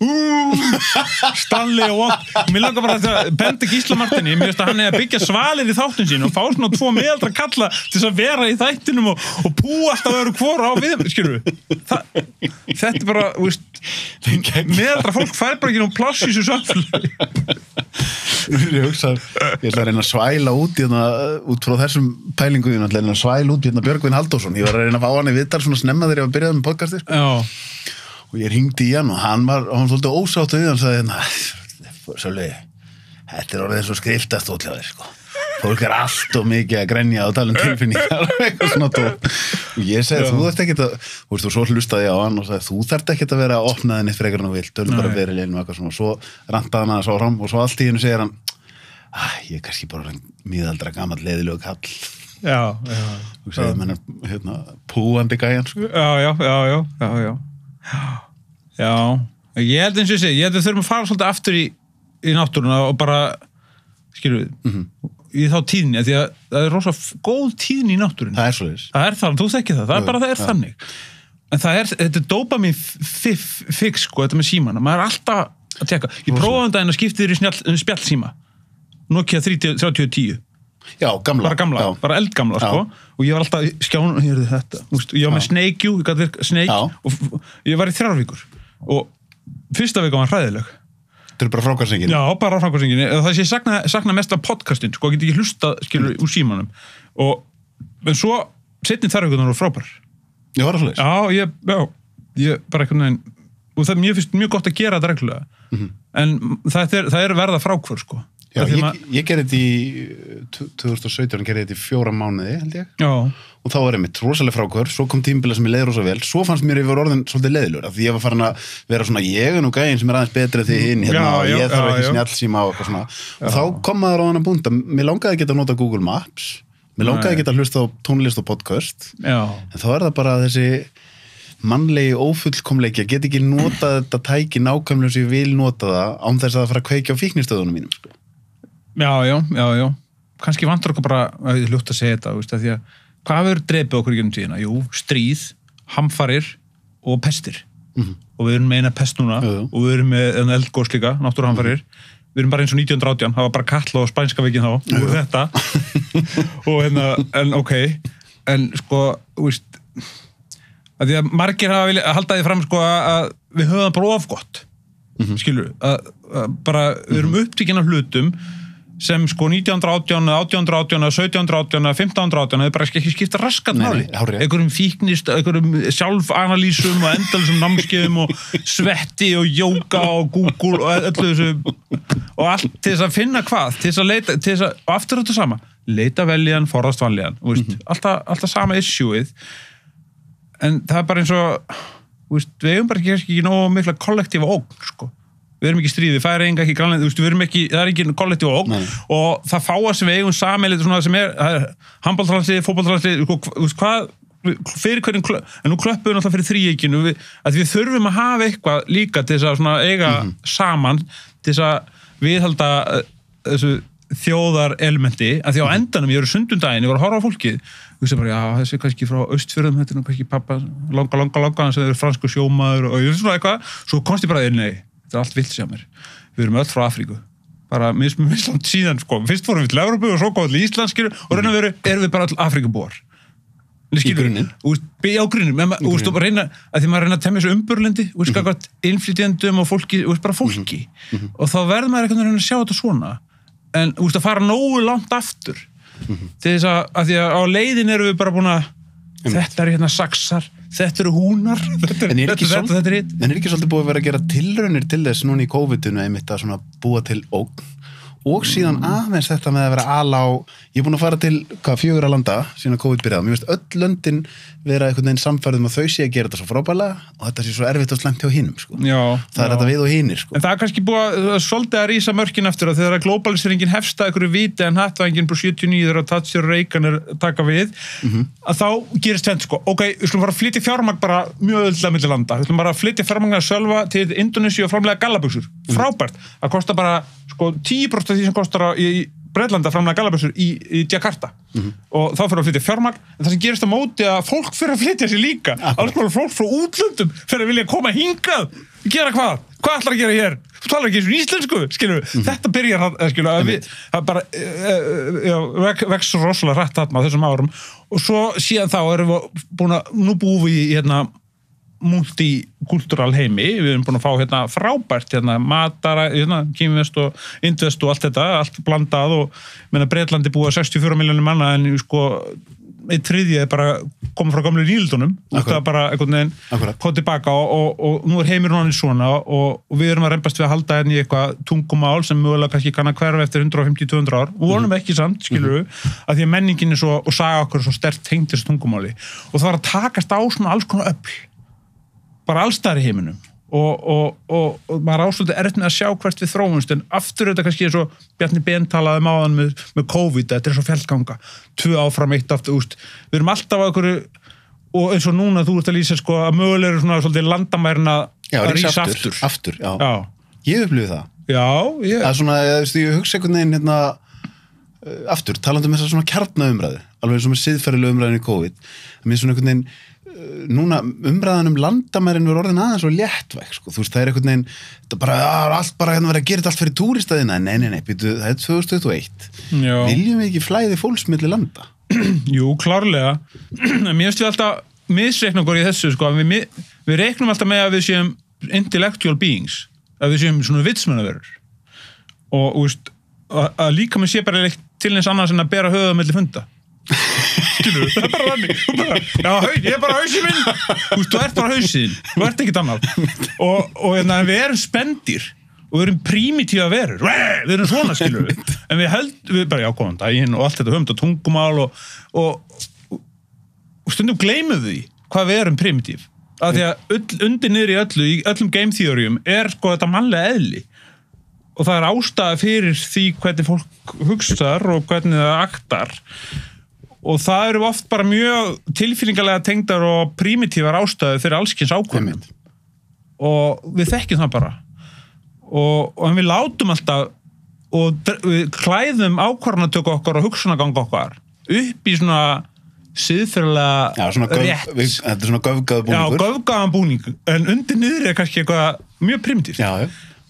Stanley og Watt. Mér langar bara að benda Gísla Martini, mér veist að hann er að byggja svalir í þáttun sín og fá svona 2 meðaldra kalla til þess að vera í þættinum og púa alltaf öðru hvora á við, skilur við. Þetta er bara, meðaldra fólk fær bara ekki nú pláss í þessu samfélagi. Ég ætla að reyna að svæla út út frá þessum pælingum, ég ætla að reyna að svæla út Björgvin Halldórsson, ég var að reyna að fá hann í viðtal svona snemma þegar ég var að byrjað með podcasti og ég hringdi í hann og hann var svolítið ósáttur við, hann sagði Sölvi, þetta er orðið eins og skriftastóll hjá þér, fólk er allt og mikið að grenja og tala tilfinningar og eitthvað svona tótt og ég segi, þú þarft ekki að og svo hlustaði ég á hann og sagði, þú þarft ekki að vera að opna þenni frekar en þú vilt, bara verið leinu og eitthvað svona, og svo rantaði hann aðeins áfram og svo allt í hennu segir hann ég er kannski bara miðaldra gamall leiðilegu kall og segir mann púandi gæjan Já, ég held eins og ég segi, ég held að við þurfum að fara svolítið aftur í náttúruna og bara skilur við, í þá tíðni, því að það er rosa góð tíðni í náttúrunni. Það er svoleiðis. Það er þannig, þú þekkir það, það er þannig. En þetta er dópamin fix, þetta með símana, maður er alltaf að tjekka. Ég prófaði daginn að skipti þér í spjallsíma, Nokia 3010. Já, gamla. Bara gamla, bara eldgamla, og ég var alltaf skján, heyrðu þetta, ég var með Snake, ég gæti verið Snake, og ég var í 3 vikur, og fyrsta vika var hræðileg. Þetta er bara frákværsengin? Já, bara frákværsengin. Það sé sakna mest af podcastin, ég get ekki hlusta, skilur, úr símanum. En svo, seinni 3 vikurnar voru frábær. Já, var það svoleiðis? Ég bara einhvern veginn, og það mér finnst mjög gott að gera þetta reglulega, en það er verða frákvör, sko. Já, ég gerði þetta í 2017, gerði þetta í 4 mánuði, held ég. Já. Og þá var einmitt rosalega frákvör, svo kom tímabilið sem ég leiði rosa vel, svo fannst mér ég var orðin svolítið leiðilegur, af því ég var farin að vera svona, ég er nú gæinn sem aðeins betri því hinn, og ég þarf ekki snjallsíma og eitthvað svona. Og þá kom maður á þann að búnda, mér langaði að geta að nota Google Maps, mér langaði að geta að hlusta á tónlist og podcast, en þá er það bara þessi mannlegi ófullkomleiki að geta ekki notað þetta tæki nákvæmlega sem ég vil nota það án þess að það fara að kveikja á fíknistöðunum mínum, sko. Já. Kannski vantar okkur bara að hljótt að segja þetta, veist, að því að hvað verður drepið okkur í gegnum tíðina? Jú, stríð, hamfarir og pestir. Og við erum með eina pest núna og við erum með eldgós líka, náttúruhamfarir. Við erum bara eins og 1918, það var bara Katla og Spænska veikin þá, og þetta. Og en ok, en sko, veist, að því að margir hafa viljað halda því fram, sko, að við höfum það bara of gott. Skilur, að bara við erum upptíkin af hlutum sem sko 1918, 1818, 1718, 1518, það er bara ekki skipta raskat máli. Einhverjum fíknist, einhverjum sjálfanalýsum og endalisum námskeiðum og svetti og jóga og Google og öllu þessu og allt til þess að finna hvað, til þess að leita, til þess að, og aftur þetta sama, leita veljan, forðast vanlíðan, alltaf sama issueið, en það er bara eins og, við eigum bara ekki nógu mikla kollektífa ógn, sko. Við erum ekki stríði, Færeyinga, ekki Grænland, við erum ekki, það er ekki kollektífa ógn og það fáa sem við eigum sameiginlegt svona sem handboltalandslið, fótboltalandslið, hvað, fyrir hverjum, en nú klöppum við náttúrulega fyrir þríeykinu, að við þurfum að hafa eitthvað líka til þess að svona eiga saman, til þess að viðhalda þessu þjóðarelementi, að því á endanum, ég eru sundundaginn, ég var að horfa á fólkið, þú veist bara, já, þessi kannski frá Austfjörðum, þetta er nú kannski pappa, langa, sem er fransku sjómaður og ég svona eitthvað, svo komst ég bara, nei, þetta er allt vilt sem mér. Við erum öll frá Afríku. Bara misland síðan, sko. Fyrst fórum við til Evrópu og svo komum við til Ísland, skilur, og raun og veru erum við bara öll Afríkubúar. Í grunninn? Já, grunninn. Og reyna, að því maður reyna að temja þessu umburlendi, skakvart innflytjendum og fólki, bara fólki. Og þá verður maður einhvern veginn að sjá þetta svona. En, að fara nógu langt aftur. Til þess að því að á leiðin erum við bara búin að þetta eru hérna saxar, þetta eru húnar, þetta er hitt. En er ekki svolítið búið að vera að gera tilraunir til þess núna í COVID-unu einmitt að svona búa til ógn og síðan aðeins þetta með að vera ala á, ég er búin að fara til 4 landa síðan að COVID byrjaði, mér veist öll löndin vera einhvern veginn samfærðum að þau sé að gera þetta svo frábælega og þetta sé svo erfitt og slæmt hjá hinum, sko. Það er þetta við og hinir, sko. En það er kannski búið að svolítið að rísa mörkin eftir að þegar globaliseringen hefst að einhverju viti en hattvængin búið 79 þegar Thatcher og Reagan er taka við, að þá gerist tvennt, sko. Ok, við skulum fara að flytja fjármagn bara mjög öðvöldlega milli landa. Við skulum bara að flytja fjármagn að sölva til Indonésiu og framlega gallabuxur. Frábært. Það kostar bara, sko, 10% af því sem kostar í Bretland að framlega gallabuxur í Jakarta. Og þá fyrir að flytja fjármagn, en það sem gerist á móti að fólk fyrir að flytja sér líka. Alls konar fólk frá útlöndum fyrir að vilja koma hingað. Gera hvað? Hvað ætlar að gera hér? Þú talar ekki eins og íslensku, skilur við. Þetta byrjar að bara vex rosalega hratt þarna á þessum árum. Og svo síðan þá erum við búin að, nú búum við í hérna multikultúral heimi, við erum búin að fá frábært matara, kínvest og indvest og allt þetta, allt blandað og Bretlandi búið 64 milljónir manna en sko 1/3 er bara komið frá gamlu nýldunum og það er bara einhvern veginn komið tilbaka og nú er heimurinn hann svona og við erum að reymbast við að halda í eitthvað tungumál sem mögulega kannski kann að hverfa eftir 150-200 ár og vonum ekki samt, skilur við, að því að menningin er svo, og saga okkur er svo sterkt tengd þessu tungumáli og það var að takast á svona alls konar öfl bara allstaðar í heiminum og maður ásluti erfitt með að sjá hvert við þróumst en aftur þetta kannski er svo Bjarni Ben talaði áðan með COVID, þetta er svo fjallganga 2 áfram, 1 aftur, við erum alltaf á einhverju og eins og núna þú ert að lýsa sko að mögulega eru svona svolítið landamærin að rísa aftur. Ég upplifði það. Það er svona, ég hugsa einhvern veginn aftur, talandi um þessa svona kjarnaumræðu, alveg eins og með siðferðilega umræðin í COVID, mér svona einhvern veginn núna umræðan landamærin verður orðin aðeins og léttvæg, sko. Þú veist, það er einhvern veginn þetta bara, allt bara verið að gera þetta allt fyrir túristaðina, nei, býtu, það er 2021 viljum við ekki flæði fólks milli landa? Jú, klárlega mér finnst við alltaf misreikna okkur í þessu, sko, við reiknum alltaf með að við séum intellectual beings, að við séum svona vitsmunaverur og veist, að líka með sé bara til eins annars en að bera höfuð milli funda Skilur, það bara þannig ég bara hausinn minn þú ert bara hausinn, þú ert ekkert annað og við erum spendýr og við erum primitíva verur við erum svona, skilur en við bara, já, góðan daginn og allt þetta höfum þetta tungumál og stundum gleymum því hvað við erum primitív af því að undir niður í öllum game theoryum sko þetta mannlega eðli og það ástæða fyrir því hvernig fólk hugsar og hvernig það aktar og það eru oft bara mjög tilfinningalega tengdar og primitívar ástæður fyrir allskyns ákvörðum og við þekkjum það bara og við látum alltaf og við klæðum ákvörðanatöku okkar og hugsunargang okkar upp í svona siðferðilega rétt þetta er svona göfgaður búningur já, göfgaðan búning en undir niður kannski eitthvað mjög primitíft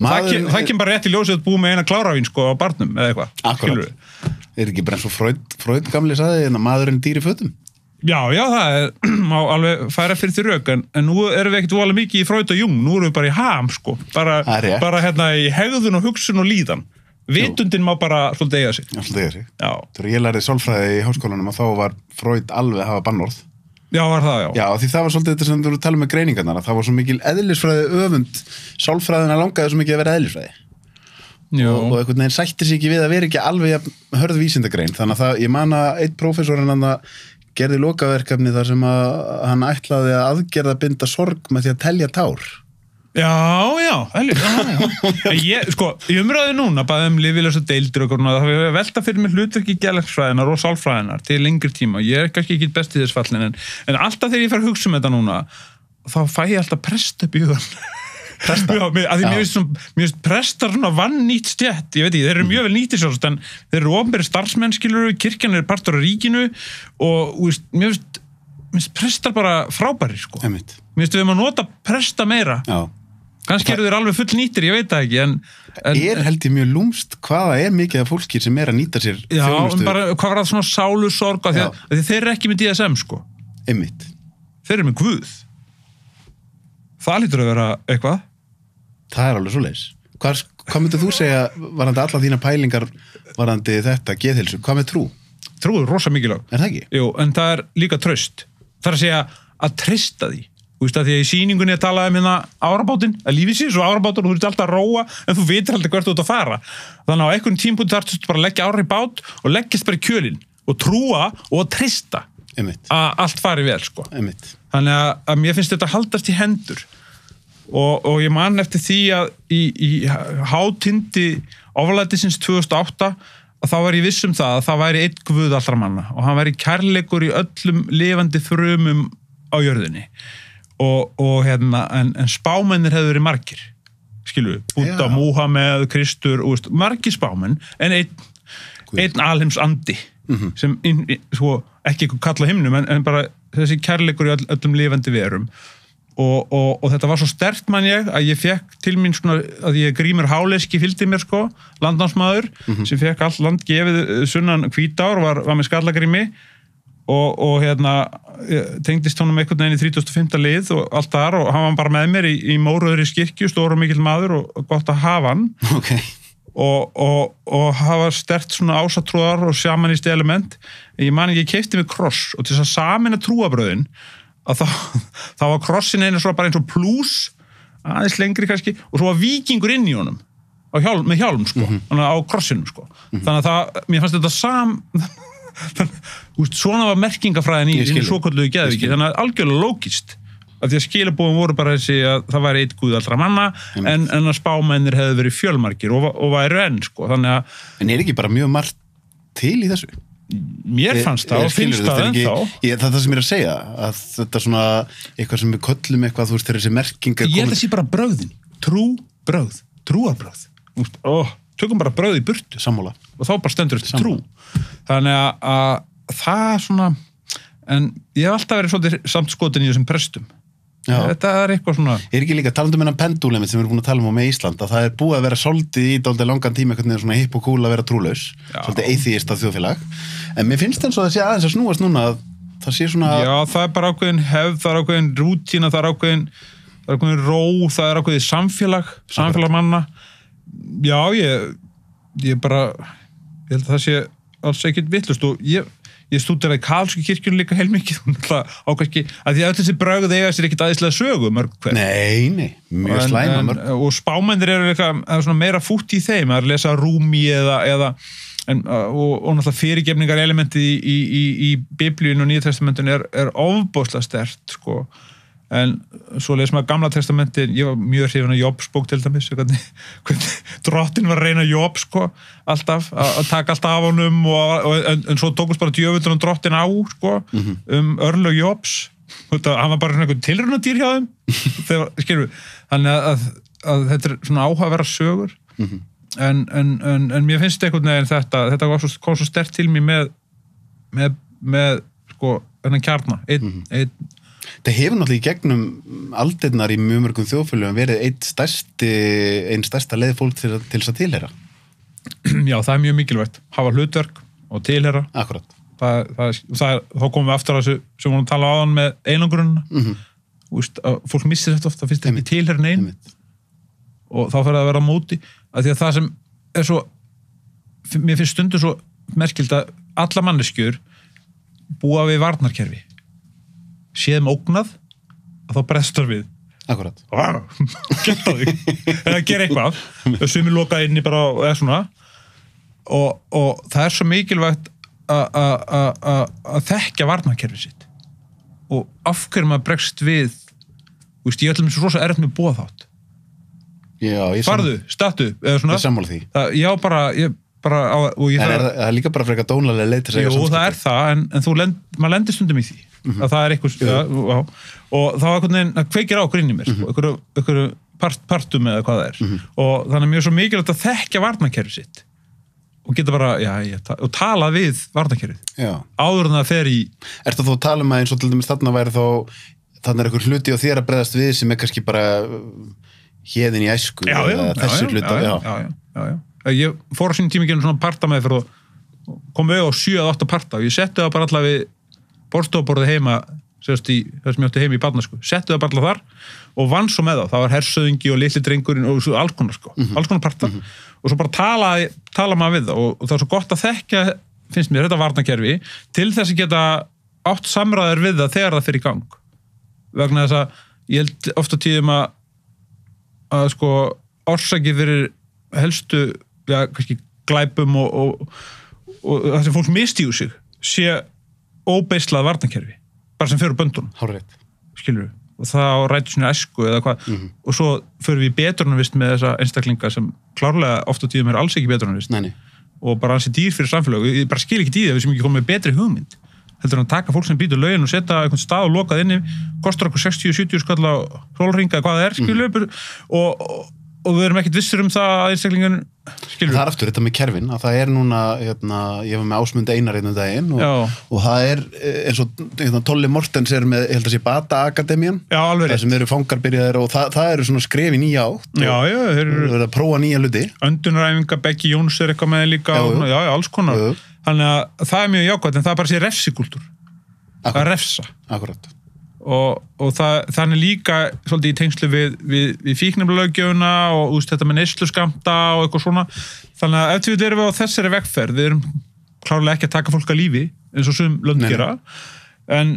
það kemur bara rétt í ljósið að búið með eina kláravín sko á barnum eða eitthvað akkurat, ekki bara eins og Freud gamli sagði en að maðurinn dýr í fötum já, það má alveg færa fyrir því rök en nú erum við ekkert voðalega mikið í Freud og Jung nú erum við bara í ham sko bara hérna í hegðun og hugsun og líðan vitundin má bara svolítið eiga sig þegar ég lærði sálfræði í háskólanum og þá var Freud alveg að hafa bannorð já, var það, já því það var svolítið þetta sem þú voru að tala með greiningarnar að það var svo mikil eðlisfræði öfund sálfræðina langaði svo mikið að vera eðlisfræði og einhvern veginn sætti sig ekki við að vera ekki alveg hörð vísindagrein þannig að ég man að einn prófessorinn hann gerði lokaverkefni þar sem að hann ætlaði að aðgerða binda sorg með því að telja tár Já. Ég umræði núna bara lyfjalausa deildir og það hefur velta fyrir mig hlutverki geðlæknisfræðinnar og sálfræðinnar til lengri tíma. Ég kannski ekki best í þess fallin en alltaf þegar ég fer að hugsa um þetta núna þá fæ ég alltaf presta upp í hugann. Mér finnst prestar svona vannýtt stétt, ég veit ekki, þeir eru mjög vel nýttir sjálfst en þeir eru opinberir starfsmenn skilur, kirkjan er partur af ríkinu og mér finnst prestar bara frábærir sko. Mér finnst við að nota presta meira. Já. Kannski eru þeir alveg full nýttir, ég veit það ekki en held ég mjög lúmst hvaða mikið af fólki sem að nýta sér þjónustu. Já, bara hvað var það svona sálusorg af því að þeir eru ekki með DSM sko. Einmitt. Þeir eru með Guð. Það lítur að vera eitthvað. Það alveg svoleiðis. Hvað myndir þú segja varðandi alla þína pælingar varðandi þetta geðheilsu? Hvað með trú? Trú er rosa mikilvæg. Er það ekki? Jú, en það er líka traust. Það er að segja að treysta því. Þú veist að því að í sýningunni að tala árabátinn, að lífið sé svo árabátur og þú ert alltaf að róa en þú vitir alltaf hvert þú ert að fara. Þannig á einhvern tímpúti þarftu bara að leggja ára í bát og leggjast bara í kjölinn og trúa og treysta að allt fari vel sko. Þannig að mér finnst þetta haldast í hendur og ég man eftir því að í hátindi oflætisins 2008 að þá var ég viss um það að það væri einn Guð allra manna og hann væri kærleikur í öllum lifandi frumum á jörðinni en spámennir hefur verið margir skilu, Búdda, Múhameð, Kristur margir spámenn en einn alheims andi sem svo, ekki eitthvað kalla himnum en bara þessi kærleikur í öllum lifandi verum og þetta var svo sterkt man ég að ég fekk til mín svona að ég Grímur Háleski fylgdi mér sko, landnámsmaður sem fekk allt land gefið sunnan Hvítár og var með skallagrími og tengdist honum einhvern veginn í 35. lið og allt þar og hann var bara með mér í Mórauðri skirkju, stór og mikill maður og gott að hafa hann og hafa sterkt svona ásatrúðar og sjamanist element ég man ekki, ég keypti mig kross og til þess að sameina trúabröðin að þá var krossin einu svo bara eins og plús aðeins lengri kannski og svo var víkingur inn í honum með hjálm sko, á krossinum sko þannig að mér fannst þetta svona var merkingafræðin í svokölluðu geðviki þannig að algjörlega lógist að því að skilabóðum voru bara þessi að það væri einn Guð allra manna en að spámennir hefðu verið fjölmargir og væru enn sko þannig að en ekki bara mjög margt til í þessu? Mér fannst það og finnst það ennþá það er það sem ég er að segja að þetta er svona eitthvað sem við köllum eitthvað þú veist þegar þessi merkingar ég held að sé bara bröðin, trúarbröð tökum bara bröð í burtu sammála og þá bara stendur eftir trú þannig að það svona en ég hef alltaf verið svolítið samt skotin í þessum prestum þetta er eitthvað svona ekki líka talandi um pendúlemið sem við erum búin að tala um með Ísland að það er búið að vera svolítið í dálítið langan tíma eitthvað svona hipp og cool að vera trúlaus svolítið atheista þjóðfélag en mér finnst eins og það sé aðeins að snúast núna að það sé svona já það er bara ákveðin hefð það er ákveðin rútína það er ákveðin ró það er ákveðin samfélag manna já ég bara ég held að það sé alls ekkert vitlaust og ég ég stúderaði Karlsku kirkjunni líka heilmikið á kannski, að því að þessi brögð eiga sér ekkit aðeinslega sögu mörg hver. Nei, mjög slæma mörg. Og spámennir eru eitthvað svona meira fútt í þeim, að lesa Rúmi og náttúrulega fyrirgefningar elementið í Biblíun og Nýja testamentinu er ofboðslega sterkt, sko. En svo les maður Gamla testamentin, ég var mjög hrifinn af Jobs bók til dæmis, hvernig drottin var að reyna Job, sko, alltaf, að taka alltaf af honum en svo tókust bara djöfullin og drottin á, sko, örlög Jobs. Hann var bara svona einhvern tilraunadýr hjá þeim, skilur við. Þannig að þetta er svona áhugaverðar sögur, en mér finnst einhvern veginn þetta kom svo sterkt til mér með sko, þennan kjarna, einn Það hefur náttúrulega í gegnum aldirnar í mjög mörgum þjóðfélögum verið einn stærsta leið fólk til þess að tilheyra. Já, það er mjög mikilvægt. Hafa hlutverk og tilheyra. Akkurat. Þá komum við aftur að þessu sem við vorum að tala á hann með einangrunina. Fólk missir þetta oft, það finnst ekki tilheyra neinn. Og þá fyrir það að vera á móti. Af því að það sem er svo, mér finnst stundum svo merkilt að alla manneskjur búa við varnarkerfi. Séðum ógnað að þá brestar við. Akkurat. Geta þig. Eða gera eitthvað. Sumir loka inni bara eða svona. Og það er svo mikilvægt að þekkja varnarkerfið sitt. Og af hverju maður bregst við, ég ætlum svo rosa erfitt með boðþátt. Já, farðu, stattu, eða svona. Ég sammála því. Það er líka bara frekar dónalega leið til að segja samskipti. Jú, það er það, en maður lendir stundum í því. Að það er eitthvað, og þá kveikir á okkur inn í mér, einhverju partum eða hvað það er. Og þannig að mér er svo mikilvægt að þekkja varnarkerfið sitt. Og geta bara, og tala við varnarkerfið. Áður en það fer í... Ertu þá að tala um að eins og til dæmis þarna væri þá, þannig er einhver hluti á þér að bregðast við sem er kannski bara héðin í æsku. Þessi hluti. Já. Ég fór á sínum tíma ekki svona parta með fyrir og kom við á 7-8 parta og ég setti það bara allar við borðstofuborðið heima, það sem ég átti heima í barnasku, setti það bara allar þar og vann svo með það var hersöðingi og litli drengurinn og alls konar, alls konar parta og svo bara tala maður við það og það er svo gott að þekkja, finnst mér, þetta varnarkerfi til þess að geta átt samræður við það þegar það fyrir í gang vegna þess að ég held ofta tíðum að sko orsakið fyrir helstu kannski glæpum og það sem fólk mistíðu sig sé óbeislað varnarkerfi bara sem fyrir böndunum Hárrétt. Skilur við, og það rætur svona æsku eða hvað og svo fyrir við í betrunarvist með þessa einstaklinga sem klárlega ofta tíðum er alls ekki betrunarvist og bara hansi dýr fyrir samfélag ég bara skil ekki dýr ef við sem ekki komum með betri hugmynd heldur hann að taka fólk sem býtur lögin og setja einhvern stað og lokað inni kostar okkur 60-70 skall á sólringa eða hvað það er skilur við og við erum ekkert vissir það að einstaklingun skilur. Það er aftur þetta með kerfin að það er núna, ég var með Ásmund Einar einu daginn og það er eins og Tolli Mortens er með, ég held að sé Bata Akademían það sem eru fangarbyrjaðir og það eru svona skref í nýja átt og þeir eru að prófa nýja hluti. Öndunaræfinga, Beggi Jóns er eitthvað með líka alls konar. Þannig að það er mjög jákvæmt en það er bara sér refsikúltúr. Það er refsa. Akkurat. Og þannig líka svolítið í tengslu við fíknefnalöggjöfuna og þetta með neysluskamta og eitthvað svona þannig að ef við erum á þessari vegferð við erum klárlega ekki að taka fólk að lífi eins og sum lönd gera en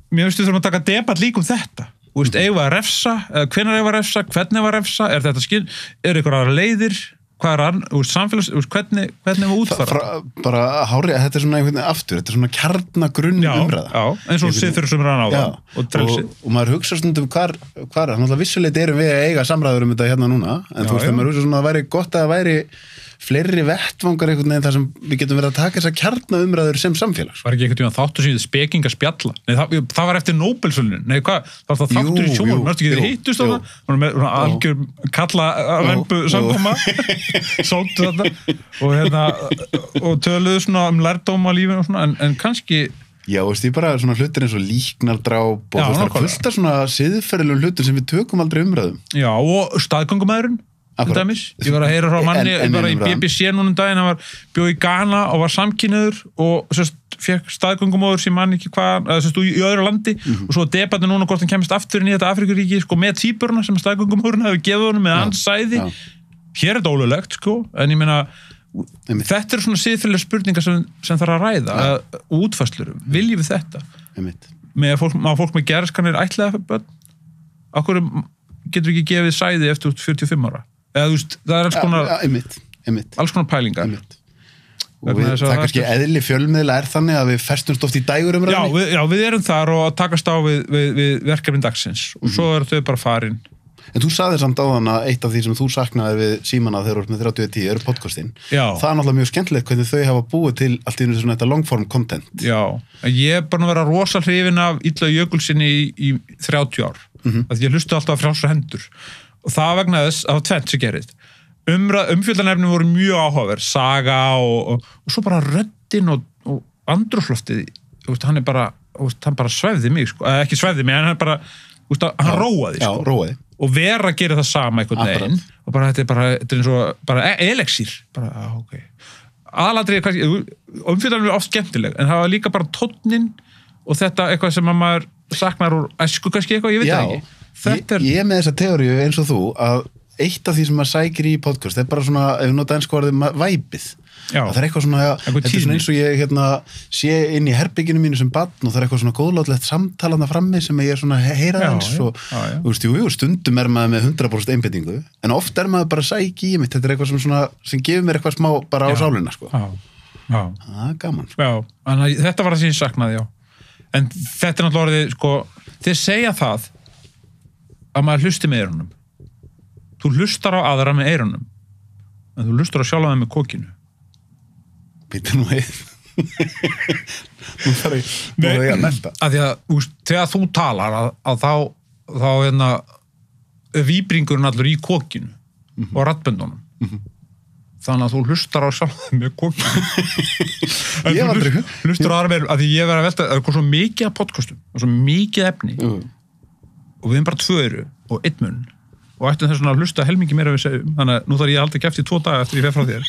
mér finnst við þurfum að taka debatt líka þetta eigum við að refsa, hvenær eigum við að refsa hvernig eigum við að refsa, er þetta skil er eitthvað aðra leiðir hvað er samfélags, hvernig við útfara bara hári að þetta er svona einhvern veginn aftur, þetta er svona kjarnagrunn umræða. Eins og siðferðisumræðan á það og maður hugsa stundum hvar þannig að vissuleit erum við að eiga samræður þetta hérna núna, en þú veist þegar maður hugsa svona að það væri gott að það væri fleiri vettvangar einhvern veginn þar sem við getum verið að taka þessar kjarnaumræður sem samfélags. Var ekki einhvern veginn þáttur síðan spekinga spjalla? Nei, það var eftir Nóbelsvölunum. Nei, hvað? Það var þáttur í sjónum. Mörstu ekki þeir hittust á það? Það var með algjör kalla rembu samkoma. Sóttu þetta. Og töluðu svona lærdóm á lífinu og svona, en kannski... Já, veist, ég bara svona hlutir eins og líknardráp og það er fullt af svona siðferðilegum hlutir sem við tökum aldrei umræðum. Já, og staðgöngumæðurinn. Ég var að heyra frá manni bara í BBC núna daginn, hann bjóð í Ghana og var samkynhneigður og fekk staðgöngumóður sem mann ekki hvað, í öðru landi og svo debatin núna hvort hann kemist aftur inn í þetta Afríkuríki með tvíburana sem staðgöngumóðurinn hefði gefið honum með hans sæði. Hér er þetta ólöglegt en ég meina þetta eru svona siðferðilegar spurningar sem þarf að ræða og útfærslur, viljum við þetta má fólk með geðraskanir ættleiða börn okkur getur ekki gefið sæði eftir 45 ára eða það er alls konar pælingar og það er kannski eðli fjölmiðla þannig að við festumst oft í dægurumræðinni já, við erum þar og takast á við verkefni dagsins og svo eru þau bara farin. En þú sagðir samt áðan að eitt af því sem þú saknaðir við símana þegar þú ert með 3010 eru podcastin. Já. Það er náttúrulega mjög skemmtilegt hvernig þau hafa búið til allt í einu svona þetta longform content. Já, ég er bara að vera rosa hrifin af Illuga Jökulssyni í 30 ár. Að ég hlusti alltaf á frjálsar hendur. Og það vegna þess að tvennt sem gerist. Umfjöldanefni voru mjög áhugaverð, saga og svo bara röddin og andrúmsloftið. Hann bara svefði mig, sko. Ekki svefði mig, en hann bara, hann róaði, sko. Já, róaði. Og vera að gera það sama einhvern veginn og bara þetta er eins og bara elexír aðalatriði umfjöldanum er oft skemmtileg en það var líka bara tónnin og þetta eitthvað sem að maður saknar úr æsku kannski eitthvað, ég veit það ekki ég er með þessa teóriu eins og þú að eitt af því sem maður sækir í podcast er bara svona, ef við nota ensku orðið væpið það er eitthvað svona, þetta er svona eins og ég sé inn í herbygginu mínu sem barn og það er eitthvað svona góðlátlegt samtalana frammi sem ég er svona heyra hans og stundum er maður með 100% einbeitingu en oft er maður bara sæki í mitt þetta er eitthvað sem gefur mér eitthvað smá bara á sálina sko. Það er gaman sko. Þetta var það sem ég saknaði en þetta er náttúrulega orðið sko, þeir segja það að maður hlusti með eyrunum þú hlustar á aðra með eyrunum en þú hlustar á sjálfa með kokinu Býttu nú heið. Nú þarf ég að melda. Því að þegar þú talar að þá víbringurinn allur í kokinu og raddböndunum. Þannig að þú hlustar á sjálf með kokinu. Ég var aldrei. Hlustar á aðra með, að því ég verið að velta, það er svo mikið af podcastum og svo mikið efni og við erum bara 2 og 1 munn og ættum þess að hlusta helmingi meira við segjum. Þannig að nú þarf ég aldrei kæft í 2 daga eftir ég fer frá þér.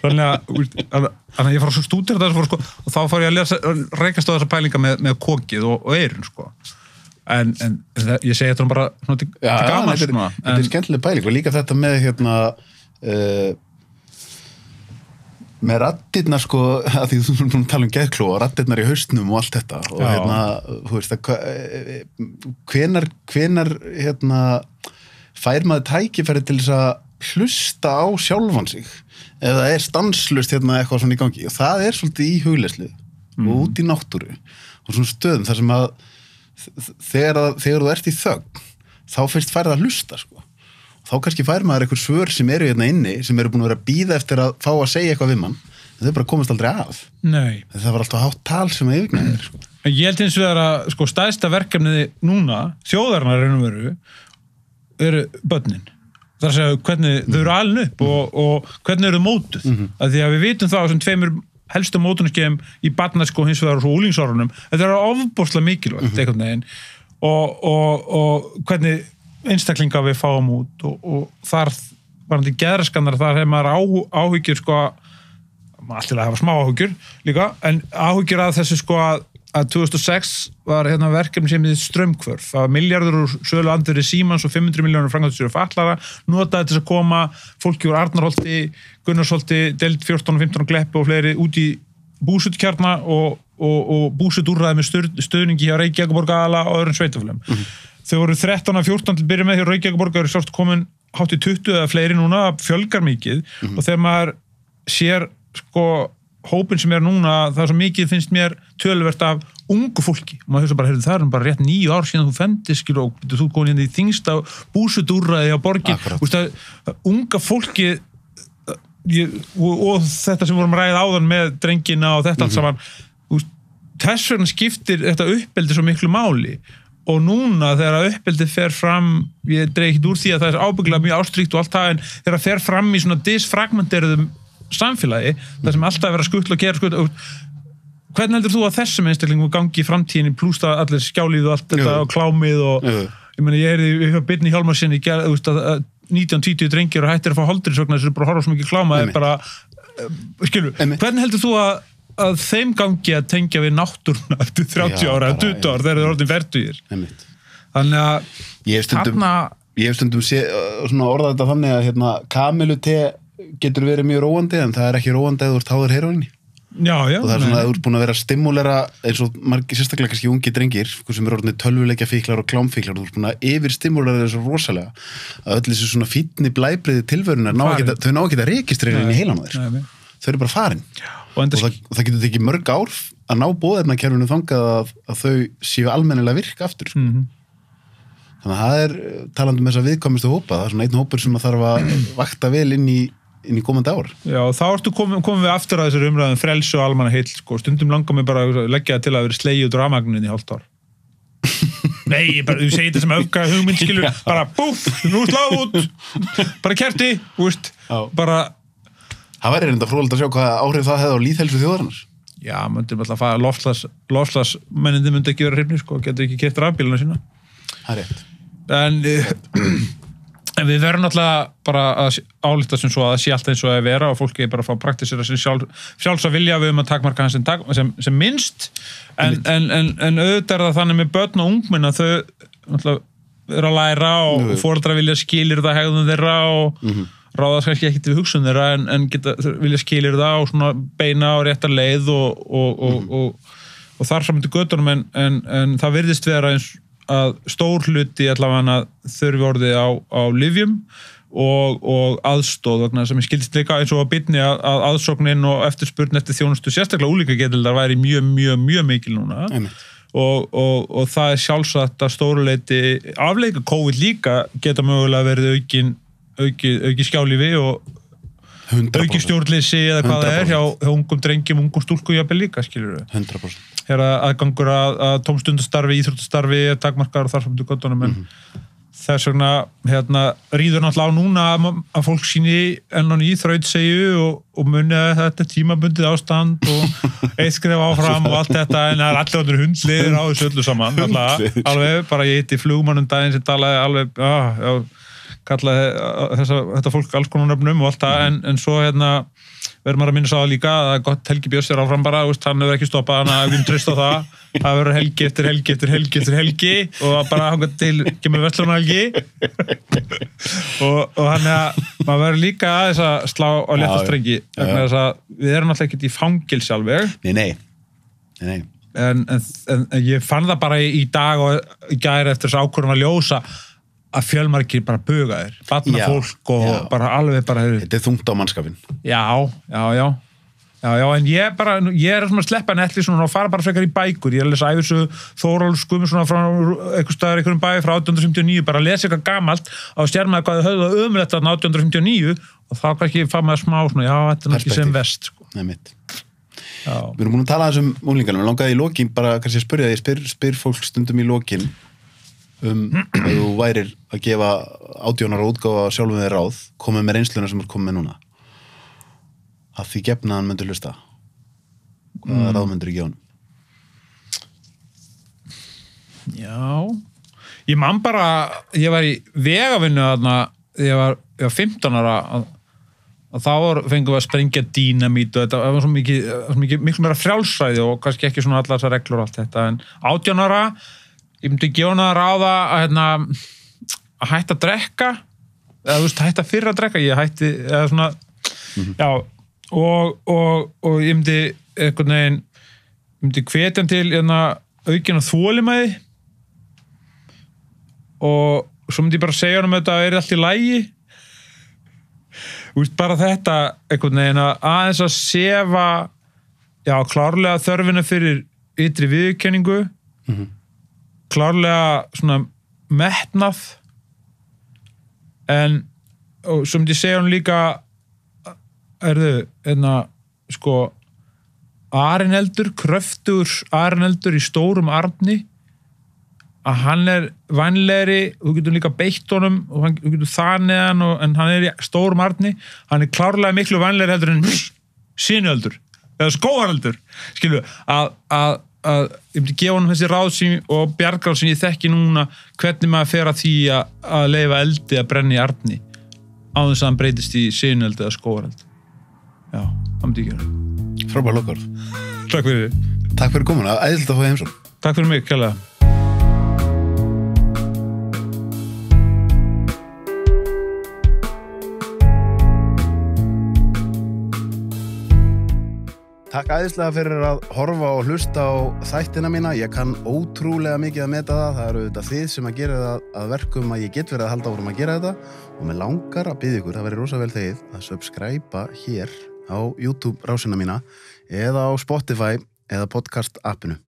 Þannig að ég fór að stúdera þetta sko, og þá fór ég að reykast á þessa pælinga með kokið og eyrun sko. En ég segi þetta bara til gaman þetta er skemmtileg pæling og líka þetta með með raddirnar sko, að því þú tala geðkló og raddirnar í haustnum og allt þetta og þú veist hvenær fær maður tækifæri til þess að hlusta á sjálfan sig eða er stanslust eitthvað svona í gangi og það er svolítið í hugleyslu og út í náttúru og svona stöðum þar sem að þegar þú ert í þögn þá fyrst færð að hlusta sko þá kannski fær maður eitthvað svör sem eru inni sem eru búin að vera að bíða eftir að fá að segja eitthvað við mann en þau bara komast aldrei af það var alltaf hátt tal sem að yfirgnæði sko. Ég held hins vegar að sko stærsta verkefnið núna þjóðarinnar eru börnin það er að segja hvernig þau eru alin upp og hvernig eru mótuð að því að við vitum það á þessum 2 helstu mótunarskeiðum í barnaskó hins vegar og svo úlingsárunum þetta er ofboðslega mikilvægt einhvern veginn og hvernig einstaklinga við fáum út og þar varandi geðraskannar þar hefur maður áhyggjur sko alltaf að hafa smá áhyggjur líka en áhyggjur að þessu sko að 2006 var verkefni sem hefði straumhvörf það var milljarður úr sölu andverði Símans og 500 milljónur framkvæmdastjóri fatlaða notaði til að koma fólki úr Arnarholti Gunnarsholti, deild 14 og 15 og Gleppi og fleiri út í búsuttkjarna og búsutúrræði með stöðningi hjá Reykjavíkurborg aðala og öðrum sveitafélögum Þau voru 13 að 14 til byrja með hjá Reykjavíkurborg eru sjálft komin hátt í 20 eða fleiri núna, fjölgar mikið og þegar maður sér sko hópin sem er núna, það er svo mikið finnst mér töluvert af ungu fólki og maður hugsa bara, það er bara rétt 9 ár síðan þú fendist og þú komin hérna í þingsta búsutúrræði á borgin unga fólki og þetta sem vorum ræðið áðan með drengina og þetta allt saman þess vegna skiptir þetta uppeldi svo miklu máli og núna þegar uppeldið fer fram ég dreig ekki úr því að það er ábyggilega mjög ástríkt og allt það en þegar það fer fram í svona disfragmenteruðum samfélagi þar sem alltaf er að skutla og gera hvernig heldur þú að þessum einstaklingum gangi í framtíðinni pluss það allir skjálíð og allt þetta og klámið og ég meina ég heyrði Birni Hjálmarsinni að 19-20 drengir og hættir að fá holdrisvögnar sem bara horfa svo mikið kláma bara hvernig heldur þú að þeim gangi að tengja við náttúruna eftir 30 ára eða 20 ára þegar þeir orðin verðugir þannig að ég hef stundum orðað þetta þannig að Kamilu te getur verið mjög róandi en það ekki róandi að þú ert háður heroíni. Já, og það svona að þú ert búin að vera að stimulera eins og margir sérstaklega kannski ungi drengir sem eru orðinni tölvuleikja fíklar og klámfíklar og þú ert búin að yfir stimulera þessu rosalega að öll þessu svona fínni blæbriði tilvörunar þau ná ekki að registrera inn í heilan á þér þau eru bara farin og það getur tekið mörg ár að ná bóðefnakerfinu þangað að þau séu almennilega virka aftur þannig að það talandi um þessa viðkvæmustu hópa það svona einn hópur sem að þarf að vakta vel inn í komandi ár. Já, þá ertu komum við aftur að þessari umræðum frelsi og almannaheill, sko. Stundum langar mig bara að leggja það til að vera slegið út rafmagninni í hálft ár. Nei, þú segir þetta sem öfga hugmynd, skilur, bara búf, nú slá út, bara kerti, úrst, bara... Það væri reynda fróðilegt að sjá hvað áhrif það hefði á lýðheilsu þjóðarinnar. Já, myndum alltaf að lofslagsmennindi myndi ekki vera hrifni, sko, getur ekki keypt rafbílana sína. Það rétt. En við verðum náttúrulega bara að álíta sem svo að það sé allt eins og að vera og fólki bara að fá praktisera sem sjálfs að vilja við að takmarka hans sem minnst en auðvitað það þannig með börn og ungmenn að þau náttúrulega eru að læra og foreldrar vilja skilir það hegðun þeirra og ráðast kannski ekkert við hugsun þeirra en vilja skilir það og svona beina á réttar leið og þar saman til göttunum en það virðist vera eins að stór hluti allavega þurfi orðið á lyfjum og aðstóð vegna sem ég skildist líka eins og að byrni að aðsóknin og eftirspurn eftir þjónustu sérstaklega úlíkagetildar væri mjög mikil núna og það sjálfsagt að stóru leyti afleika COVID líka geta mögulega verið auki skjálífi og 100%. Auki stjórnleysi eða hvað 100%. Það hjá ungum drengjum, ungum stúlkum jafnvel líka, skilur við. 100%. Hér aðgangur að tómstundastarfi, íþróttastarfi, takmarkar og þar saman til göttunum, en þess vegna ríður náttúrulega á núna að fólk síni enn og ný þrautsegju og muni að þetta tímabundið ástand og eitt skref áfram og allt þetta, en það allir allir hundliðir á þessu öllu saman. Alveg, bara ég hitti flugmann daginn sem talaði alveg, kallaði þetta fólk alls konar nöfnum og allt það, en svo verður maður að minna sá líka að það er gott Helgi Björns er áfram bara, hann hefur ekki stoppað hann að við treyst á það verður helgi eftir helgi og bara hangað til kemur verslunarhelgi og hann maður verður líka aðeins að slá á léttastrengi vegna þess að við erum alltaf ekkert í fangilsi alveg Nei. En ég fann það bara í dag og í gær eftir þess ákvörðum að ljósa að fjölmargir bara buga þér, batna fólk og bara alveg bara... Þetta þungt á mannskapin. Já, en ég er svona að sleppa netli svona og fara bara frekar í bækur, ég er að lesa Ævisögu Þórólfs Guðmundssonar frá einhver staðar einhverjum bæ frá 1859, bara að lesa eitthvað gamalt á stjármaði hvað þau höfðu ömulegt þarna 1859 og þá kannski fann maður smá svona, já, þetta er ekki sem vest, sko. Nei, mitt. Við erum búin að tala þessum unglinganum, langaði í lokin bara kannski að spyrja því, spyr fólk stundum í lokin að þú værir að gefa 18 ára útgáfa sjálfum þér ráð komið með reynsluna sem er komið með núna að því gefnaðan myndur hlusta hvaða ráð myndur í gefunum? Já ég man bara, ég var í vegavinnu þarna, ég var 15 ára að þá fengum við að sprengja dínamít og þetta var svo miklu meira frjálsræði og kannski ekki svona allar þessar reglur og allt þetta, en 18 ára ég myndi gefa hana að ráða að hætta að drekka eða þú veist, hætta fyrr að drekka ég hætti, eða svona já, og ég myndi einhvern veginn, ég myndi hvetja til aukinn á þolinmæði og svo myndi ég bara segja honum að þetta er allt í lagi þú veist, bara þetta einhvern veginn aðeins að sefa já, klárlega þörfina fyrir ytri viðurkenningu klárlega svona metnað en og svo myndi ég segja hann líka sko arineldur, kröftugur arineldur í stórum arni að hann er vænlegri þú getur líka beitt honum og þú getur þanið hann en hann er í stórum arni hann er klárlega miklu vænlegri heldur en sinöldur eða skóareldur skilju að ég myndi gefa honum þessi ráð og bjargráð sem ég þekki núna hvernig maður fer að því að leyfa eldi að brenna í arni á þess að hann breytist í sinöldu eða skóareld já, það myndi ég gera Frábær lokaorð Takk fyrir komuna, æðilt að fá heimsókn Takk fyrir mig, kærlega Takk æðislega fyrir að horfa og hlusta á þættina mína. Ég kann ótrúlega mikið að meta það. Það eru þetta þið sem að gera það að verkum að ég get verið að halda áfram að gera þetta og mig langar að biðja ykkur, það væri rosa vel þegið að subscribe hér á YouTube rásina mína eða á Spotify eða podcast appinu.